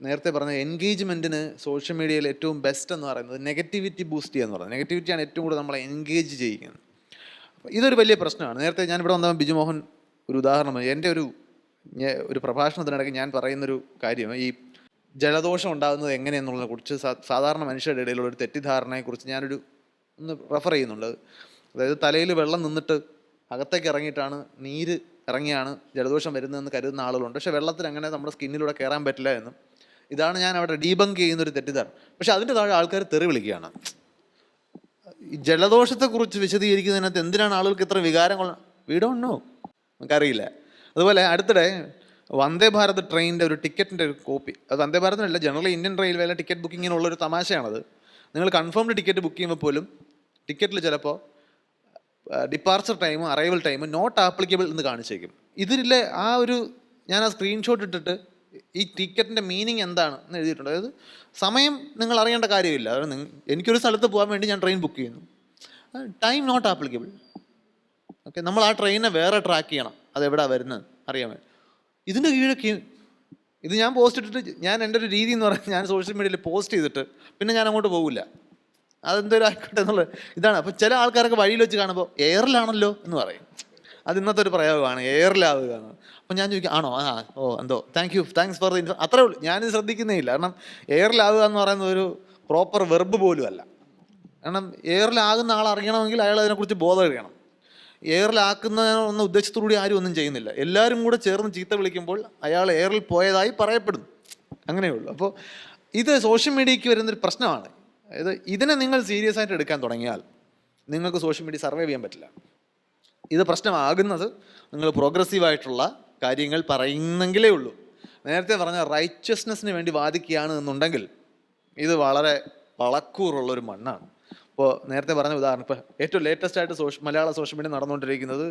നേരത്തെ പറഞ്ഞ എൻഗേജ്മെൻറ്റിന് സോഷ്യൽ മീഡിയയിൽ ഏറ്റവും ബെസ്റ്റ് എന്ന് പറയുന്നത് നെഗറ്റിവിറ്റി ബൂസ്റ്റ് ചെയ്യുക എന്ന് പറയുന്നത്. നെഗറ്റിവിറ്റിയാണ് ഏറ്റവും കൂടുതൽ നമ്മളെ എൻഗേജ് ചെയ്യുന്നത്. അപ്പോൾ ഇതൊരു വലിയ പ്രശ്നമാണ്. നേരത്തെ ഞാനിവിടെ വന്നപ്പോൾ ബിജുമോഹൻ ഒരു ഉദാഹരണം, എൻ്റെ ഒരു പ്രഭാഷണത്തിനിടയ്ക്ക് ഞാൻ പറയുന്നൊരു കാര്യം, ഈ ജലദോഷം ഉണ്ടാകുന്നത് എങ്ങനെയെന്നുള്ളതിനെ കുറിച്ച് സാധാരണ മനുഷ്യരുടെ ഇടയിലുള്ള ഒരു തെറ്റിദ്ധാരണയെക്കുറിച്ച് ഒന്ന് റെഫർ ചെയ്യുന്നുണ്ട്. അതായത് തലയിൽ വെള്ളം നിന്നിട്ട് അകത്തേക്ക് ഇറങ്ങിയിട്ടാണ് നീര് ഇറങ്ങിയാണ് ജലദോഷം വരുന്നതെന്ന് കരുതുന്ന ആളുകളുണ്ട്. പക്ഷേ വെള്ളത്തിൽ അങ്ങനെ നമ്മുടെ സ്കിന്നിലൂടെ കയറാൻ പറ്റില്ല എന്നും, ഇതാണ് ഞാൻ അവിടെ ഡീബങ്ക് ചെയ്യുന്നൊരു തെറ്റിദ്ധാരണ. പക്ഷെ അതിൻ്റെ താഴെ ആൾക്കാർ തെറി വിളിക്കുകയാണ്. ഈ ജലദോഷത്തെക്കുറിച്ച് വിശദീകരിക്കുന്നതിനകത്ത് എന്തിനാണ് ആളുകൾക്ക് ഇത്ര വികാരങ്ങൾ? വി ഡോണ്ട് നോ, നമുക്കറിയില്ല. അതുപോലെ അടുത്തിടെ വന്ദേ ഭാരത് ട്രെയിനിൻ്റെ ഒരു ടിക്കറ്റിൻ്റെ ഒരു കോപ്പി, അത് വന്ദേ ഭാരതിനല്ല, ജനറലി ഇന്ത്യൻ റെയിൽവേയിലെ ടിക്കറ്റ് ബുക്കിങ്ങിനുള്ളൊരു തമാശയാണത്. നിങ്ങൾ കൺഫേംഡ് ടിക്കറ്റ് ബുക്ക് ചെയ്യുമ്പോൾ പോലും ടിക്കറ്റിൽ ചിലപ്പോൾ ഡിപ്പാർച്ചർ ടൈമും അറൈവൽ ടൈമും നോട്ട് ആപ്ലിക്കബിൾ എന്ന് കാണിച്ചേക്കും. ഇതിലെ ഞാൻ ആ സ്ക്രീൻഷോട്ട് ഇട്ടിട്ട് ഈ ടിക്കറ്റിൻ്റെ മീനിങ് എന്താണ് എന്ന് എഴുതിയിട്ടുണ്ട്. അതായത് സമയം നിങ്ങൾ അറിയേണ്ട കാര്യമില്ല. അതായത് എനിക്കൊരു സ്ഥലത്ത് പോകാൻ വേണ്ടി ഞാൻ ട്രെയിൻ ബുക്ക് ചെയ്യുന്നു, ടൈം നോട്ട് ആപ്ലിക്കബിൾ. ഓക്കെ, നമ്മൾ ആ ട്രെയിനിനെ വേറെ ട്രാക്ക് ചെയ്യണം, അതെവിടെയാണ് വരുന്നത് അറിയാൻ വേണ്ടി. ഇതിൻ്റെ കീഴൊക്കെ ഇത് ഞാൻ പോസ്റ്റ് ഇട്ടിട്ട്, ഞാൻ എൻ്റെ ഒരു രീതി എന്ന് പറഞ്ഞാൽ ഞാൻ സോഷ്യൽ മീഡിയയിൽ പോസ്റ്റ് ചെയ്തിട്ട് പിന്നെ ഞാൻ അങ്ങോട്ട് പോകില്ല, അതെന്തൊരു ആയിക്കോട്ടെ എന്നുള്ളത് ഇതാണ്. അപ്പോൾ ചില ആൾക്കാരൊക്കെ വഴിയിൽ വെച്ച് കാണുമ്പോൾ എയറിലാണല്ലോ എന്ന് പറയും. അത് ഇന്നത്തെ ഒരു പ്രയോഗമാണ്, എയറിലാവുക എന്ന്. അപ്പം ഞാൻ ചോദിക്കും, ആണോ? എന്തോ താങ്ക്സ് ഫോർ ദ അത്രേ ഉള്ളൂ. ഞാനിത് ശ്രദ്ധിക്കുന്നേ ഇല്ല. കാരണം എയറിലാവുക എന്ന് പറയുന്നത് ഒരു പ്രോപ്പർ വെർബ് പോലും അല്ല. കാരണം എയറിലാകുന്ന ആൾ അറിയണമെങ്കിൽ അയാൾ അതിനെക്കുറിച്ച് ബോധം അറിയണം. എയറിലാക്കുന്ന എന്ന ഉദ്ദേശത്തോടുകൂടി ആരും ഒന്നും ചെയ്യുന്നില്ല. എല്ലാവരും കൂടെ ചേർന്ന് ചീത്ത വിളിക്കുമ്പോൾ അയാൾ എയറിൽ പോയതായി പറയപ്പെടുന്നു. അങ്ങനെയുള്ളൂ. അപ്പോൾ ഇത് സോഷ്യൽ മീഡിയയ്ക്ക് വരുന്നൊരു പ്രശ്നമാണ്. അതായത് ഇതിനെ നിങ്ങൾ സീരിയസ് ആയിട്ട് എടുക്കാൻ തുടങ്ങിയാൽ നിങ്ങൾക്ക് സോഷ്യൽ മീഡിയ സർവൈവ് ചെയ്യാൻ പറ്റില്ല. ഇത് പ്രശ്നമാകുന്നത് നിങ്ങൾ പ്രോഗ്രസീവായിട്ടുള്ള കാര്യങ്ങൾ പറയുന്നെങ്കിലേ ഉള്ളൂ. നേരത്തെ പറഞ്ഞ റൈച്ചസ്നെസ്സിന് വേണ്ടി വാദിക്കുകയാണ് എന്നുണ്ടെങ്കിൽ ഇത് വളരെ വളക്കൂറുള്ളൊരു മണ്ണാണ്. ഇപ്പോൾ നേരത്തെ പറഞ്ഞ ഉദാഹരണം, ഇപ്പോൾ ഏറ്റവും ലേറ്റസ്റ്റ് ആയിട്ട് മലയാള സോഷ്യൽ മീഡിയ നടന്നുകൊണ്ടിരിക്കുന്നത്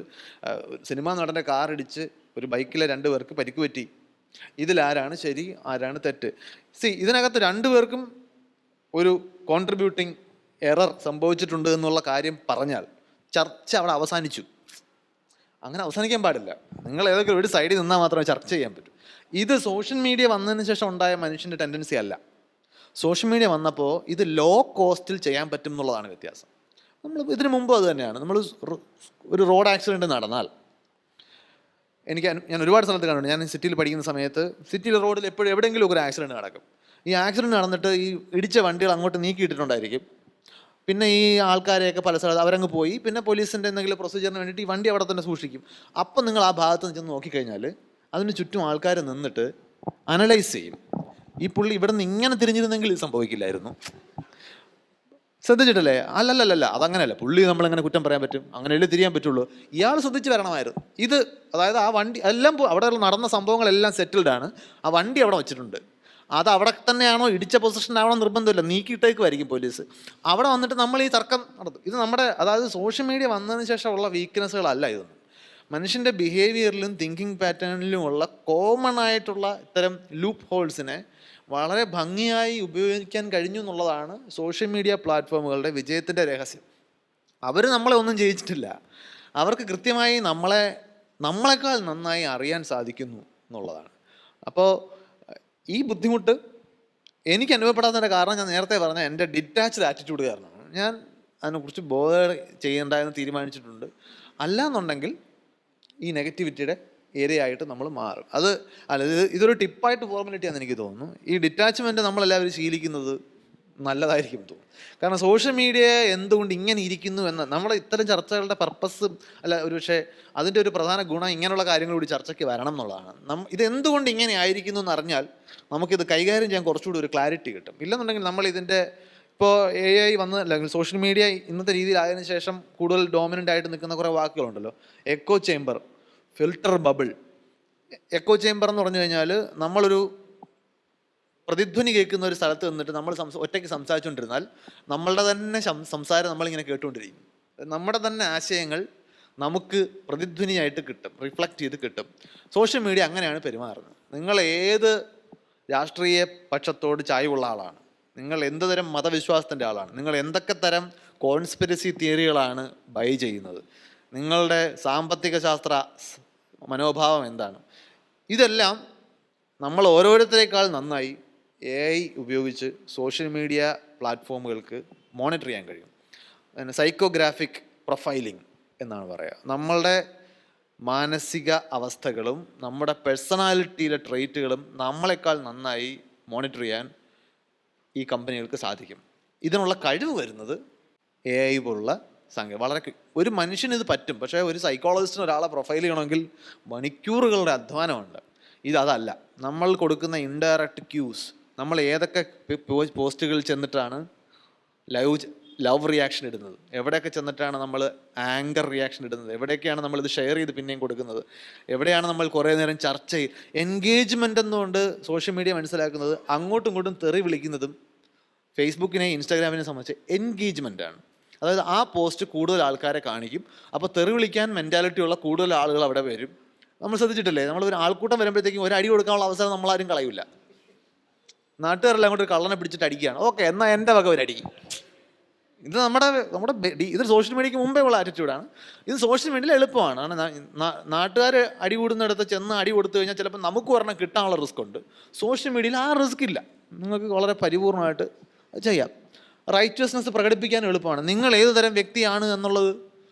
സിനിമാ നടൻ്റെ കാറിടിച്ച് ഒരു ബൈക്കിലെ 2 പേർക്ക് പരിക്ക് പറ്റി. ഇതിലാരാണ് ശരി, ആരാണ് തെറ്റ്? ഇതിനകത്ത് 2 പേർക്കും ഒരു കോൺട്രിബ്യൂട്ടിങ് എറർ സംഭവിച്ചിട്ടുണ്ട് എന്നുള്ള കാര്യം പറഞ്ഞാൽ ചർച്ച അവിടെ അവസാനിച്ചു. അങ്ങനെ അവസാനിക്കാൻ പാടില്ല. നിങ്ങൾ ഏതൊക്കെ ഒരു സൈഡിൽ നിന്നാൽ മാത്രമേ ചർച്ച ചെയ്യാൻ പറ്റൂ. ഇത് സോഷ്യൽ മീഡിയ വന്നതിന് ശേഷം ഉണ്ടായ മനുഷ്യൻ്റെ ടെൻഡൻസി അല്ല. സോഷ്യൽ മീഡിയ വന്നപ്പോൾ ഇത് ലോ കോസ്റ്റിൽ ചെയ്യാൻ പറ്റും എന്നുള്ളതാണ് വ്യത്യാസം. ഇതിനു മുമ്പ് അത് തന്നെയാണ്. നമ്മൾ ഒരു റോഡ് ആക്സിഡൻറ്റ് നടന്നാൽ, ഞാൻ ഒരുപാട് സ്ഥലത്ത് കണ്ടിട്ടുണ്ട്. ഞാൻ സിറ്റിയിൽ പഠിക്കുന്ന സമയത്ത് സിറ്റിയിലെ റോഡിൽ എപ്പോഴും എവിടെയെങ്കിലും ഒരു ആക്സിഡൻറ്റ് നടക്കും. ഈ ആക്സിഡൻറ്റ് നടന്നിട്ട് ഈ ഇടിച്ച വണ്ടികൾ അങ്ങോട്ട് നീക്കിയിട്ടിട്ടുണ്ടായിരിക്കും. പിന്നെ ഈ ആൾക്കാരെയൊക്കെ പല സ്ഥലത്ത് അവരങ്ങ് പോയി, പിന്നെ പോലീസിൻ്റെ എന്തെങ്കിലും പ്രൊസീജിയറിന് വേണ്ടിയിട്ട് ഈ വണ്ടി അവിടെ തന്നെ സൂക്ഷിക്കും. അപ്പം നിങ്ങൾ ആ ഭാഗത്ത് ചെന്ന് നോക്കിക്കഴിഞ്ഞാൽ അതിന് ചുറ്റും ആൾക്കാർ നിന്നിട്ട് അനലൈസ് ചെയ്യും. ഈ പുള്ളി ഇവിടെ നിന്ന് ഇങ്ങനെ തിരിഞ്ഞിരുന്നെങ്കിൽ ഇത് സംഭവിക്കില്ലായിരുന്നു. ശ്രദ്ധിച്ചിട്ടല്ലേ? അല്ലല്ലല്ല, അതങ്ങനെയല്ല. പുള്ളി നമ്മളെങ്ങനെ കുറ്റം പറയാൻ പറ്റും? അങ്ങനെയല്ലേ തിരിയാൻ പറ്റുള്ളൂ. ഇയാൾ ശ്രദ്ധിച്ച് വരണമായിരുന്നു. അതായത് ആ വണ്ടി എല്ലാം അവിടെ നടന്ന സംഭവങ്ങളെല്ലാം സെറ്റിൽഡ് ആണ്. ആ വണ്ടി അവിടെ വെച്ചിട്ടുണ്ട്. അത് അവിടെ തന്നെയാണോ, ഇടിച്ച പൊസിഷനാണോ നിർബന്ധമില്ല, നീക്കിയിട്ടേക്കുമായിരിക്കും പോലീസ്. അവിടെ വന്നിട്ട് നമ്മൾ ഈ തർക്കം നടത്തും. ഇത് അതായത് സോഷ്യൽ മീഡിയ വന്നതിന് ശേഷമുള്ള വീക്ക്നെസ്സുകളല്ല ഇതൊന്നും. മനുഷ്യൻ്റെ ബിഹേവിയറിലും തിങ്കിങ് പാറ്റേണിലുമുള്ള കോമൺ ആയിട്ടുള്ള ഇത്തരം ലൂപ്പ് ഹോൾസിനെ വളരെ ഭംഗിയായി ഉപയോഗിക്കാൻ കഴിഞ്ഞു എന്നുള്ളതാണ് സോഷ്യൽ മീഡിയ പ്ലാറ്റ്ഫോമുകളുടെ വിജയത്തിൻ്റെ രഹസ്യം. അവർ നമ്മളെ ഒന്നും ചെയ്യിച്ചിട്ടില്ല. അവർക്ക് കൃത്യമായി നമ്മളെ നമ്മളെക്കാൾ നന്നായി അറിയാൻ സാധിക്കുന്നു എന്നുള്ളതാണ്. അപ്പോൾ ഈ ബുദ്ധിമുട്ട് എനിക്ക് അനുഭവപ്പെടാത്തതിൻ്റെ കാരണം ഞാൻ നേരത്തെ പറഞ്ഞ എൻ്റെ ഡിറ്റാച്ച്ഡ് ആറ്റിറ്റ്യൂഡ് കാരണമാണ്. ഞാൻ അതിനെക്കുറിച്ച് ബോധം ചെയ്യേണ്ടതെന്ന് തീരുമാനിച്ചിട്ടുണ്ട്. അല്ലാന്നുണ്ടെങ്കിൽ ഈ നെഗറ്റിവിറ്റിയുടെ ഏരിയ ആയിട്ട് നമ്മൾ മാറും. ഇതൊരു ടിപ്പായിട്ട് ഫോർമാലിറ്റിയാണെന്ന് എനിക്ക് തോന്നുന്നു. ഈ ഡിറ്റാച്ച്മെൻറ്റ് നമ്മളെല്ലാവരും ശീലിക്കുന്നത് നല്ലതായിരിക്കും തോന്നും. കാരണം സോഷ്യൽ മീഡിയ എന്തുകൊണ്ട് ഇങ്ങനെ ഇരിക്കുന്നു എന്ന് നമ്മുടെ ഇത്തരം ചർച്ചകളുടെ പർപ്പസ് ഒരുപക്ഷെ അതിൻ്റെ ഒരു പ്രധാന ഗുണം ഇങ്ങനെയുള്ള കാര്യങ്ങൾ കൂടി ചർച്ചയ്ക്ക് വരണം എന്നുള്ളതാണ്. ഇത് എന്തുകൊണ്ട് ഇങ്ങനെ ആയിരിക്കുന്നു എന്ന് അറിഞ്ഞാൽ നമുക്കിത് കൈകാര്യം ചെയ്യാൻ കുറച്ചുകൂടി ഒരു ക്ലാരിറ്റി കിട്ടും. ഇല്ലെന്നുണ്ടെങ്കിൽ നമ്മൾ ഇതിൻ്റെ ഇപ്പോൾ AI വന്ന് അല്ലെങ്കിൽ സോഷ്യൽ മീഡിയ ഇന്നത്തെ രീതിയിലായതിനു ശേഷം കൂടുതൽ ഡോമിനൻ്റ് ആയിട്ട് നിൽക്കുന്ന കുറേ വാക്കുകളുണ്ടല്ലോ. Echo chamber, filter bubble. Echo chamber എന്ന് പറഞ്ഞു കഴിഞ്ഞാൽ നമ്മളൊരു പ്രതിധ്വനി കേൾക്കുന്ന ഒരു സ്ഥലത്ത് നിന്നിട്ട് നമ്മൾ ഒറ്റയ്ക്ക് സംസാരിച്ചുകൊണ്ടിരുന്നാൽ നമ്മളുടെ തന്നെ സംസാരം നമ്മളിങ്ങനെ കേട്ടുകൊണ്ടിരിക്കും. നമ്മുടെ തന്നെ ആശയങ്ങൾ നമുക്ക് പ്രതിധ്വനിയായിട്ട് കിട്ടും, റിഫ്ലക്റ്റ് ചെയ്ത് കിട്ടും. സോഷ്യൽ മീഡിയ അങ്ങനെയാണ് പെരുമാറുന്നത്. നിങ്ങൾ ഏത് രാഷ്ട്രീയ പക്ഷത്തോട് ചായ്വുള്ള ആളാണ്, നിങ്ങൾ എന്ത് തരം മതവിശ്വാസത്തിൻ്റെ ആളാണ്, നിങ്ങൾ എന്തൊക്കെ തരം കോൺസ്പിരസി തിയറികളാണ് ബൈ ചെയ്യുന്നത്, നിങ്ങളുടെ സാമ്പത്തിക ശാസ്ത്ര മനോഭാവം എന്താണ്, ഇതെല്ലാം നമ്മൾ ഓരോരുത്തരേക്കാൾ നന്നായി AI ഉപയോഗിച്ച് സോഷ്യൽ മീഡിയ പ്ലാറ്റ്ഫോമുകൾക്ക് മോണിറ്റർ ചെയ്യാൻ കഴിയും. സൈക്കോഗ്രാഫിക് പ്രൊഫൈലിംഗ് എന്നാണ് പറയുക. നമ്മളുടെ മാനസിക അവസ്ഥകളും നമ്മുടെ പേഴ്സണാലിറ്റിയിലെ ട്രെയ്റ്റുകളും നമ്മളെക്കാൾ നന്നായി മോണിറ്റർ ചെയ്യാൻ ഈ കമ്പനികൾക്ക് സാധിക്കും. ഇതിനുള്ള കഴിവ് വരുന്നത് AI പോലുള്ള വളരെ ഒരു മനുഷ്യന് ഇത് പറ്റും. പക്ഷേ ഒരു സൈക്കോളജിസ്റ്റിന് ഒരാളെ പ്രൊഫൈൽ ചെയ്യണമെങ്കിൽ മണിക്കൂറുകളുടെ അധ്വാനമുണ്ട്. അതല്ല. നമ്മൾ കൊടുക്കുന്ന ഇൻഡയറക്റ്റ് ക്യൂസ്, നമ്മൾ ഏതൊക്കെ പോസ്റ്റുകൾ ചെന്നിട്ടാണ് ലവ് റിയാക്ഷൻ ഇടുന്നത്, എവിടെയൊക്കെ ചെന്നിട്ടാണ് നമ്മൾ ആങ്കർ റിയാക്ഷൻ ഇടുന്നത്, എവിടെയൊക്കെയാണ് നമ്മളിത് ഷെയർ ചെയ്ത് പിന്നെയും കൊടുക്കുന്നത്, എവിടെയാണ് നമ്മൾ കുറേ നേരം ചർച്ച എൻഗേജ്മെൻ്റ് എന്നുകൊണ്ട് സോഷ്യൽ മീഡിയ മനസ്സിലാക്കുന്നത് അങ്ങോട്ടും ഇങ്ങോട്ടും തെറി വിളിക്കുന്നതും ഫേസ്ബുക്കിനെയും ഇൻസ്റ്റാഗ്രാമിനെ സംബന്ധിച്ച് എൻഗേജ്മെൻ്റാണ്. അതായത് ആ പോസ്റ്റ് കൂടുതൽ ആൾക്കാരെ കാണിക്കും. അപ്പോൾ തെറി വിളിക്കാൻ മെൻറ്റാലിറ്റി ഉള്ള കൂടുതൽ ആളുകൾ അവിടെ വരും. നമ്മൾ ശ്രദ്ധിച്ചിട്ടില്ലേ, നമ്മളൊരു ആൾക്കൂട്ടം വരുമ്പോഴത്തേക്കും ഒരു അടി കൊടുക്കാനുള്ള അവസരം നമ്മളാരും കളയില്ല. നാട്ടുകാരെല്ലാം അങ്ങോട്ട് ഒരു കള്ളനെ പിടിച്ചിട്ട് അടിക്കുകയാണ്. ഓക്കെ, എന്നാൽ എൻ്റെ വക ഒരു അടി. ഇത് നമ്മുടെ ഇത് സോഷ്യൽ മീഡിയയ്ക്ക് മുമ്പേ ഉള്ള ആറ്റിറ്റ്യൂഡാണ്. ഇത് സോഷ്യൽ മീഡിയയിൽ എളുപ്പമാണ്. നാട്ടുകാർ അടി കൂടുന്നിടത്ത് ചെന്ന് അടി കൊടുത്തു കഴിഞ്ഞാൽ ചിലപ്പോൾ നമുക്ക് ഒരെണ്ണം കിട്ടാനുള്ള റിസ്ക് ഉണ്ട്. സോഷ്യൽ മീഡിയയിൽ ആ റിസ്ക് ഇല്ല. നിങ്ങൾക്ക് വളരെ പരിപൂർണമായിട്ട് ചെയ്യാം. റൈറ്റ്വസ്നെസ് പ്രകടിപ്പിക്കാൻ എളുപ്പമാണ്. നിങ്ങൾ ഏത് തരം വ്യക്തിയാണ് എന്നുള്ളത്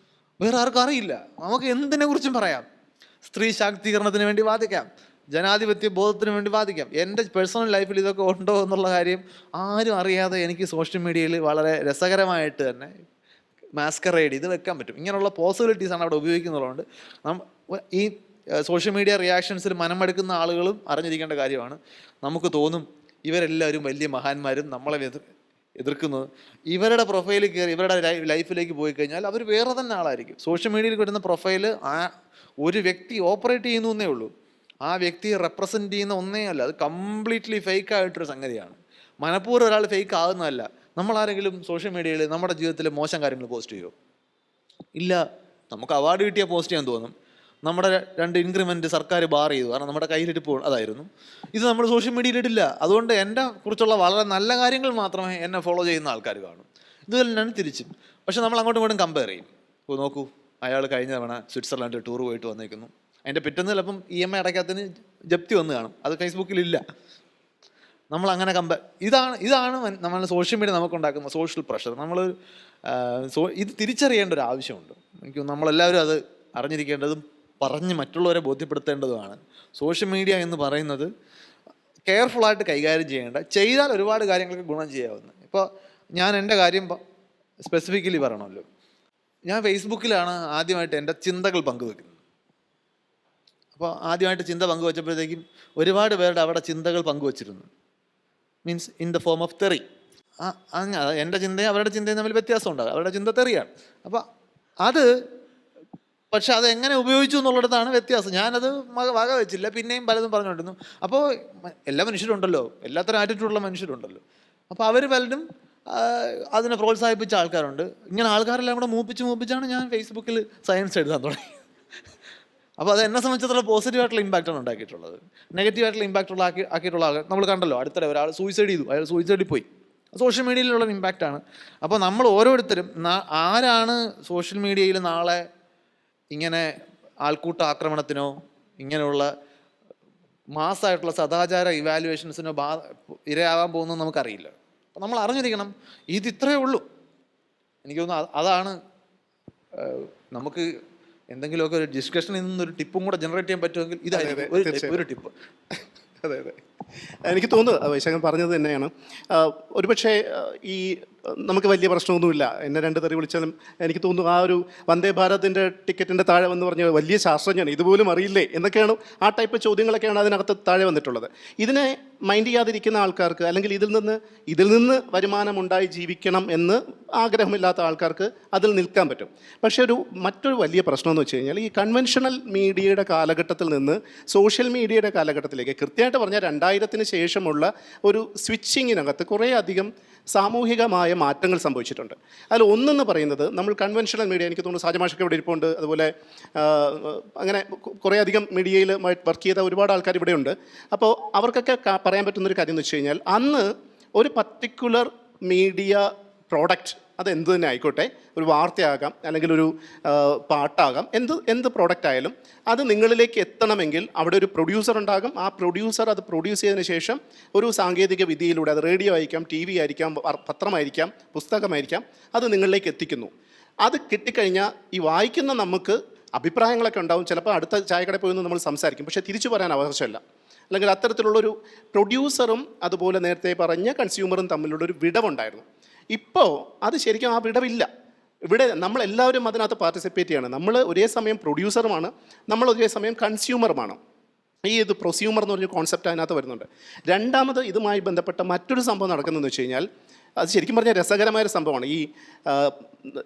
വേറെ ആർക്കും അറിയില്ല. നമുക്ക് എന്തിനെ കുറിച്ചും പറയാം. സ്ത്രീ ശാക്തീകരണത്തിന് വേണ്ടി വാദിക്കാം, ജനാധിപത്യ ബോധത്തിന് വേണ്ടി വാദിക്കാം. എൻ്റെ പേഴ്സണൽ ലൈഫിൽ ഇതൊക്കെ ഉണ്ടോ എന്നുള്ള കാര്യം ആരും അറിയാതെ എനിക്ക് സോഷ്യൽ മീഡിയയിൽ വളരെ രസകരമായിട്ട് തന്നെ മാസ്കറേഡ് ഇത് വെക്കാൻ പറ്റും. ഇങ്ങനെയുള്ള പോസിബിലിറ്റീസാണ് അവിടെ ഉപയോഗിക്കുന്നതുകൊണ്ട് ഈ സോഷ്യൽ മീഡിയ റിയാക്ഷൻസിൽ മനമെടുക്കുന്ന ആളുകളും അറിഞ്ഞിരിക്കേണ്ട കാര്യമാണ്. നമുക്ക് തോന്നും ഇവരെല്ലാവരും വലിയ മഹാന്മാരും നമ്മളെ എതിർക്കുന്നത്. ഇവരുടെ പ്രൊഫൈലിൽ കയറി ഇവരുടെ ലൈഫിലേക്ക് പോയി കഴിഞ്ഞാൽ അവർ വേറെ തന്നെ ആളായിരിക്കും. സോഷ്യൽ മീഡിയയിൽ കിട്ടുന്ന പ്രൊഫൈല് ഒരു വ്യക്തി ഓപ്പറേറ്റ് ചെയ്യുന്നു എന്നേ ഉള്ളൂ. ആ വ്യക്തിയെ റെപ്രസെൻറ്റ് ചെയ്യുന്ന ഒന്നേ അല്ല, അത് കംപ്ലീറ്റ്ലി ഫേക്ക് ആയിട്ടൊരു സംഗതിയാണ്. മനഃപൂർവ്വം ഒരാൾ ഫേക്ക് ആകുന്നതല്ല. നമ്മളാരെങ്കിലും സോഷ്യൽ മീഡിയയിൽ നമ്മുടെ ജീവിതത്തിൽ മോശം കാര്യങ്ങൾ പോസ്റ്റ് ചെയ്യുമോ? ഇല്ല. നമുക്ക് അവാർഡ് കിട്ടിയാൽ പോസ്റ്റ് ചെയ്യാൻ തോന്നും. നമ്മുടെ 2 ഇൻക്രിമെൻറ്റ് സർക്കാർ ബാർ ചെയ്തു, കാരണം നമ്മുടെ കയ്യിലിട്ട് അതായിരുന്നു. ഇത് നമ്മൾ സോഷ്യൽ മീഡിയയിൽ ഇടില്ല. അതുകൊണ്ട് എൻ്റെ കുറിച്ചുള്ള വളരെ നല്ല കാര്യങ്ങൾ മാത്രമേ എന്നെ ഫോളോ ചെയ്യുന്ന ആൾക്കാർ കാണും. ഇത് തന്നെയാണ് തിരിച്ചും. പക്ഷെ നമ്മൾ അങ്ങോട്ടും ഇങ്ങോട്ടും കമ്പയർ ചെയ്യും. ഇപ്പോൾ നോക്കൂ, അയാൾ കഴിഞ്ഞ തവണ സ്വിറ്റ്സർലാൻഡ് ടൂർ പോയിട്ട് വന്നേക്കുന്നു, അതിൻ്റെ പിറ്റേന്ന് ചിലപ്പം EMI അടയ്ക്കാത്തതിന് ജപ്തി വന്ന് കാണും. അത് ഫേസ്ബുക്കിലില്ല. നമ്മളങ്ങനെ ഇതാണ് നമ്മൾ സോഷ്യൽ മീഡിയ നമുക്കുണ്ടാക്കുന്ന സോഷ്യൽ പ്രഷർ. നമ്മൾ ഇത് തിരിച്ചറിയേണ്ട ഒരു ആവശ്യമുണ്ട്. എനിക്ക് നമ്മളെല്ലാവരും അത് അറിഞ്ഞിരിക്കേണ്ടതും പറഞ്ഞ് മറ്റുള്ളവരെ ബോധ്യപ്പെടുത്തേണ്ടതുമാണ്. സോഷ്യൽ മീഡിയ എന്ന് പറയുന്നത് കെയർഫുള്ളായിട്ട് കൈകാര്യം ചെയ്താൽ ഒരുപാട് കാര്യങ്ങൾക്ക് ഗുണം ചെയ്യാവുന്നത്. ഇപ്പോൾ ഞാൻ എൻ്റെ കാര്യം സ്പെസിഫിക്കലി പറയണമല്ലോ. ഞാൻ ഫേസ്ബുക്കിലാണ് ആദ്യമായിട്ട് എൻ്റെ ചിന്തകൾ പങ്കുവെക്കുന്നത്. അപ്പോൾ ആദ്യമായിട്ട് ചിന്ത പങ്കുവെച്ചപ്പോഴത്തേക്കും ഒരുപാട് പേരുടെ അവിടെ ചിന്തകൾ പങ്കുവച്ചിരുന്നു. Means in the form of തെറി. എൻ്റെ ചിന്തയും അവരുടെ ചിന്തയും തമ്മിൽ വ്യത്യാസം ഉണ്ടാകും. അവരുടെ ചിന്ത തെറിയാണ്. അപ്പോൾ പക്ഷെ അത് എങ്ങനെ ഉപയോഗിച്ചു എന്നുള്ളിടത്താണ് വ്യത്യാസം. ഞാനത് വക വെച്ചില്ല, പിന്നെയും പലതും പറഞ്ഞുകൊണ്ടിരുന്നു. അപ്പോൾ എല്ലാ മനുഷ്യരുണ്ടല്ലോ, എല്ലാത്തരം ആറ്റിറ്റ്യൂഡുള്ള മനുഷ്യരുണ്ടല്ലോ. അപ്പോൾ അവർ പലരും അതിനെ പ്രോത്സാഹിപ്പിച്ച ആൾക്കാരുണ്ട്. ഇങ്ങനെ ആൾക്കാരെല്ലാം കൂടെ മൂപ്പിച്ചാണ് ഞാൻ ഫേസ്ബുക്കിൽ സയൻസ് എഴുതാൻ തുടങ്ങി. അപ്പോൾ അത് എന്നെ സംബന്ധിച്ചിടത്തോളം പോസിറ്റീവായിട്ടുള്ള ഇമ്പാക്റ്റാണ് ഉണ്ടാക്കിയിട്ടുള്ളത്. നെഗറ്റീവായിട്ടുള്ള ഇമ്പാക്റ്റുള്ള ആക്കിയിട്ടുള്ള ആൾക്കാർ നമ്മൾ കണ്ടല്ലോ. അടുത്തിടെ ഒരാൾ സൂയിസൈഡ് ചെയ്തു, അയാൾ സൂയിസൈഡിൽ പോയി. സോഷ്യൽ മീഡിയയിലുള്ള ഇമ്പാക്റ്റാണ്. അപ്പോൾ നമ്മൾ ഓരോരുത്തരും ആരാണ് സോഷ്യൽ മീഡിയയിൽ നാളെ ഇങ്ങനെ ആൾക്കൂട്ട ആക്രമണത്തിനോ ഇങ്ങനെയുള്ള മാസ്സായിട്ടുള്ള സദാചാര ഇവാലുവേഷൻസിനോ ഇരയാകാൻ പോകുന്നത് നമുക്കറിയില്ല. അപ്പം നമ്മൾ അറിഞ്ഞിരിക്കണം ഇത് ഇത്രയേ ഉള്ളൂ. എനിക്ക് തോന്നുന്നു അതാണ് നമുക്ക് എന്തെങ്കിലുമൊക്കെ ഒരു ഡിസ്കഷനിൽ നിന്നൊരു ടിപ്പും കൂടെ ജനറേറ്റ് ചെയ്യാൻ പറ്റുമെങ്കിൽ ഇതായിരിക്കും ഒരു ടിപ്പ്. അതെ അതെ, എനിക്ക് തോന്നുന്നു വൈശാഖൻ പറഞ്ഞത് തന്നെയാണ്. ഒരുപക്ഷെ ഈ നമുക്ക് വലിയ പ്രശ്നമൊന്നുമില്ല, എന്നെ 2 തെറി വിളിച്ചാലും എനിക്ക് തോന്നുന്നു ആ ഒരു വന്ദേ ഭാരതിൻ്റെ ടിക്കറ്റിൻ്റെ താഴെ വന്ന് പറഞ്ഞ വലിയ ശാസ്ത്രജ്ഞൻ ഇതുപോലും അറിയില്ലേ എന്നൊക്കെയാണ്, ആ ടൈപ്പ് ചോദ്യങ്ങളൊക്കെയാണ് അതിനകത്ത് താഴെ വന്നിട്ടുള്ളത്. ഇതിനെ മൈൻഡ് ചെയ്യാതിരിക്കുന്ന ആൾക്കാർക്ക്, അല്ലെങ്കിൽ ഇതിൽ നിന്ന് വരുമാനമുണ്ടായി ജീവിക്കണം എന്ന് ആഗ്രഹമില്ലാത്ത ആൾക്കാർക്ക് അതിൽ നിൽക്കാൻ പറ്റും. പക്ഷേ മറ്റൊരു വലിയ പ്രശ്നം എന്ന് വെച്ച് കഴിഞ്ഞാൽ ഈ കൺവെൻഷണൽ മീഡിയയുടെ കാലഘട്ടത്തിൽ നിന്ന് സോഷ്യൽ മീഡിയയുടെ കാലഘട്ടത്തിലേക്ക് കൃത്യമായിട്ട് പറഞ്ഞാൽ 2000-ന് ശേഷമുള്ള ഒരു സ്വിച്ചിങ്ങിനകത്ത് കുറേ അധികം സാമൂഹികമായ മാറ്റങ്ങൾ സംഭവിച്ചിട്ടുണ്ട്. അതിൽ ഒന്നെന്ന് പറയുന്നത്, നമ്മൾ കൺവെൻഷണൽ മീഡിയ, എനിക്ക് തോന്നുന്നു സാജമാഷൊക്കെ ഇവിടെ ഇരിപ്പുണ്ട്, അതുപോലെ അങ്ങനെ കുറേ അധികം മീഡിയയിൽ വർക്ക് ചെയ്ത ഒരുപാട് ആൾക്കാർ ഇവിടെയുണ്ട്. അപ്പോൾ അവർക്കൊക്കെ പറയാൻ പറ്റുന്നൊരു കാര്യം എന്ന് വെച്ച് കഴിഞ്ഞാൽ, അന്ന് ഒരു പർട്ടിക്കുലർ മീഡിയ പ്രോഡക്റ്റ്, അത് എന്ത് തന്നെ ആയിക്കോട്ടെ, ഒരു വാർത്തയാകാം അല്ലെങ്കിൽ ഒരു പാട്ടാകാം, എന്ത് പ്രോഡക്റ്റ് ആയാലും അത് നിങ്ങളിലേക്ക് എത്തണമെങ്കിൽ അവിടെ ഒരു പ്രൊഡ്യൂസർ ഉണ്ടാകും. ആ പ്രൊഡ്യൂസർ അത് പ്രൊഡ്യൂസ് ചെയ്തതിന് ശേഷം ഒരു സാങ്കേതിക വിദ്യയിലൂടെ, അത് റേഡിയോ ആയിരിക്കാം, TV ആയിരിക്കാം, പത്രമായിരിക്കാം, പുസ്തകമായിരിക്കാം, അത് നിങ്ങളിലേക്ക് എത്തിക്കുന്നു. അത് കിട്ടിക്കഴിഞ്ഞാൽ ഈ വായിക്കുന്ന നമുക്ക് അഭിപ്രായങ്ങളൊക്കെ ഉണ്ടാവും. ചിലപ്പോൾ അടുത്ത ചായക്കടയിൽ പോയി നമ്മൾ സംസാരിക്കും, പക്ഷേ തിരിച്ചു പറയാൻ അവകാശമില്ല. അല്ലെങ്കിൽ അത്തരത്തിലുള്ളൊരു പ്രൊഡ്യൂസറും അതുപോലെ നേരത്തെ പറഞ്ഞ കൺസ്യൂമറും തമ്മിലുള്ളൊരു വിടവുണ്ടായിരുന്നു. ഇപ്പോൾ അത് ശരിക്കും ആ വിടവില്ല. ഇവിടെ നമ്മളെല്ലാവരും അതിനകത്ത് പാർട്ടിസിപ്പേറ്റ് ചെയ്യണം. നമ്മൾ ഒരേ സമയം പ്രൊഡ്യൂസറുമാണ്, നമ്മൾ ഒരേ സമയം കൺസ്യൂമറുമാണ്. ഇത് പ്രൊസ്യൂമർ എന്ന് പറഞ്ഞ കോൺസെപ്റ്റ് അതിനകത്ത് വരുന്നുണ്ട്. രണ്ടാമത് ഇതുമായി ബന്ധപ്പെട്ട മറ്റൊരു സംഭവം നടക്കുന്നതെന്ന് വെച്ച് കഴിഞ്ഞാൽ, അത് ശരിക്കും പറഞ്ഞാൽ രസകരമായൊരു സംഭവമാണ്.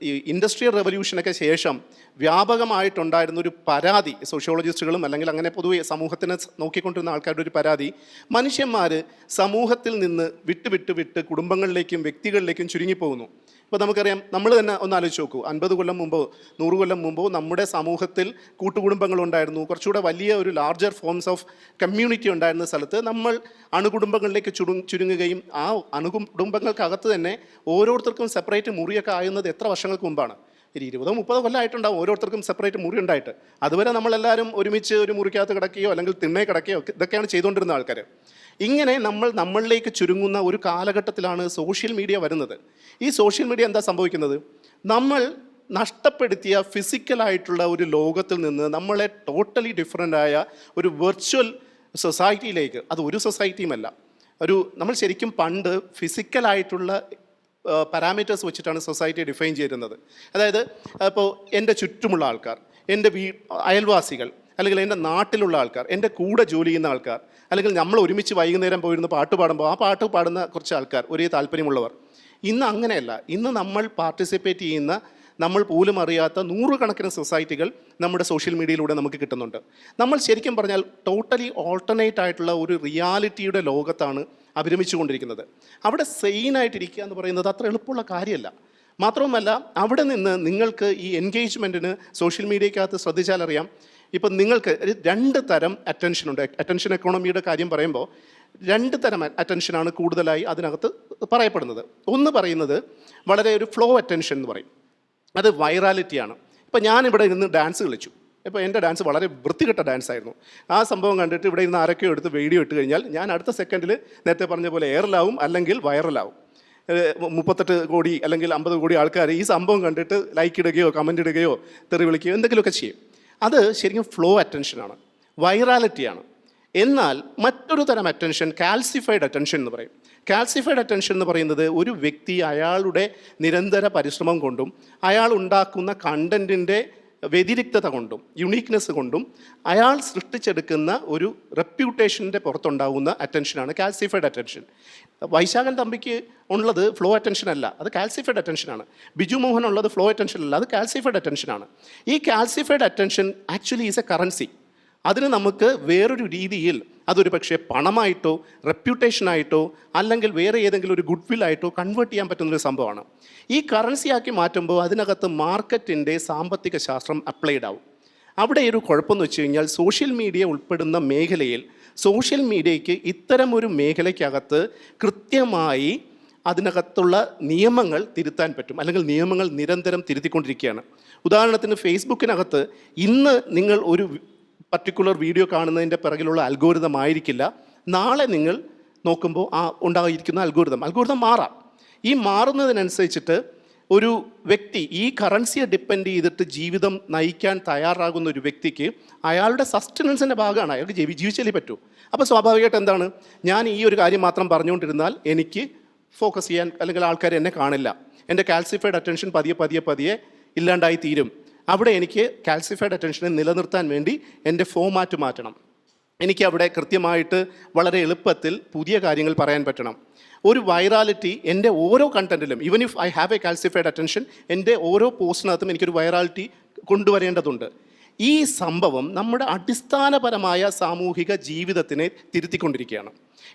ഈ ഇൻഡസ്ട്രിയൽ റെവല്യൂഷനൊക്കെ ശേഷം വ്യാപകമായിട്ടുണ്ടായിരുന്നൊരു പരാതി, സോഷ്യോളജിസ്റ്റുകളും അല്ലെങ്കിൽ അങ്ങനെ പൊതുവെ സമൂഹത്തിനെ നോക്കിക്കൊണ്ടിരുന്ന ആൾക്കാരുടെ ഒരു പരാതി, മനുഷ്യന്മാർ സമൂഹത്തിൽ നിന്ന് വിട്ട് കുടുംബങ്ങളിലേക്കും വ്യക്തികളിലേക്കും ചുരുങ്ങിപ്പോകുന്നു. ഇപ്പോൾ നമുക്കറിയാം, നമ്മൾ തന്നെ ഒന്ന് ആലോചിച്ച് നോക്കൂ, 50 കൊല്ലം മുമ്പോ 100 കൊല്ലം മുമ്പോ നമ്മുടെ സമൂഹത്തിൽ കൂട്ടുകുടുംബങ്ങളുണ്ടായിരുന്നു, കുറച്ചുകൂടെ വലിയ ഒരു ലാർജർ ഫോംസ് ഓഫ് കമ്മ്യൂണിറ്റി ഉണ്ടായിരുന്ന സ്ഥലത്ത് നമ്മൾ അണുകുടുംബങ്ങളിലേക്ക് ചുരുങ്ങുകയും ആ അണുകുടുംബങ്ങൾക്കകത്ത് തന്നെ ഓരോരുത്തർക്കും സെപ്പറേറ്റ് മുറിയൊക്കെ ആയുന്നത് എത്ര വർഷങ്ങൾക്ക് മുമ്പാണ്? 20-30 കൊല്ലമായിട്ടുണ്ടാവും ഓരോരുത്തർക്കും സെപ്പറേറ്റ് മുറി ഉണ്ടായിട്ട്. അതുവരെ നമ്മളെല്ലാവരും ഒരുമിച്ച് ഒരു മുറിക്കകത്ത് കിടക്കുകയോ അല്ലെങ്കിൽ തിണ്ണേ കിടക്കുകയോ ഇതൊക്കെയാണ് ചെയ്തുകൊണ്ടിരുന്ന ആൾക്കാർ. ഇങ്ങനെ നമ്മളിലേക്ക് ചുരുങ്ങുന്ന ഒരു കാലഘട്ടത്തിലാണ് സോഷ്യൽ മീഡിയ വരുന്നത്. ഈ സോഷ്യൽ മീഡിയ എന്താ സംഭവിക്കുന്നത്? നമ്മൾ നഷ്ടപ്പെടുത്തിയ ഫിസിക്കലായിട്ടുള്ള ഒരു ലോകത്തിൽ നിന്ന് നമ്മളെ ടോട്ടലി ഡിഫറൻ്റായ ഒരു വെർച്വൽ സൊസൈറ്റിയിലേക്ക്, അത് ഒരു സൊസൈറ്റിയുമല്ല, നമ്മൾ ശരിക്കും പണ്ട് ഫിസിക്കലായിട്ടുള്ള പാരാമീറ്റേഴ്സ് വെച്ചിട്ടാണ് സൊസൈറ്റി ഡിഫൈൻ ചെയ്യുന്നത്. അതായത് ഇപ്പോൾ എൻ്റെ ചുറ്റുമുള്ള ആൾക്കാർ, എൻ്റെ അയൽവാസികൾ, അല്ലെങ്കിൽ എൻ്റെ നാട്ടിലുള്ള ആൾക്കാർ, എൻ്റെ കൂടെ ജോലി ചെയ്യുന്ന ആൾക്കാർ, അല്ലെങ്കിൽ നമ്മൾ ഒരുമിച്ച് വൈകുന്നേരം പോയിരുന്ന് പാട്ട് പാടുമ്പോൾ ആ പാട്ട് പാടുന്ന കുറച്ച് ആൾക്കാർ, ഒരേ താല്പര്യമുള്ളവർ. ഇന്ന് അങ്ങനെയല്ല. ഇന്ന് നമ്മൾ പാർട്ടിസിപ്പേറ്റ് ചെയ്യുന്ന, നമ്മൾ പോലും അറിയാത്ത 100 കണക്കിന് സൊസൈറ്റികൾ നമ്മുടെ സോഷ്യൽ മീഡിയയിലൂടെ നമുക്ക് കിട്ടുന്നുണ്ട്. നമ്മൾ ശരിക്കും പറഞ്ഞാൽ ടോട്ടലി ഓൾട്ടർനേറ്റ് ആയിട്ടുള്ള ഒരു റിയാലിറ്റിയുടെ ലോകത്താണ് അഭിരമിച്ചു കൊണ്ടിരിക്കുന്നത്. അവിടെ സെയിനായിട്ടിരിക്കുക എന്ന് പറയുന്നത് അത്ര എളുപ്പമുള്ള കാര്യമല്ല. മാത്രവുമല്ല, അവിടെ നിന്ന് നിങ്ങൾക്ക് ഈ എൻഗേജ്മെൻറ്റിന് സോഷ്യൽ മീഡിയക്കകത്ത് ശ്രദ്ധിച്ചാൽ അറിയാം, ഇപ്പം നിങ്ങൾക്ക് 2 തരം അറ്റൻഷനുണ്ട്. അറ്റൻഷൻ എക്കോണമിയുടെ കാര്യം പറയുമ്പോൾ 2 തരം അറ്റൻഷനാണ് കൂടുതലായി അതിനകത്ത് പറയപ്പെടുന്നത്. ഒന്ന് പറയുന്നത് വളരെ ഒരു ഫ്ലോ അറ്റൻഷൻ എന്ന് പറയും, അത് വൈറാലിറ്റിയാണ്. ഇപ്പം ഞാനിവിടെ ഇരുന്ന് ഡാൻസ് കളിച്ചു, ഇപ്പോൾ എൻ്റെ ഡാൻസ് വളരെ വൃത്തികെട്ട ഡാൻസ് ആയിരുന്നു. ആ സംഭവം കണ്ടിട്ട് ഇവിടെ ഇരുന്ന് ആരൊക്കെയോ എടുത്ത് വീഡിയോ ഇട്ട് കഴിഞ്ഞാൽ ഞാൻ അടുത്ത സെക്കൻഡിൽ നേരത്തെ പറഞ്ഞ പോലെ എയറിലാവും അല്ലെങ്കിൽ വൈറലാവും. 38 കോടി അല്ലെങ്കിൽ 50 കോടി ആൾക്കാർ ഈ സംഭവം കണ്ടിട്ട് ലൈക്ക് ഇടുകയോ കമൻ്റ് ഇടുകയോ തെറി വിളിക്കുകയോ എന്തെങ്കിലുമൊക്കെ ചെയ്യും. അത് ശരിക്കും ഫ്ലോ അറ്റൻഷനാണ്, വൈറാലിറ്റിയാണ്. എന്നാൽ മറ്റൊരു തരം അറ്റൻഷൻ കാൽസിഫൈഡ് അറ്റൻഷൻ എന്ന് പറയും. കാൽസിഫൈഡ് അറ്റൻഷൻ എന്ന് പറയുന്നത് ഒരു വ്യക്തി അയാളുടെ നിരന്തര പരിശ്രമം കൊണ്ടും അയാൾ ഉണ്ടാക്കുന്ന കണ്ടൻറ്റിൻ്റെ വ്യതിരിക്തത കൊണ്ടും യുണീക്നെസ് കൊണ്ടും അയാൾ സൃഷ്ടിച്ചെടുക്കുന്ന ഒരു റെപ്യൂട്ടേഷൻ്റെ പുറത്തുണ്ടാകുന്ന അറ്റൻഷനാണ് കാൽസിഫൈഡ് അറ്റൻഷൻ. വൈശാഖൻ തമ്പിക്ക് ഉള്ളത് ഫ്ലോ അറ്റൻഷൻ അല്ല, അത് കാൽസിഫൈഡ് അറ്റൻഷനാണ്. ബിജു മോഹൻ ഉള്ളത് ഫ്ലോ അറ്റൻഷൻ അല്ല, അത് കാൽസിഫൈഡ് അറ്റൻഷനാണ്. ഈ calcified attention actually is A currency. അതിന് നമുക്ക് വേറൊരു രീതിയിൽ അതൊരു പക്ഷേ പണമായിട്ടോ റെപ്യൂട്ടേഷനായിട്ടോ അല്ലെങ്കിൽ വേറെ ഏതെങ്കിലും ഒരു ഗുഡ് വില്ലായിട്ടോ കൺവേർട്ട് ചെയ്യാൻ പറ്റുന്നൊരു സംഭവമാണ്. ഈ കറൻസിയാക്കി മാറ്റുമ്പോൾ അതിനകത്ത് മാർക്കറ്റിൻ്റെ സാമ്പത്തിക ശാസ്ത്രം അപ്ലൈഡ് ആവും. അവിടെ ഒരു കുഴപ്പമെന്ന് വെച്ച് കഴിഞ്ഞാൽ സോഷ്യൽ മീഡിയ ഉൾപ്പെടുന്ന മേഖലയിൽ സോഷ്യൽ മീഡിയയ്ക്ക് ഇത്തരമൊരു മേഖലയ്ക്കകത്ത് കൃത്യമായി അതിനകത്തുള്ള നിയമങ്ങൾ തിരുത്താൻ പറ്റും, അല്ലെങ്കിൽ നിയമങ്ങൾ നിരന്തരം തിരുത്തിക്കൊണ്ടിരിക്കുകയാണ്. ഉദാഹരണത്തിന് ഫേസ്ബുക്കിനകത്ത് ഇന്ന് നിങ്ങൾ ഒരു പർട്ടിക്കുലർ വീഡിയോ കാണുന്നതിൻ്റെ പിറകിലുള്ള അൽഗോരിതം ആയിരിക്കില്ല നാളെ നിങ്ങൾ നോക്കുമ്പോൾ ആ ഉണ്ടായിരിക്കുന്ന അൽഗോരിതം മാറാം. ഈ മാറുന്നതിനനുസരിച്ചിട്ട് ഒരു വ്യക്തി ഈ കറൻസിയെ ഡിപ്പെൻഡ് ചെയ്തിട്ട് ജീവിതം നയിക്കാൻ തയ്യാറാകുന്ന ഒരു വ്യക്തിക്ക് അയാളുടെ സസ്റ്റനൻസിൻ്റെ ഭാഗമാണ്, അയാൾക്ക് ജീവിച്ചല്ലേ പറ്റൂ. അപ്പോൾ സ്വാഭാവികമായിട്ട് എന്താണ്, ഞാൻ ഈ ഒരു കാര്യം മാത്രം പറഞ്ഞുകൊണ്ടിരുന്നാൽ എനിക്ക് ഫോക്കസ് ചെയ്യാൻ അല്ലെങ്കിൽ ആൾക്കാർ എന്നെ കാണില്ല. എൻ്റെ കാൽസിഫൈഡ് അറ്റൻഷൻ പതിയെ ഇല്ലാണ്ടായി തീരും. അവിടെ എനിക്ക് കാൽസിഫൈഡ് അറ്റൻഷനെ നിലനിർത്താൻ വേണ്ടി എൻ്റെ ഫോമാറ്റ് മാറ്റണം. എനിക്ക് അവിടെ കൃത്യമായിട്ട് വളരെ എളുപ്പത്തിൽ പുതിയ കാര്യങ്ങൾ പറയാൻ പറ്റണം. ഒരു വൈറാലിറ്റി എൻ്റെ ഓരോ കണ്ടൻറ്റിലും, even if I have a calcified attention, എൻ്റെ ഓരോ പോസ്റ്റിനകത്തും എനിക്കൊരു വൈറാലിറ്റി കൊണ്ടുവരേണ്ടതുണ്ട്. ഈ സംഭവം നമ്മുടെ അടിസ്ഥാനപരമായ സാമൂഹിക ജീവിതത്തിനെ തിരുത്തിക്കൊണ്ടിരിക്കുകയാണ്.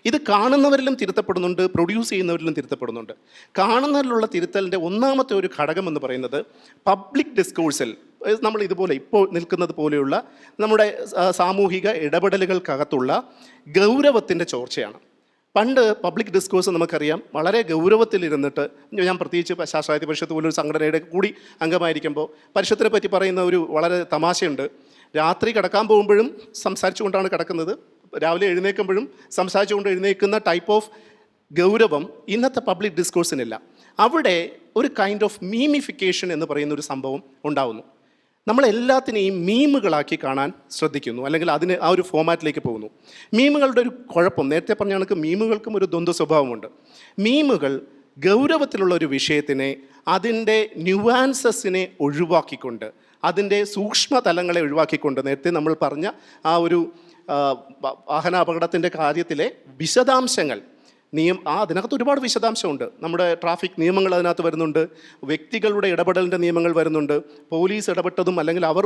ഇത് കാണുന്നവരിലും തിരുത്തപ്പെടുന്നുണ്ട്, പ്രൊഡ്യൂസ് ചെയ്യുന്നവരിലും തിരുത്തപ്പെടുന്നുണ്ട്. കാണുന്നതിലുള്ള തിരുത്തലിൻ്റെ ഒന്നാമത്തെ ഒരു ഘടകം എന്ന് പറയുന്നത് പബ്ലിക് ഡിസ്കോഴ്സിൽ നമ്മൾ ഇതുപോലെ ഇപ്പോൾ നിൽക്കുന്നത് പോലെയുള്ള നമ്മുടെ സാമൂഹിക ഇടപെടലുകൾക്കകത്തുള്ള ഗൗരവത്തിൻ്റെ ചോർച്ചയാണ്. പണ്ട് പബ്ലിക് ഡിസ്കോഴ്സ് നമുക്കറിയാം വളരെ ഗൗരവത്തിലിരുന്നിട്ട്, ഞാൻ പ്രത്യേകിച്ച് ശാസ്ത്രാസാഹിത്യ പരിഷത്ത് പോലൊരു സംഘടനയുടെ കൂടി അംഗമായിരിക്കുമ്പോൾ പരിഷത്തിനെ പറ്റി പറയുന്ന ഒരു വളരെ തമാശയുണ്ട്. രാത്രി കിടക്കാൻ പോകുമ്പോഴും സംസാരിച്ചുകൊണ്ടാണ് കിടക്കുന്നത്, രാവിലെ എഴുന്നേൽക്കുമ്പോഴും സംസാരിച്ചുകൊണ്ട് എഴുന്നേൽക്കുന്ന ടൈപ്പ് ഓഫ് ഗൗരവം ഇന്നത്തെ പബ്ലിക് ഡിസ്കോഴ്സിനില്ല. അവിടെ ഒരു കൈൻഡ് ഓഫ് മീമിഫിക്കേഷൻ എന്ന് പറയുന്ന ഒരു സംഭവം ഉണ്ടാവുന്നു. നമ്മളെല്ലാത്തിനെയും മീമുകളാക്കി കാണാൻ ശ്രദ്ധിക്കുന്നു, അല്ലെങ്കിൽ അതിന് ആ ഒരു ഫോമാറ്റിലേക്ക് പോകുന്നു. മീമുകളുടെ ഒരു കുഴപ്പം, നേരത്തെ പറഞ്ഞ കണക്ക് മീമുകൾക്കും ഒരു ദ്വന്ദ്വ സ്വഭാവമുണ്ട്. മീമുകൾ ഗൗരവത്തിലുള്ള ഒരു വിഷയത്തിനെ അതിൻ്റെ ന്യൂവാൻസസിനെ ഒഴിവാക്കിക്കൊണ്ട്, അതിൻ്റെ സൂക്ഷ്മതലങ്ങളെ ഒഴിവാക്കിക്കൊണ്ട്, നേരത്തെ നമ്മൾ പറഞ്ഞ ആ ഒരു വാഹന അപകടത്തിൻ്റെ കാര്യത്തിലെ വിശദാംശങ്ങൾ അതിനകത്ത് ഒരുപാട് വിശദാംശമുണ്ട്. നമ്മുടെ ട്രാഫിക് നിയമങ്ങൾ അതിനകത്ത് വരുന്നുണ്ട്, വ്യക്തികളുടെ ഇടപെടലിൻ്റെ നിയമങ്ങൾ വരുന്നുണ്ട്, പോലീസ് ഇടപെട്ടതും അല്ലെങ്കിൽ അവർ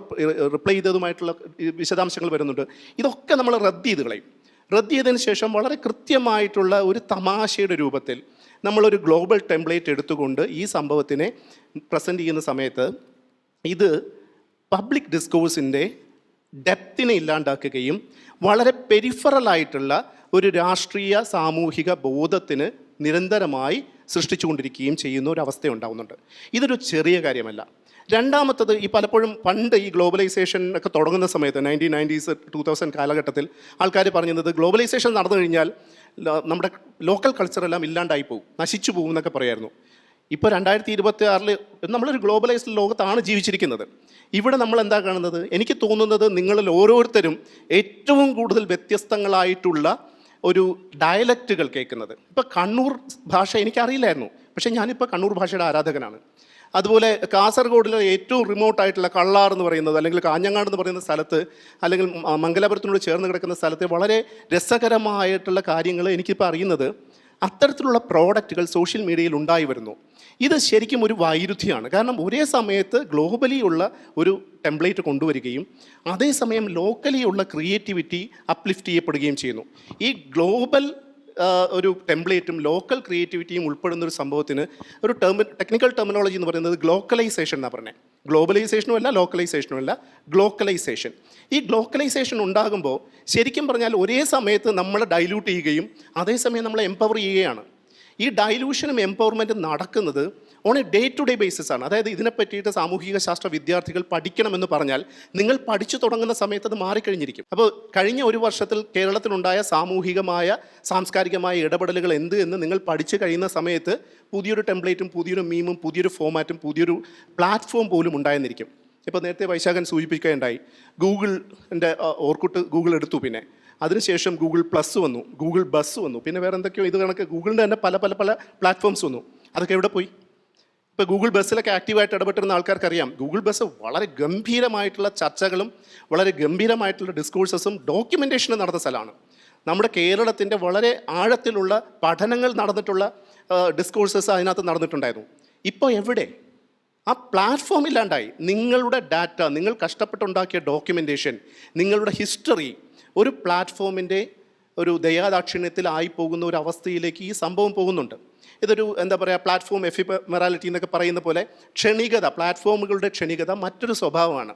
റിപ്ലൈ ചെയ്തതുമായിട്ടുള്ള വിശദാംശങ്ങൾ വരുന്നുണ്ട്. ഇതൊക്കെ നമ്മൾ റദ്ദ് ചെയ്ത് കളയും. റദ്ദ് ചെയ്തതിന് ശേഷം വളരെ കൃത്യമായിട്ടുള്ള ഒരു തമാശയുടെ രൂപത്തിൽ നമ്മളൊരു ഗ്ലോബൽ ടെംപ്ലേറ്റ് എടുത്തുകൊണ്ട് ഈ സംഭവത്തിനെ പ്രസൻറ്റ് ചെയ്യുന്ന സമയത്ത് ഇത് പബ്ലിക് ഡിസ്കോഴ്സിൻ്റെ ഡെപ്തിനെ ഇല്ലാണ്ടാക്കുകയും വളരെ പെരിഫറലായിട്ടുള്ള ഒരു രാഷ്ട്രീയ സാമൂഹിക ബോധത്തിന് നിരന്തരമായി സൃഷ്ടിച്ചുകൊണ്ടിരിക്കുകയും ചെയ്യുന്ന ഒരു അവസ്ഥ ഉണ്ടാകുന്നുണ്ട്. ഇതൊരു ചെറിയ കാര്യമല്ല. രണ്ടാമത്തത്, ഈ പലപ്പോഴും പണ്ട് ഈ ഗ്ലോബലൈസേഷൻ ഒക്കെ തുടങ്ങുന്ന സമയത്ത് 1990s 2000 കാലഘട്ടത്തിൽ ആൾക്കാർ പറഞ്ഞത് ഗ്ലോബലൈസേഷൻ നടന്നു കഴിഞ്ഞാൽ നമ്മുടെ ലോക്കൽ കൾച്ചറെല്ലാം ഇല്ലാണ്ടായി പോകും, നശിച്ചു പോകും എന്നൊക്കെ പറയായിരുന്നു. ഇപ്പോൾ 2026 നമ്മളൊരു ഗ്ലോബലൈസ്ഡ് ലോകത്താണ് ജീവിച്ചിരിക്കുന്നത്. ഇവിടെ നമ്മൾ എന്താ കാണുന്നത്? എനിക്ക് തോന്നുന്നത് നിങ്ങളിൽ ഓരോരുത്തരും ഏറ്റവും കൂടുതൽ വ്യത്യസ്തങ്ങളായിട്ടുള്ള ഒരു ഡയലക്റ്റുകൾ കേൾക്കുന്നത്. ഇപ്പോൾ കണ്ണൂർ ഭാഷ എനിക്കറിയില്ലായിരുന്നു, പക്ഷേ ഞാനിപ്പോൾ കണ്ണൂർ ഭാഷയുടെ ആരാധകനാണ്. അതുപോലെ കാസർഗോഡിലെ ഏറ്റവും റിമോട്ടായിട്ടുള്ള കള്ളാർ എന്ന് പറയുന്നത്, അല്ലെങ്കിൽ കാഞ്ഞങ്ങാട് എന്ന് പറയുന്ന സ്ഥലത്ത്, അല്ലെങ്കിൽ മംഗലാപുരത്തിനോട് ചേർന്ന് കിടക്കുന്ന സ്ഥലത്തെ വളരെ രസകരമായിട്ടുള്ള കാര്യങ്ങൾ എനിക്കിപ്പോൾ അറിയുന്നത് അത്തരത്തിലുള്ള പ്രോഡക്റ്റുകൾ സോഷ്യൽ മീഡിയയിൽ ഉണ്ടായി വരുന്നു. ഇത് ശരിക്കും ഒരു വൈരുദ്ധ്യമാണ്. കാരണം ഒരേ സമയത്ത് ഗ്ലോബലി ഉള്ള ഒരു ടെംപ്ലേറ്റ് കൊണ്ടുവരികയും അതേസമയം ലോക്കലി ഉള്ള ക്രിയേറ്റിവിറ്റി അപ്ലിഫ്റ്റ് ചെയ്യപ്പെടുകയും ചെയ്യുന്നു. ഈ ഗ്ലോബൽ ഒരു ടെംപ്ലേറ്റും ലോക്കൽ ക്രിയേറ്റിവിറ്റിയും ഉൾപ്പെടുന്ന ഒരു സംഭവത്തിന് ഒരു ടെക്നിക്കൽ ടെർമിനോളജി എന്ന് പറയുന്നത് ഗ്ലോക്കലൈസേഷൻ എന്നാണ് പറഞ്ഞത്. ഗ്ലോബലൈസേഷനും അല്ല, ലോക്കലൈസേഷനും അല്ല, ഗ്ലോക്കലൈസേഷൻ. ഈ ഗ്ലോക്കലൈസേഷൻ ഉണ്ടാകുമ്പോൾ ശരിക്കും പറഞ്ഞാൽ ഒരേ സമയത്ത് നമ്മൾ ഡൈല്യൂട്ട് ചെയ്യുകയും അതേസമയം നമ്മൾ എംപവർ ചെയ്യുകയാണ്. ഈ ഡൈലൂഷനും എംപവർമെൻറ്റും നടക്കുന്നത് on a day to day basis ആണ്. അതായത് ഇതിനെ പറ്റിയിട്ട് സാമൂഹിക ശാസ്ത്ര വിദ്യാർത്ഥികൾ പഠിക്കണമെന്ന് പറഞ്ഞാൽ നിങ്ങൾ പഠിച്ചു തുടങ്ങുന്ന സമയത്ത് അത് മാറിക്കഴിഞ്ഞിരിക്കും. അപ്പോൾ കഴിഞ്ഞ ഒരു വർഷത്തിൽ കേരളത്തിലുണ്ടായ സാമൂഹികമായ സാംസ്കാരികമായ ഇടപെടലുകൾ എന്ത് എന്ന് നിങ്ങൾ പഠിച്ചു കഴിയുന്ന സമയത്ത് പുതിയൊരു ടെംപ്ലേറ്റും പുതിയൊരു മീമും പുതിയൊരു ഫോമാറ്റും പുതിയൊരു പ്ലാറ്റ്ഫോം പോലും ഉണ്ടായെന്നിരിക്കും. ഇപ്പോൾ നേരത്തെ വൈശാഖൻ സൂചിപ്പിക്കുകയുണ്ടായി, ഗൂഗിളിൻ്റെ ഓർക്കുട്ട് ഗൂഗിൾ എടുത്തു, പിന്നെ അതിനുശേഷം ഗൂഗിൾ പ്ലസ് വന്നു, ഗൂഗിൾ ബസ് വന്നു, പിന്നെ വേറെ എന്തൊക്കെയോ ഇത് കണക്ക് ഗൂഗിളിൻ്റെ തന്നെ പല പല പല പ്ലാറ്റ്ഫോംസ് വന്നു. അതൊക്കെ എവിടെ പോയി? ഇപ്പോൾ ഗൂഗിൾ ബസ്സിലൊക്കെ ആക്റ്റീവായിട്ട് ഇടപെട്ടിരുന്ന ആൾക്കാർക്കറിയാം, ഗൂഗിൾ ബസ് വളരെ ഗംഭീരമായിട്ടുള്ള ചർച്ചകളും വളരെ ഗംഭീരമായിട്ടുള്ള ഡിസ്കോഴ്സസും ഡോക്യുമെൻറ്റേഷനും നടന്ന സ്ഥലമാണ്. നമ്മുടെ കേരളത്തിൻ്റെ വളരെ ആഴത്തിലുള്ള പഠനങ്ങൾ നടന്നിട്ടുള്ള ഡിസ്കോഴ്സസ് അതിനകത്ത് നടന്നിട്ടുണ്ടായിരുന്നു. ഇപ്പോൾ എവിടെ? ആ പ്ലാറ്റ്ഫോം ഇല്ലാണ്ടായി. നിങ്ങളുടെ ഡാറ്റ, നിങ്ങൾ കഷ്ടപ്പെട്ടുണ്ടാക്കിയ ഡോക്യുമെൻറ്റേഷൻ, നിങ്ങളുടെ ഹിസ്റ്ററി ഒരു പ്ലാറ്റ്ഫോമിൻ്റെ ഒരു ദയാദാക്ഷിണ്യത്തിലായി പോകുന്ന ഒരു അവസ്ഥയിലേക്ക് ഈ സംഭവം പോകുന്നുണ്ട്. ഇതൊരു എന്താ പറയുക, പ്ലാറ്റ്ഫോം എഫിമെറാലിറ്റി എന്നൊക്കെ പറയുന്ന പോലെ ക്ഷണികത, പ്ലാറ്റ്ഫോമുകളുടെ ക്ഷണികത മറ്റൊരു സ്വഭാവമാണ്.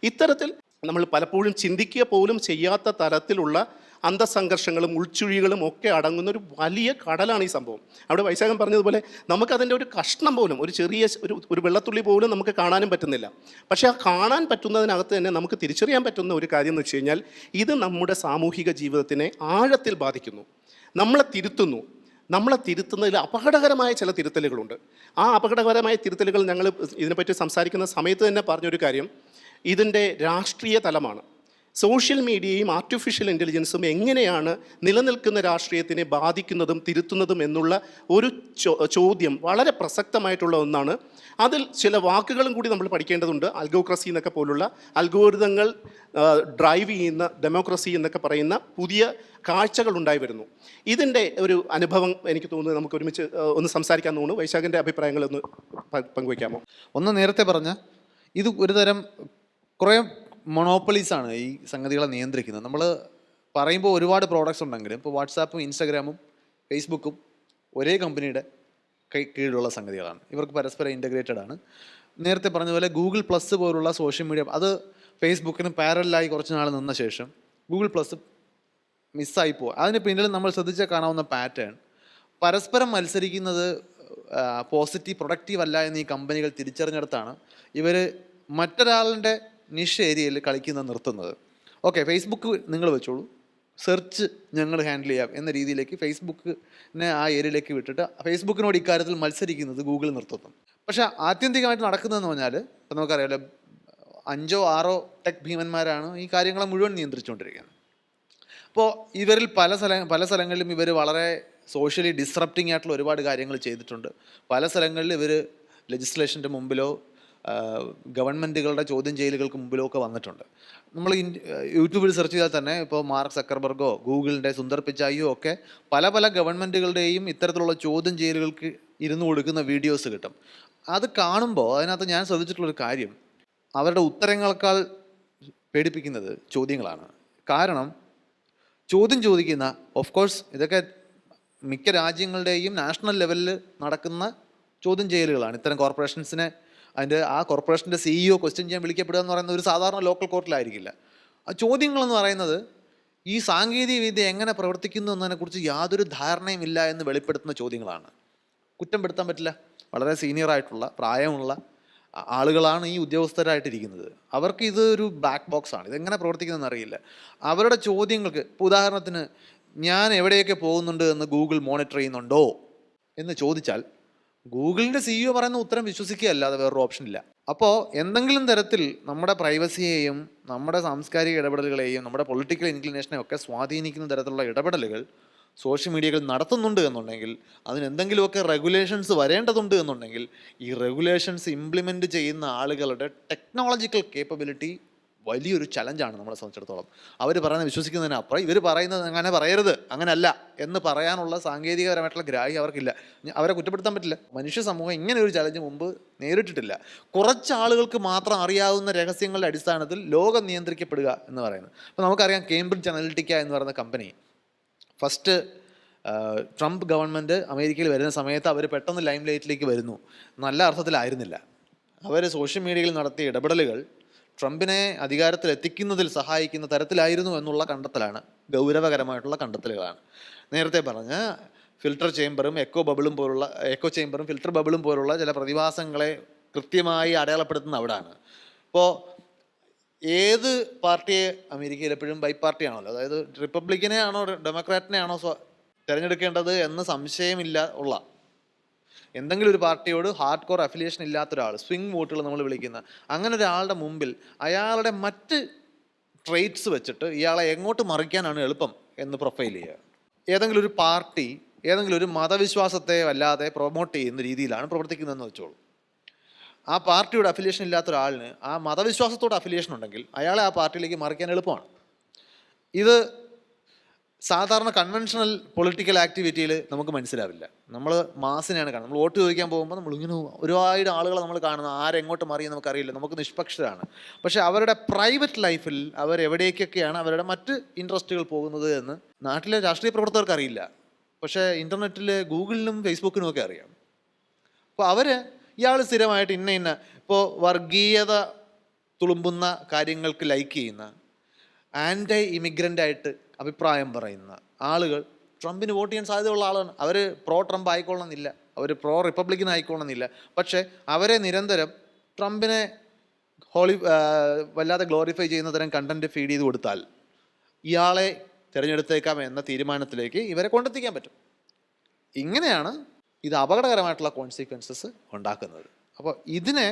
ഇത്തരത്തിൽ നമ്മൾ പലപ്പോഴും ചിന്തിക്കുക പോലും ചെയ്യാത്ത തരത്തിലുള്ള അന്തസംഘർഷങ്ങളും ഉൾച്ചുഴികളും ഒക്കെ അടങ്ങുന്ന ഒരു വലിയ കടലാണ് ഈ സംഭവം. അവിടെ വൈശാഖൻ പറഞ്ഞതുപോലെ നമുക്കതിൻ്റെ ഒരു കഷ്ണം പോലും, ഒരു ചെറിയ ഒരു വെള്ളത്തുള്ളി പോലും നമുക്ക് കാണാനും പറ്റുന്നില്ല. പക്ഷേ ആ കാണാൻ പറ്റുന്നതിനകത്ത് തന്നെ നമുക്ക് തിരിച്ചറിയാൻ പറ്റുന്ന ഒരു കാര്യം എന്ന് വെച്ച് കഴിഞ്ഞാൽ ഇത് നമ്മുടെ സാമൂഹിക ജീവിതത്തിനെ ആഴത്തിൽ ബാധിക്കുന്നു, നമ്മളെ തിരുത്തുന്നതിൽ അപകടകരമായ ചില തിരുത്തലുകളുണ്ട്. ആ അപകടകരമായ തിരുത്തലുകൾ ഞങ്ങൾ ഇതിനെപ്പറ്റി സംസാരിക്കുന്ന സമയത്ത് തന്നെ പറഞ്ഞൊരു കാര്യം ഇതിൻ്റെ രാഷ്ട്രീയ തലമാണ്. സോഷ്യൽ മീഡിയയും ആർട്ടിഫിഷ്യൽ ഇൻ്റലിജൻസും എങ്ങനെയാണ് നിലനിൽക്കുന്ന രാഷ്ട്രീയത്തിനെ ബാധിക്കുന്നതും തിരുത്തുന്നതും എന്നുള്ള ഒരു ചോദ്യം വളരെ പ്രസക്തമായിട്ടുള്ള ഒന്നാണ്. അതിൽ ചില വാക്കുകളും കൂടി നമ്മൾ പഠിക്കേണ്ടതുണ്ട്. അൽഗോക്രസി എന്നൊക്കെ പോലുള്ള അൽഗോരിതങ്ങൾ ഡ്രൈവ് ചെയ്യുന്ന ഡെമോക്രസി എന്നൊക്കെ പറയുന്ന പുതിയ കാഴ്ചകൾ ഉണ്ടായി വരുന്നു. ഇതിൻ്റെ ഒരു അനുഭവം എനിക്ക് തോന്നുന്നു നമുക്ക് ഒരുമിച്ച് ഒന്ന് സംസാരിക്കാൻ തോന്നുന്നു. വൈശാഖിൻ്റെ അഭിപ്രായങ്ങളൊന്ന് പങ്കുവയ്ക്കാമോ? ഒന്ന് നേരത്തെ പറഞ്ഞ ഇത് ഒരു തരം കുറേ മൊണോപ്പൊളീസാണ് ഈ സംഗതികളെ നിയന്ത്രിക്കുന്നത്. നമ്മൾ പറയുമ്പോൾ ഒരുപാട് പ്രോഡക്റ്റ്സ് ഉണ്ടെങ്കിലും ഇപ്പോൾ വാട്സാപ്പും ഇൻസ്റ്റാഗ്രാമും ഫേസ്ബുക്കും ഒരേ കമ്പനിയുടെ കീഴിലുള്ള സംഗതികളാണ്. ഇവർക്ക് പരസ്പരം ഇൻ്റഗ്രേറ്റഡ് ആണ്. നേരത്തെ പറഞ്ഞ പോലെ ഗൂഗിൾ പ്ലസ് പോലുള്ള സോഷ്യൽ മീഡിയ അത് ഫേസ്ബുക്കിന് പാരലായി കുറച്ച് നാൾ നിന്ന ശേഷം ഗൂഗിൾ പ്ലസ് മിസ്സായി പോകും. അതിന് പിന്നിൽ നമ്മൾ ശ്രദ്ധിച്ചാൽ കാണാവുന്ന പാറ്റേൺ പരസ്പരം മത്സരിക്കുന്നത് പ്രൊഡക്റ്റീവ് അല്ല എന്ന് ഈ കമ്പനികൾ തിരിച്ചറിഞ്ഞെടുത്താണ് ഇവർ മറ്റൊരാളുടെ നിഷ് ഏരിയയിൽ കളിക്കുന്നത് നിർത്തുന്നത്. ഓക്കെ, ഫേസ്ബുക്ക് നിങ്ങൾ വെച്ചോളൂ, സെർച്ച് ഞങ്ങൾ ഹാൻഡിൽ ചെയ്യാം എന്ന രീതിയിലേക്ക് ഫേസ്ബുക്കിനെ ആ ഏരിയയിലേക്ക് വിട്ടിട്ട് ഫേസ്ബുക്കിനോട് ഇക്കാര്യത്തിൽ മത്സരിക്കുന്നത് ഗൂഗിൾ നിർത്തുന്നു. പക്ഷേ ആത്യന്തികമായിട്ട് നടക്കുന്നതെന്ന് പറഞ്ഞാൽ ഇപ്പം നമുക്കറിയാമല്ലോ 5 or 6 ടെക് ഭീമന്മാരാണ് ഈ കാര്യങ്ങളെ മുഴുവൻ നിയന്ത്രിച്ചുകൊണ്ടിരിക്കുന്നത്. അപ്പോൾ ഇവരിൽ പല സ്ഥലങ്ങളിലും ഇവർ വളരെ സോഷ്യലി ഡിസ്റപ്റ്റിംഗ് ആയിട്ടുള്ള ഒരുപാട് കാര്യങ്ങൾ ചെയ്തിട്ടുണ്ട്. പല സ്ഥലങ്ങളിൽ ഇവർ ലെജിസ്ലേഷൻ്റെ മുമ്പിലോ ഗവൺമെൻറ്റുകളുടെ ചോദ്യം ചെയ്യലുകൾക്ക് മുമ്പിലോ ഒക്കെ വന്നിട്ടുണ്ട്. നമ്മൾ യൂട്യൂബിൽ സെർച്ച് ചെയ്താൽ തന്നെ ഇപ്പോൾ മാർക്ക് സക്കർബർഗോ ഗൂഗിളിൻ്റെ സുന്ദർ പിച്ചായിയോ ഒക്കെ പല ഗവൺമെൻറ്റുകളുടെയും ഇത്തരത്തിലുള്ള ചോദ്യം ചെയ്യലുകൾക്ക് ഇരുന്ന് കൊടുക്കുന്ന വീഡിയോസ് കിട്ടും. അത് കാണുമ്പോൾ അതിനകത്ത് ഞാൻ ശ്രദ്ധിച്ചിട്ടുള്ളൊരു കാര്യം അവരുടെ ഉത്തരങ്ങളെക്കാൾ പേടിപ്പിക്കുന്നത് ചോദ്യങ്ങളാണ്. കാരണം ചോദ്യം ചോദിക്കുന്ന ഓഫ് കോഴ്സ് ഇതൊക്കെ മിക്ക രാജ്യങ്ങളുടെയും നാഷണൽ ലെവലിൽ നടക്കുന്ന ചോദ്യം ചെയ്യലുകളാണ്. ഇത്തരം കോർപ്പറേഷൻസിനെ ആ കോർപ്പറേഷൻ്റെ CEO ക്വസ്റ്റ്യൻ ചെയ്യാൻ വിളിക്കപ്പെടുക എന്ന് പറയുന്നത് ഒരു സാധാരണ ലോക്കൽ കോർട്ടിലായിരിക്കില്ല. ആ ചോദ്യങ്ങളെന്ന് പറയുന്നത് ഈ സാങ്കേതിക വിദ്യ എങ്ങനെ പ്രവർത്തിക്കുന്നു എന്നതിനെക്കുറിച്ച് യാതൊരു ധാരണയും ഇല്ല എന്ന് വെളിപ്പെടുത്തുന്ന ചോദ്യങ്ങളാണ്. കുറ്റം പെടുത്താൻ പറ്റില്ല. വളരെ സീനിയറായിട്ടുള്ള പ്രായമുള്ള ആളുകളാണ് ഈ ഉദ്യോഗസ്ഥരായിട്ടിരിക്കുന്നത്. അവർക്ക് ഇത് ഒരു ബ്ലാക്ക് ബോക്സ് ആണ്, ഇതെങ്ങനെ പ്രവർത്തിക്കുന്നതെന്ന് അറിയില്ല. അവരുടെ ചോദ്യങ്ങൾക്ക് ഇപ്പോൾ ഉദാഹരണത്തിന് ഞാൻ എവിടെയൊക്കെ പോകുന്നുണ്ട് എന്ന് ഗൂഗിൾ മോണിറ്റർ ചെയ്യുന്നുണ്ടോ എന്ന് ചോദിച്ചാൽ ഗൂഗിളിൻ്റെ CEO പറയുന്ന ഉത്തരം വിശ്വസിക്കുക അല്ലാതെ വേറൊരു ഓപ്ഷൻ ഇല്ല. അപ്പോൾ എന്തെങ്കിലും തരത്തിൽ നമ്മുടെ പ്രൈവസിയെയും നമ്മുടെ സാംസ്കാരിക ഇടപെടലുകളെയും നമ്മുടെ പൊളിറ്റിക്കൽ ഇൻക്ലിനേഷനെയും ഒക്കെ സ്വാധീനിക്കുന്ന തരത്തിലുള്ള ഇടപെടലുകൾ സോഷ്യൽ മീഡിയകൾ നടത്തുന്നുണ്ട് എന്നുണ്ടെങ്കിൽ അതിനെന്തെങ്കിലുമൊക്കെ റെഗുലേഷൻസ് വരേണ്ടതുണ്ട് എന്നുണ്ടെങ്കിൽ ഈ റെഗുലേഷൻസ് ഇംപ്ലിമെൻറ്റ് ചെയ്യുന്ന ആളുകളുടെ ടെക്നോളജിക്കൽ കേപ്പബിലിറ്റി വലിയൊരു ചലഞ്ചാണ് നമ്മളെ സംബന്ധിച്ചിടത്തോളം. അവർ പറയുന്നത് വിശ്വസിക്കുന്നതിനപ്പുറം ഇവർ പറയുന്നത് അങ്ങനെ പറയരുത്, അങ്ങനല്ല എന്ന് പറയാനുള്ള സാങ്കേതികപരമായിട്ടുള്ള ഗ്രാഹ്യം അവർക്കില്ല. അവരെ കുറ്റപ്പെടുത്താൻ പറ്റില്ല. മനുഷ്യ സമൂഹം ഇങ്ങനെ ഒരു ചലഞ്ച് മുമ്പ് നേരിട്ടിട്ടില്ല. കുറച്ച് ആളുകൾക്ക് മാത്രം അറിയാവുന്ന രഹസ്യങ്ങളുടെ അടിസ്ഥാനത്തിൽ ലോകം നിയന്ത്രിക്കപ്പെടുക എന്ന് പറയുന്നത്. അപ്പോൾ നമുക്കറിയാം കേംബ്രിഡ്ജ് അനലിറ്റിക്ക എന്ന് പറയുന്ന കമ്പനി ഫസ്റ്റ് ട്രംപ് ഗവൺമെൻറ് അമേരിക്കയിൽ വരുന്ന സമയത്ത് അവർ പെട്ടെന്ന് ലൈം ലൈറ്റിലേക്ക് വരുന്നു. നല്ല അർത്ഥത്തിലായിരുന്നില്ല. അവർ സോഷ്യൽ മീഡിയയിൽ നടത്തിയ ഇടപെടലുകൾ ട്രംപിനെ അധികാരത്തിലെത്തിക്കുന്നതിൽ സഹായിക്കുന്ന തരത്തിലായിരുന്നു എന്നുള്ള കണ്ടെത്തലാണ്, ഗൗരവകരമായിട്ടുള്ള കണ്ടെത്തലുകളാണ്. നേരത്തെ പറഞ്ഞ ഫിൽട്ടർ ചേംബറും എക്കോ ചേംബറും ഫിൽട്ടർ ബബിളും പോലുള്ള ചില പ്രതിഭാസങ്ങളെ കൃത്യമായി അടയാളപ്പെടുത്തുന്ന അവിടെയാണ്. ഇപ്പോൾ ഏത് പാർട്ടിയെ അമേരിക്കയിൽ എപ്പോഴും ബൈ പാർട്ടിയാണല്ലോ, അതായത് റിപ്പബ്ലിക്കനെ ആണോ ഡെമോക്രാറ്റിനെ ആണോ തിരഞ്ഞെടുക്കേണ്ടത് എന്ന് സംശയമില്ല ഉള്ള എന്തെങ്കിലും ഒരു പാർട്ടിയോട് ഹാർഡ് കോർ അഫിലിയേഷൻ ഇല്ലാത്ത ഒരാൾ, സ്വിംഗ് വോട്ടുകൾ നമ്മൾ വിളിക്കുന്ന അങ്ങനെ ഒരാളുടെ മുമ്പിൽ അയാളുടെ മറ്റ് ട്രെയ്റ്റ്സ് വെച്ചിട്ട് ഇയാളെ എങ്ങോട്ട് മറിക്കാനാണ് എളുപ്പം എന്ന് പ്രൊഫൈൽ ചെയ്യുക. ഏതെങ്കിലും ഒരു പാർട്ടി ഏതെങ്കിലും ഒരു മതവിശ്വാസത്തെ വല്ലാതെ പ്രൊമോട്ട് ചെയ്യുന്ന രീതിയിലാണ് പ്രവർത്തിക്കുന്നതെന്ന് വെച്ചോളൂ. ആ പാർട്ടിയുടെ അഫിലിയേഷൻ ഇല്ലാത്ത ഒരാളിന് ആ മതവിശ്വാസത്തോട് അഫിലിയേഷൻ ഉണ്ടെങ്കിൽ അയാളെ ആ പാർട്ടിയിലേക്ക് മറിക്കാൻ എളുപ്പമാണ്. ഇത് സാധാരണ കൺവെൻഷണൽ പൊളിറ്റിക്കൽ ആക്ടിവിറ്റിയിൽ നമുക്ക് മനസ്സിലാവില്ല. നമ്മൾ മാസിനെയാണ് കാണുന്നത്. നമ്മൾ വോട്ട് ചോദിക്കാൻ പോകുമ്പോൾ നമ്മളിങ്ങനെ ഒരുപാട് ആളുകളെ നമ്മൾ കാണുന്നത്, ആരെങ്ങോട്ട് മാറിയെന്ന് നമുക്കറിയില്ല, നമുക്ക് നിഷ്പക്ഷരാണ്. പക്ഷേ അവരുടെ പ്രൈവറ്റ് ലൈഫിൽ അവരെവിടേക്കൊക്കെയാണ് അവരുടെ മറ്റ് ഇൻട്രസ്റ്റുകൾ പോകുന്നത് എന്ന് നാട്ടിലെ രാഷ്ട്രീയ പ്രവർത്തകർക്ക് അറിയില്ല. പക്ഷേ ഇൻ്റർനെറ്റിൽ ഗൂഗിളിനും ഫേസ്ബുക്കിനും ഒക്കെ അറിയാം. അപ്പോൾ ഇയാൾ സ്ഥിരമായിട്ട് ഇപ്പോൾ വർഗീയത തുളുമ്പുന്ന കാര്യങ്ങൾക്ക് ലൈക്ക് ചെയ്യുന്ന, ആൻറ്റി ഇമിഗ്രൻ്റ് ആയിട്ട് അഭിപ്രായം പറയുന്ന ആളുകൾ ട്രംപിന് വോട്ട് ചെയ്യാൻ സാധ്യതയുള്ള ആളാണ്. അവർ പ്രോ ട്രംപ് ആയിക്കൊള്ളണമെന്നില്ല, അവർ പ്രോ റിപ്പബ്ലിക്കൻ ആയിക്കൊള്ളണമെന്നില്ല. പക്ഷേ അവരെ നിരന്തരം ട്രംപിനെ വല്ലാതെ ഗ്ലോറിഫൈ ചെയ്യുന്ന തരം കണ്ടന്റ് ഫീഡ് ചെയ്ത് കൊടുത്താൽ ഇയാളെ തിരഞ്ഞെടുത്തേക്കാം എന്ന തീരുമാനത്തിലേക്ക് ഇവരെ കൊണ്ടെത്തിക്കാൻ പറ്റും. ഇങ്ങനെയാണ് ഇത് അപകടകരമായിട്ടുള്ള കോൺസിക്വൻസസ് ഉണ്ടാക്കുന്നത്. അപ്പോൾ ഇതിനെ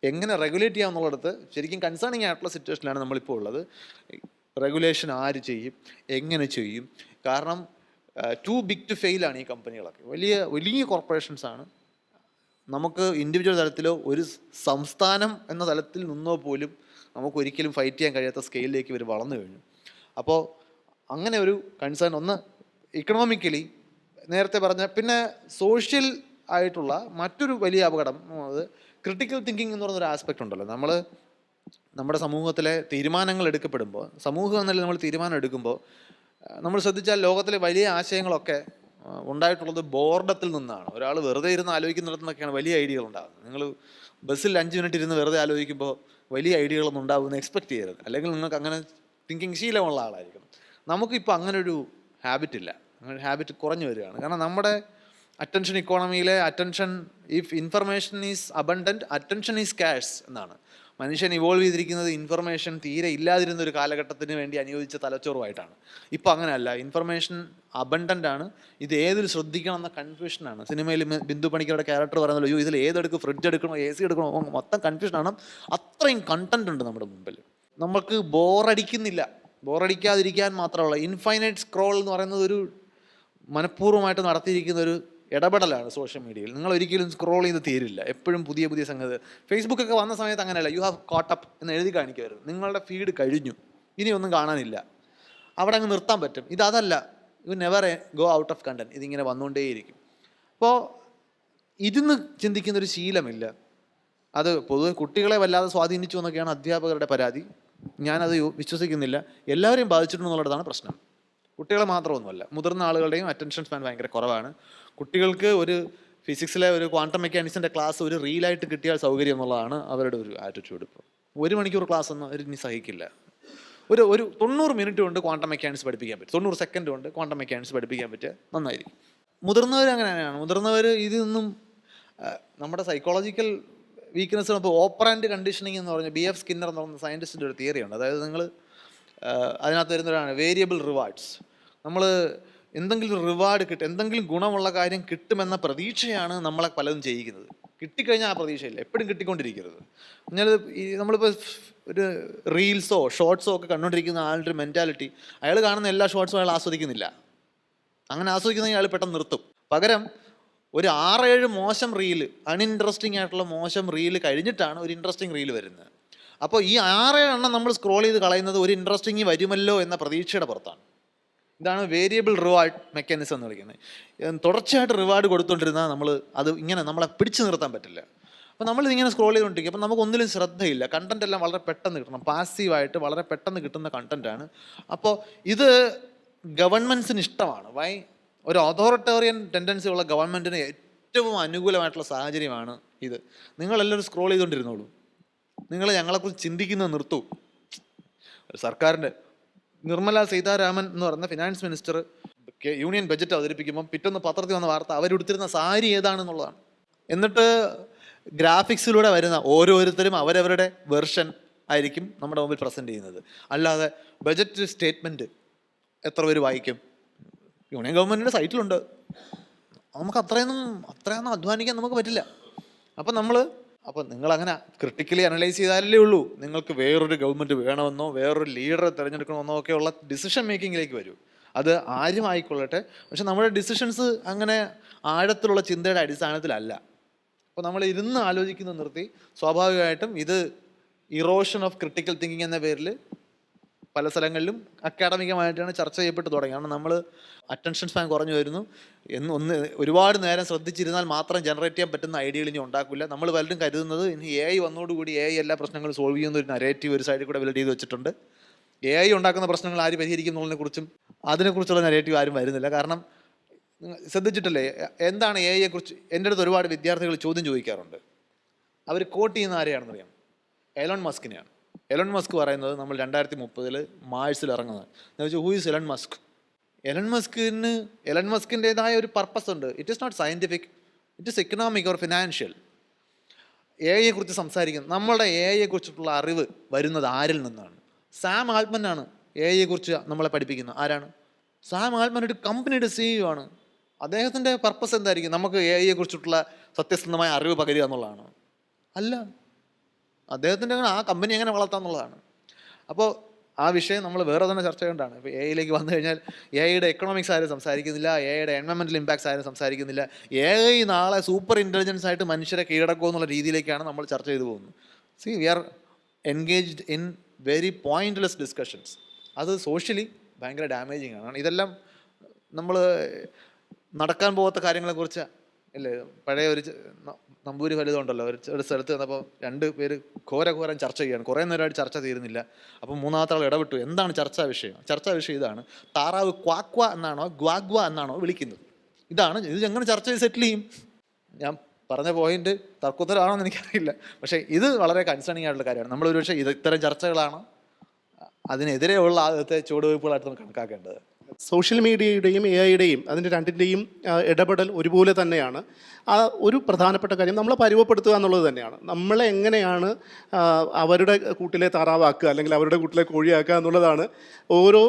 എങ്ങനെ റെഗുലേറ്റ് ചെയ്യാമെന്നുള്ളിടത്ത് ശരിക്കും കൺസേണിങ് ആയിട്ടുള്ള സിറ്റുവേഷനിലാണ് നമ്മളിപ്പോൾ ഉള്ളത്. റെഗുലേഷൻ ആര് ചെയ്യും, എങ്ങനെ ചെയ്യും? കാരണം ടു ബിഗ് ടു ഫെയിൽ ആണ് ഈ കമ്പനികളൊക്കെ. വലിയ വലിയ കോർപ്പറേഷൻസ് ആണ്. നമുക്ക് ഇൻഡിവിജ്വൽ തലത്തിലോ ഒരു സംസ്ഥാനം എന്ന തലത്തിൽ നിന്നോ പോലും നമുക്ക് ഒരിക്കലും ഫൈറ്റ് ചെയ്യാൻ കഴിയാത്ത സ്കെയിലിലേക്ക് ഇവർ വളർന്നു കഴിഞ്ഞു. അപ്പോൾ അങ്ങനെ ഒരു കൺസേൺ ഒന്ന് ഇക്കണോമിക്കലി നേരത്തെ പറഞ്ഞ, പിന്നെ സോഷ്യൽ ആയിട്ടുള്ള മറ്റൊരു വലിയ അപകടം അത് ക്രിട്ടിക്കൽ തിങ്കിങ് എന്ന് പറയുന്നൊരു ആസ്പെക്റ്റ് ഉണ്ടല്ലോ. നമ്മുടെ സമൂഹത്തിലെ തീരുമാനങ്ങൾ എടുക്കപ്പെടുമ്പോൾ, സമൂഹം എന്നല്ല നമ്മൾ തീരുമാനം എടുക്കുമ്പോൾ നമ്മൾ ശ്രദ്ധിച്ചാൽ ലോകത്തിലെ വലിയ ആശയങ്ങളൊക്കെ ഉണ്ടായിട്ടുള്ളത് ബോർഡത്തിൽ നിന്നാണ്. ഒരാൾ വെറുതെ ഇരുന്ന് ആലോചിക്കുന്നിടത്തുനിന്നൊക്കെയാണ് വലിയ ഐഡിയകൾ ഉണ്ടാകുന്നത്. നിങ്ങൾ ബസ്സിൽ 5 മിനിറ്റ് ഇരുന്ന് വെറുതെ ആലോചിക്കുമ്പോൾ വലിയ ഐഡിയകളൊന്നും ഉണ്ടാകുമെന്ന് എക്സ്പെക്ട് ചെയ്യരുത്. അല്ലെങ്കിൽ നിങ്ങൾക്ക് അങ്ങനെ തിങ്കിങ് ശീലമുള്ള ആളായിരിക്കണം. നമുക്കിപ്പോൾ അങ്ങനൊരു ഹാബിറ്റ് ഇല്ല. അങ്ങനെ ഹാബിറ്റ് കുറഞ്ഞു വരികയാണ്. കാരണം നമ്മുടെ അറ്റൻഷൻ ഇക്കോണമിയിലെ attention, if information is abundant attention is scarce എന്നാണ്. മനുഷ്യൻ ഇവോൾവ് ചെയ്തിരിക്കുന്നത് ഇൻഫർമേഷൻ തീരെ ഇല്ലാതിരുന്ന ഒരു കാലഘട്ടത്തിന് വേണ്ടി അനുയോജിച്ച തലച്ചോറുമായിട്ടാണ്. ഇപ്പോൾ അങ്ങനെയല്ല, ഇൻഫർമേഷൻ അബണ്ടൻ്റ് ആണ്. ഇത് ഏതിൽ ശ്രദ്ധിക്കണം എന്ന കൺഫ്യൂഷനാണ്. സിനിമയിൽ ബിന്ദു പണിക്കരുടെ ക്യാരക്ടർ പറയുന്നല്ലോ, അയ്യോ ഇതിൽ ഏതെടുക്കും, ഫ്രിഡ്ജ് എടുക്കണോ AC എടുക്കണോ, മൊത്തം കൺഫ്യൂഷനാണ്. അത്രയും കണ്ടന്റ് ഉണ്ട് നമ്മുടെ മുമ്പിൽ. നമുക്ക് ബോറടിക്കാതിരിക്കാൻ മാത്രമുള്ള ഇൻഫൈനൈറ്റ് സ്ക്രോൾ എന്ന് പറയുന്നത് ഒരു മനഃപൂർവ്വമായിട്ട് നടത്തിയിരിക്കുന്ന ഒരു ഇടപെടലാണ് സോഷ്യൽ മീഡിയയിൽ. നിങ്ങൾ ഒരിക്കലും സ്ക്രോൾ ചെയ്ത് തീരില്ല. എപ്പോഴും പുതിയ പുതിയ സംഗതി. ഫേസ്ബുക്കൊക്കെ വന്ന സമയത്ത് അങ്ങനെയല്ല, യു ഹാവ് കോട്ട് അപ്പ് എന്ന് എഴുതി കാണിക്കുമായിരുന്നു. നിങ്ങളുടെ ഫീഡ് കഴിഞ്ഞു, ഇനി ഒന്നും കാണാനില്ല, അവിടെ അങ്ങ് നിർത്താൻ പറ്റും. ഇതല്ല, you never go out of content. ഇതിങ്ങനെ വന്നുകൊണ്ടേയിരിക്കും. അപ്പോൾ ഇതിന്ന് ചിന്തിക്കുന്നൊരു ശീലമില്ല. അത് പൊതുവെ കുട്ടികളെ വല്ലാതെ സ്വാധീനിച്ചു എന്നൊക്കെയാണ് അധ്യാപകരുടെ പരാതി. ഞാനത് വിശ്വസിക്കുന്നില്ല. എല്ലാവരെയും ബാധിച്ചിട്ടുണ്ടെന്നുള്ളതാണ് പ്രശ്നം. കുട്ടികളെ മാത്രമൊന്നുമല്ല, മുതിർന്ന ആളുകളുടെയും അറ്റൻഷൻ സ്പാൻ ഭയങ്കര കുറവാണ്. കുട്ടികൾക്ക് ഒരു ഫിസിക്സിലെ ഒരു ക്വാണ്ടം മെക്കാനിക്സിൻ്റെ ക്ലാസ് ഒരു റീലായിട്ട് കിട്ടിയാൽ സൗകര്യം എന്നുള്ളതാണ് അവരുടെ ഒരു ആറ്റിറ്റ്യൂഡ്. ഇപ്പോൾ 1 മണിക്കൂർ ക്ലാസ് ഒന്നും അവരിനി സഹിക്കില്ല. ഒരു 90 മിനിറ്റ് കൊണ്ട് ക്വാണ്ടം മെക്കാനിക്സ് പഠിപ്പിക്കാൻ പറ്റും, 90 സെക്കൻഡ് കൊണ്ട് ക്വാണ്ടം മെക്കാനിക്സ് പഠിപ്പിക്കാൻ പറ്റുക നന്നായിരിക്കും. മുതിർന്നവർ അങ്ങനെ തന്നെയാണ്. മുതിർന്നവർ ഇതിൽ നമ്മുടെ സൈക്കോളജിക്കൽ വീക്ക്നെസ്. ഇപ്പോൾ ഓപ്പറാൻഡ് കണ്ടീഷനിങ് എന്ന് പറഞ്ഞാൽ BF സ്കിന്നർ എന്ന് പറയുന്ന സയൻറ്റിസ്റ്റിൻ്റെ ഒരു തിയറി ഉണ്ട്. അതായത് നിങ്ങൾ അതിനകത്ത് വരുന്നവരാണ് വേരിയബിൾ റിവാർഡ്സ്. നമ്മൾ എന്തെങ്കിലും റിവാർഡ് കിട്ടും, എന്തെങ്കിലും ഗുണമുള്ള കാര്യം കിട്ടുമെന്ന പ്രതീക്ഷയാണ് നമ്മളെ പലതും ചെയ്യിക്കുന്നത്. കിട്ടിക്കഴിഞ്ഞാൽ ആ പ്രതീക്ഷയില്ല, എപ്പോഴും കിട്ടിക്കൊണ്ടിരിക്കരുത്. എന്നാൽ നമ്മളിപ്പോൾ ഒരു റീൽസോ ഷോർട്സോ ഒക്കെ കണ്ടുകൊണ്ടിരിക്കുന്ന ആളുടെ ഒരു മെൻറ്റാലിറ്റി, അയാൾ കാണുന്ന എല്ലാ ഷോർട്സും അയാൾ ആസ്വദിക്കുന്നില്ല. അങ്ങനെ ആസ്വദിക്കുന്ന അയാൾ പെട്ടെന്ന് നിർത്തും. പകരം ഒരു 6-7 മോശം റീല്, അൺഇൻട്രസ്റ്റിംഗ് ആയിട്ടുള്ള മോശം റീല് കഴിഞ്ഞിട്ടാണ് ഒരു ഇൻട്രസ്റ്റിംഗ് റീല് വരുന്നത്. അപ്പോൾ ഈ 6 എണ്ണം നമ്മൾ സ്ക്രോൾ ചെയ്ത് കളയുന്നത് ഒരു ഇൻട്രസ്റ്റിംഗ് വരുമല്ലോ എന്ന പ്രതീക്ഷയുടെ പുറത്താണ്. ഇതാണ് വേരിയബിൾ റിവാർഡ് മെക്കാനിസം എന്ന് വിളിക്കുന്നത്. തുടർച്ചയായിട്ട് റിവാർഡ് കൊടുത്തുകൊണ്ടിരുന്നാൽ അത് ഇങ്ങനെ നമ്മളെ പിടിച്ചു നിർത്താൻ പറ്റില്ല. അപ്പോൾ നമ്മളിതിങ്ങനെ സ്ക്രോൾ ചെയ്തുകൊണ്ടിരിക്കും. അപ്പോൾ നമുക്ക് ഒന്നിലും ശ്രദ്ധയില്ല. കണ്ടന്റ് എല്ലാം വളരെ പെട്ടെന്ന് കിട്ടണം, പാസീവായിട്ട് വളരെ പെട്ടെന്ന് കിട്ടുന്ന കണ്ടന്റാണ്. അപ്പോൾ ഇത് ഗവൺമെൻറ്റ്സിന് ഇഷ്ടമാണ്. ഒരു അതോറിറ്റേറിയൻ ടെൻഡൻസി ഉള്ള ഗവൺമെൻറ്റിന് ഏറ്റവും അനുകൂലമായിട്ടുള്ള സാഹചര്യമാണ് ഇത്. നിങ്ങളെല്ലാവരും സ്ക്രോൾ ചെയ്തുകൊണ്ടിരുന്നോളൂ, നിങ്ങൾ ഞങ്ങളെക്കുറിച്ച് ചിന്തിക്കുന്നത് നിർത്തൂ. സർക്കാരിൻ്റെ നിർമ്മല സീതാരാമൻ എന്ന് പറയുന്ന ഫിനാൻസ് മിനിസ്റ്റർ യൂണിയൻ ബജറ്റ് അവതരിപ്പിക്കുമ്പോൾ പിറ്റേന്ന് പത്രത്തിൽ വന്ന വാർത്ത അവരെടുത്തിരുന്ന സാരി ഏതാണെന്നുള്ളതാണ്. എന്നിട്ട് ഗ്രാഫിക്സിലൂടെ വരുന്ന ഓരോരുത്തരും അവരവരുടെ വെർഷൻ ആയിരിക്കും നമ്മുടെ മുമ്പിൽ പ്രസൻറ്റ് ചെയ്യുന്നത്. അല്ലാതെ ബജറ്റ് സ്റ്റേറ്റ്മെൻറ്റ് എത്ര പേര് വായിക്കും? യൂണിയൻ ഗവൺമെൻറ്റിൻ്റെ സൈറ്റിലുണ്ട്. നമുക്ക് അത്രയൊന്നും അധ്വാനിക്കാൻ നമുക്ക് പറ്റില്ല. അപ്പോൾ നിങ്ങളങ്ങനെ ക്രിട്ടിക്കലി അനലൈസ് ചെയ്താലേ ഉള്ളൂ നിങ്ങൾക്ക് വേറൊരു ഗവൺമെൻറ് വേണമെന്നോ വേറൊരു ലീഡറെ തിരഞ്ഞെടുക്കണമെന്നോ ഒക്കെയുള്ള ഡിസിഷൻ മേക്കിങ്ങിലേക്ക് വരൂ. അത് ആരും ആയിക്കൊള്ളട്ടെ. പക്ഷെ നമ്മുടെ ഡിസിഷൻസ് അങ്ങനെ ആഴത്തിലുള്ള ചിന്തയുടെ അടിസ്ഥാനത്തിലല്ല. അപ്പോൾ നമ്മൾ ഇരുന്ന് ആലോചിക്കുന്നത് നിർത്തി സ്വാഭാവികമായിട്ടും ഇത് ഇറോഷൻ ഓഫ് ക്രിട്ടിക്കൽ തിങ്കിങ് എന്ന പേരിൽ പല സ്ഥലങ്ങളിലും അക്കാഡമികമായിട്ടാണ് ചർച്ച ചെയ്യപ്പെട്ട് തുടങ്ങി. കാരണം നമ്മൾ അറ്റൻഷൻ സ്പാൻ കുറഞ്ഞു വരുന്നു. ഒരുപാട് നേരം ശ്രദ്ധിച്ചിരുന്നാൽ മാത്രം ജനറേറ്റ് ചെയ്യാൻ പറ്റുന്ന ഐഡിയകൾ ഇനി ഉണ്ടാക്കില്ല. നമ്മൾ പലരും കരുതുന്നത് ഇനി AI വന്നതോടുകൂടി AI എല്ലാ പ്രശ്നങ്ങളും സോൾവ് ചെയ്യുന്ന ഒരു നരേറ്റീവ് ഒരു സൈഡിൽ കൂടെ ബിൽഡ് ചെയ്ത് വെച്ചിട്ടുണ്ട്. AI ഉണ്ടാക്കുന്ന പ്രശ്നങ്ങൾ ആര് പരിഹരിക്കുന്നതിനെക്കുറിച്ചും അതിനെക്കുറിച്ചുള്ള നരേറ്റീവ് ആരും വരുന്നില്ല. കാരണം ശ്രദ്ധിച്ചിട്ടില്ലേ, എന്താണ് AI കുറിച്ച് എൻ്റെ അടുത്ത് ഒരുപാട് വിദ്യാർത്ഥികൾ ചോദ്യം ചോദിക്കാറുണ്ട്. അവർ കോട്ട് ചെയ്യുന്ന ആരെയാണെന്നറിയാം? എലോൺ മസ്കിനെയാണ്. എലൺ മസ്ക് പറയുന്നത് നമ്മൾ 2030 മാഴ്സിൽ ഇറങ്ങുന്നത്. എന്ന് വെച്ചാൽ who is Elon Musk? Elon മസ്കിൻ്റെതായ ഒരു പർപ്പസ് ഉണ്ട്. It is not scientific, it is economic or financial. A ഐയെ കുറിച്ച് സംസാരിക്കുന്നത്, നമ്മളുടെ എ ഐയെ കുറിച്ചിട്ടുള്ള അറിവ് വരുന്നത് ആരിൽ നിന്നാണ്? സാം ആൾട്ട്മൻ ആണ് എ ഐയെ കുറിച്ച് നമ്മളെ പഠിപ്പിക്കുന്നത്. ആരാണ്? സാം ആൾട്ട്മൻ ഒരു കമ്പനിയുടെ CEO ആണ്. അദ്ദേഹത്തിൻ്റെ പർപ്പസ് എന്തായിരിക്കും? നമുക്ക് എ ഐയെ കുറിച്ചിട്ടുള്ള സത്യസന്ധമായ അറിവ് പകരുക എന്നുള്ളതാണ്? അല്ല, അദ്ദേഹത്തിൻ്റെ ആ കമ്പനി എങ്ങനെ വളർത്താം എന്നുള്ളതാണ്. അപ്പോൾ ആ വിഷയം നമ്മൾ വേറെ തന്നെ ചർച്ച ചെയ്യേണ്ടതാണ്. ഇപ്പോൾ എ ഐയിലേക്ക് വന്നു കഴിഞ്ഞാൽ എ ഐയുടെ എക്കണോമിക്സ് ആരും സംസാരിക്കുന്നില്ല, എ ഐയുടെ എൻവയൺമെൻറ്റൽ ഇമ്പാക്ട്സ് ആരും സംസാരിക്കുന്നില്ല. എ ഐ നാളെ സൂപ്പർ ഇൻ്റലിജൻസ് ആയിട്ട് മനുഷ്യരെ കീഴടക്കുക എന്നുള്ള രീതിയിലേക്കാണ് നമ്മൾ ചർച്ച ചെയ്തു പോകുന്നത്. We are engaged in very pointless discussions. അത് സോഷ്യലി ഭയങ്കര ഡാമേജിങ് ആണ്. ഇതെല്ലാം നമ്മൾ നടക്കാൻ പോകാത്ത കാര്യങ്ങളെക്കുറിച്ച് അല്ലേ? പഴയ ഒരു നമ്പൂരി ഫലിതമുണ്ടല്ലോ, ഒരു സ്ഥലത്ത് വന്നപ്പോൾ 2 പേര് ഘോരം ചർച്ച ചെയ്യുകയാണ്. കുറേ നേരമായിട്ട് ചർച്ച തീരുന്നില്ല. അപ്പോൾ മൂന്നാമത്തെ ആൾ ഇടപെട്ടു. എന്താണ് ചർച്ചാ വിഷയം? ചർച്ചാ വിഷയം ഇതാണ്: താറാവ് ക്വാക്വ എന്നാണോ ഗ്വാഗ്വ എന്നാണോ വിളിക്കുന്നത്? ഇത് എങ്ങനെ ചർച്ച ചെയ്ത് സെറ്റിൽ ചെയ്യും? ഞാൻ പറഞ്ഞ പോയിന്റ് തർക്കോത്തരമാണോ എന്ന് എനിക്കറിയില്ല, പക്ഷേ ഇത് വളരെ കൺസേണിങ് ആയിട്ടുള്ള കാര്യമാണ്. നമ്മൾ ഒരുപക്ഷെ ഇത്തരം ചർച്ചകളാണ് അതിനെതിരെയുള്ള ആദ്യത്തെ ചുവടുവയ്പ്പുകളായിട്ട് നമുക്ക് കണക്കാക്കേണ്ടത്. സോഷ്യൽ മീഡിയയുടെയും എ ഐയുടെയും അതിൻ്റെ രണ്ടിൻ്റെയും ഇടപെടൽ ഒരുപോലെ തന്നെയാണ്. ആ ഒരു പ്രധാനപ്പെട്ട കാര്യം നമ്മളെ പരുവപ്പെടുത്തുക എന്നുള്ളത് തന്നെയാണ്. നമ്മളെ എങ്ങനെയാണ് അവരുടെ കൂട്ടിലെ താറാവാക്കുക അല്ലെങ്കിൽ അവരുടെ കൂട്ടിലെ കോഴിയാക്കുക എന്നുള്ളതാണ് ഓരോ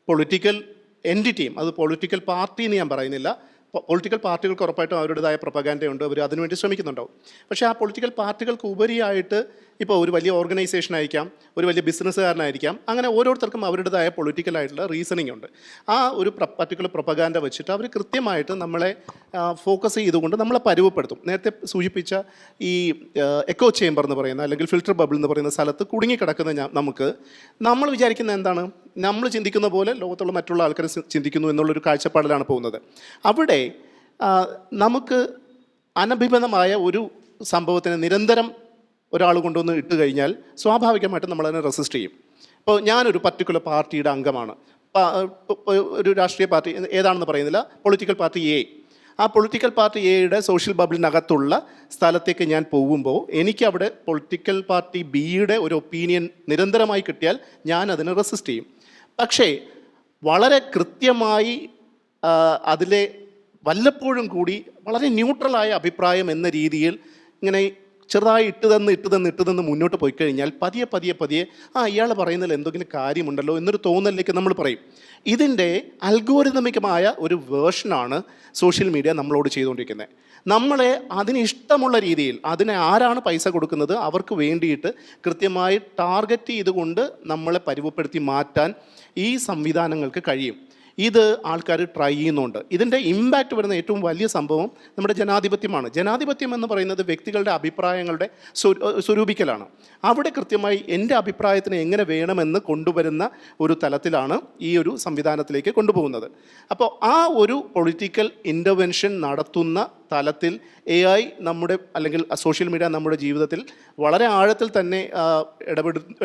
പൊളിറ്റിക്കൽ എൻറ്റിറ്റിയും. അത് പൊളിറ്റിക്കൽ പാർട്ടി എന്ന് ഞാൻ പറയുന്നില്ല. പൊളിറ്റിക്കൽ പാർട്ടികൾക്ക് ഉറപ്പായിട്ടും അവരുടേതായ പ്രൊപ്പഗാൻഡയുണ്ട്, അവർ അതിനുവേണ്ടി ശ്രമിക്കുന്നുണ്ടാവും. പക്ഷേ ആ പൊളിറ്റിക്കൽ പാർട്ടികൾക്ക് ഉപരിയായിട്ട് ഇപ്പോൾ ഒരു വലിയ ഓർഗനൈസേഷൻ ആയിരിക്കാം, ഒരു വലിയ ബിസിനസ്സുകാരനായിരിക്കാം, അങ്ങനെ ഓരോരുത്തർക്കും അവരുടേതായ പൊളിറ്റിക്കലായിട്ടുള്ള റീസണിങ് ഉണ്ട്. ആ ഒരു പർട്ടിക്കുലർ പ്രൊപ്പഗാൻഡ വെച്ചിട്ട് അവർ കൃത്യമായിട്ട് നമ്മളെ ഫോക്കസ് ചെയ്തുകൊണ്ട് നമ്മളെ പരുവപ്പെടുത്തും. നേരത്തെ സൂചിപ്പിച്ച ഈ എക്കോ ചേംബർ എന്ന് പറയുന്ന അല്ലെങ്കിൽ ഫിൽറ്റർ ബബിൾ എന്ന് പറയുന്ന സ്ഥലത്ത് കുടുങ്ങിക്കിടക്കുന്ന നമ്മൾ വിചാരിക്കുന്ന എന്താണ്? നമ്മൾ ചിന്തിക്കുന്ന പോലെ ലോകത്തുള്ള മറ്റുള്ള ആൾക്കാർ ചിന്തിക്കുന്നു എന്നുള്ളൊരു കാഴ്ചപ്പാടിലാണ് പോകുന്നത്. അവിടെ നമുക്ക് അനഭിമതമായ ഒരു സംഭവത്തിന് നിരന്തരം ഒരാൾ കൊണ്ടുവന്ന് ഇട്ട് കഴിഞ്ഞാൽ സ്വാഭാവികമായിട്ടും നമ്മളതിനെ റെസിസ്റ്റ് ചെയ്യും. ഇപ്പോൾ ഞാനൊരു പർട്ടിക്കുലർ പാർട്ടിയുടെ അംഗമാണ്. ഒരു രാഷ്ട്രീയ പാർട്ടി ഏതാണെന്ന് പറയുന്നില്ല, പൊളിറ്റിക്കൽ പാർട്ടി എ. ആ പൊളിറ്റിക്കൽ പാർട്ടി എയുടെ സോഷ്യൽ ബബിളിനകത്തുള്ള സ്ഥലത്തേക്ക് ഞാൻ പോകുമ്പോൾ എനിക്ക് അവിടെ പൊളിറ്റിക്കൽ പാർട്ടി ബിയുടെ ഒരു ഒപ്പീനിയൻ നിരന്തരമായി കിട്ടിയാൽ ഞാൻ അതിനെ റെസിസ്റ്റ് ചെയ്യും. പക്ഷേ വളരെ കൃത്യമായി അതിലെ വല്ലപ്പോഴും കൂടി വളരെ ന്യൂട്രലായ അഭിപ്രായം എന്ന രീതിയിൽ ഇങ്ങനെ ചെറുതായി ഇട്ടുതന്ന് മുന്നോട്ട് പോയി കഴിഞ്ഞാൽ പതിയെ ഇയാൾ പറയുന്നതിൽ എന്തെങ്കിലും കാര്യമുണ്ടല്ലോ എന്നൊരു തോന്നലിലേക്ക് നമ്മൾ പറയും. ഇതിൻ്റെ അൽഗോരിതമികമായ ഒരു വേർഷനാണ് സോഷ്യൽ മീഡിയ നമ്മളോട് ചെയ്തുകൊണ്ടിരിക്കുന്നത്. നമ്മളെ അതിന് ഇഷ്ടമുള്ള രീതിയിൽ, അതിനെ ആരാണ് പൈസ കൊടുക്കുന്നത് അവർക്ക് വേണ്ടിയിട്ട് കൃത്യമായി ടാർഗറ്റ് ചെയ്തുകൊണ്ട് നമ്മളെ പരുവപ്പെടുത്തി മാറ്റാൻ ഈ സംവിധാനങ്ങൾക്ക് കഴിയും. ഇത് ആൾക്കാർ ട്രൈ ചെയ്യുന്നുണ്ട്. ഇതിൻ്റെ ഇമ്പാക്റ്റ് വരുന്ന ഏറ്റവും വലിയ സംഭവം നമ്മുടെ ജനാധിപത്യമാണ്. ജനാധിപത്യം എന്ന് പറയുന്നത് വ്യക്തികളുടെ അഭിപ്രായങ്ങളുടെ സ്വരൂപിക്കലാണ്. അവിടെ കൃത്യമായി എൻ്റെ അഭിപ്രായത്തിന് എങ്ങനെ വേണമെന്ന് കൊണ്ടുവരുന്ന ഒരു തലത്തിലാണ് ഈ ഒരു സംവിധാനത്തിലേക്ക് കൊണ്ടുപോകുന്നത്. അപ്പോൾ ആ ഒരു പൊളിറ്റിക്കൽ ഇൻ്റർവെൻഷൻ നടത്തുന്ന തലത്തിൽ AI നമ്മുടെ അല്ലെങ്കിൽ സോഷ്യൽ മീഡിയ നമ്മുടെ ജീവിതത്തിൽ വളരെ ആഴത്തിൽ തന്നെ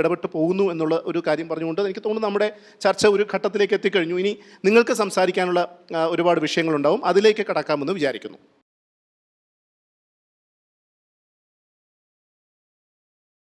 ഇടപെട്ട് പോകുന്നു എന്നുള്ള ഒരു കാര്യം പറഞ്ഞുകൊണ്ട് എനിക്ക് തോന്നുന്നു നമ്മുടെ ചർച്ച ഒരു ഘട്ടത്തിലേക്ക് എത്തിക്കഴിഞ്ഞു. ഇനി നിങ്ങൾക്ക് സംസാരിക്കാനുള്ള ഒരുപാട് വിഷയങ്ങളുണ്ടാവും, അതിലേക്ക് കടക്കാമെന്ന് വിചാരിക്കുന്നു.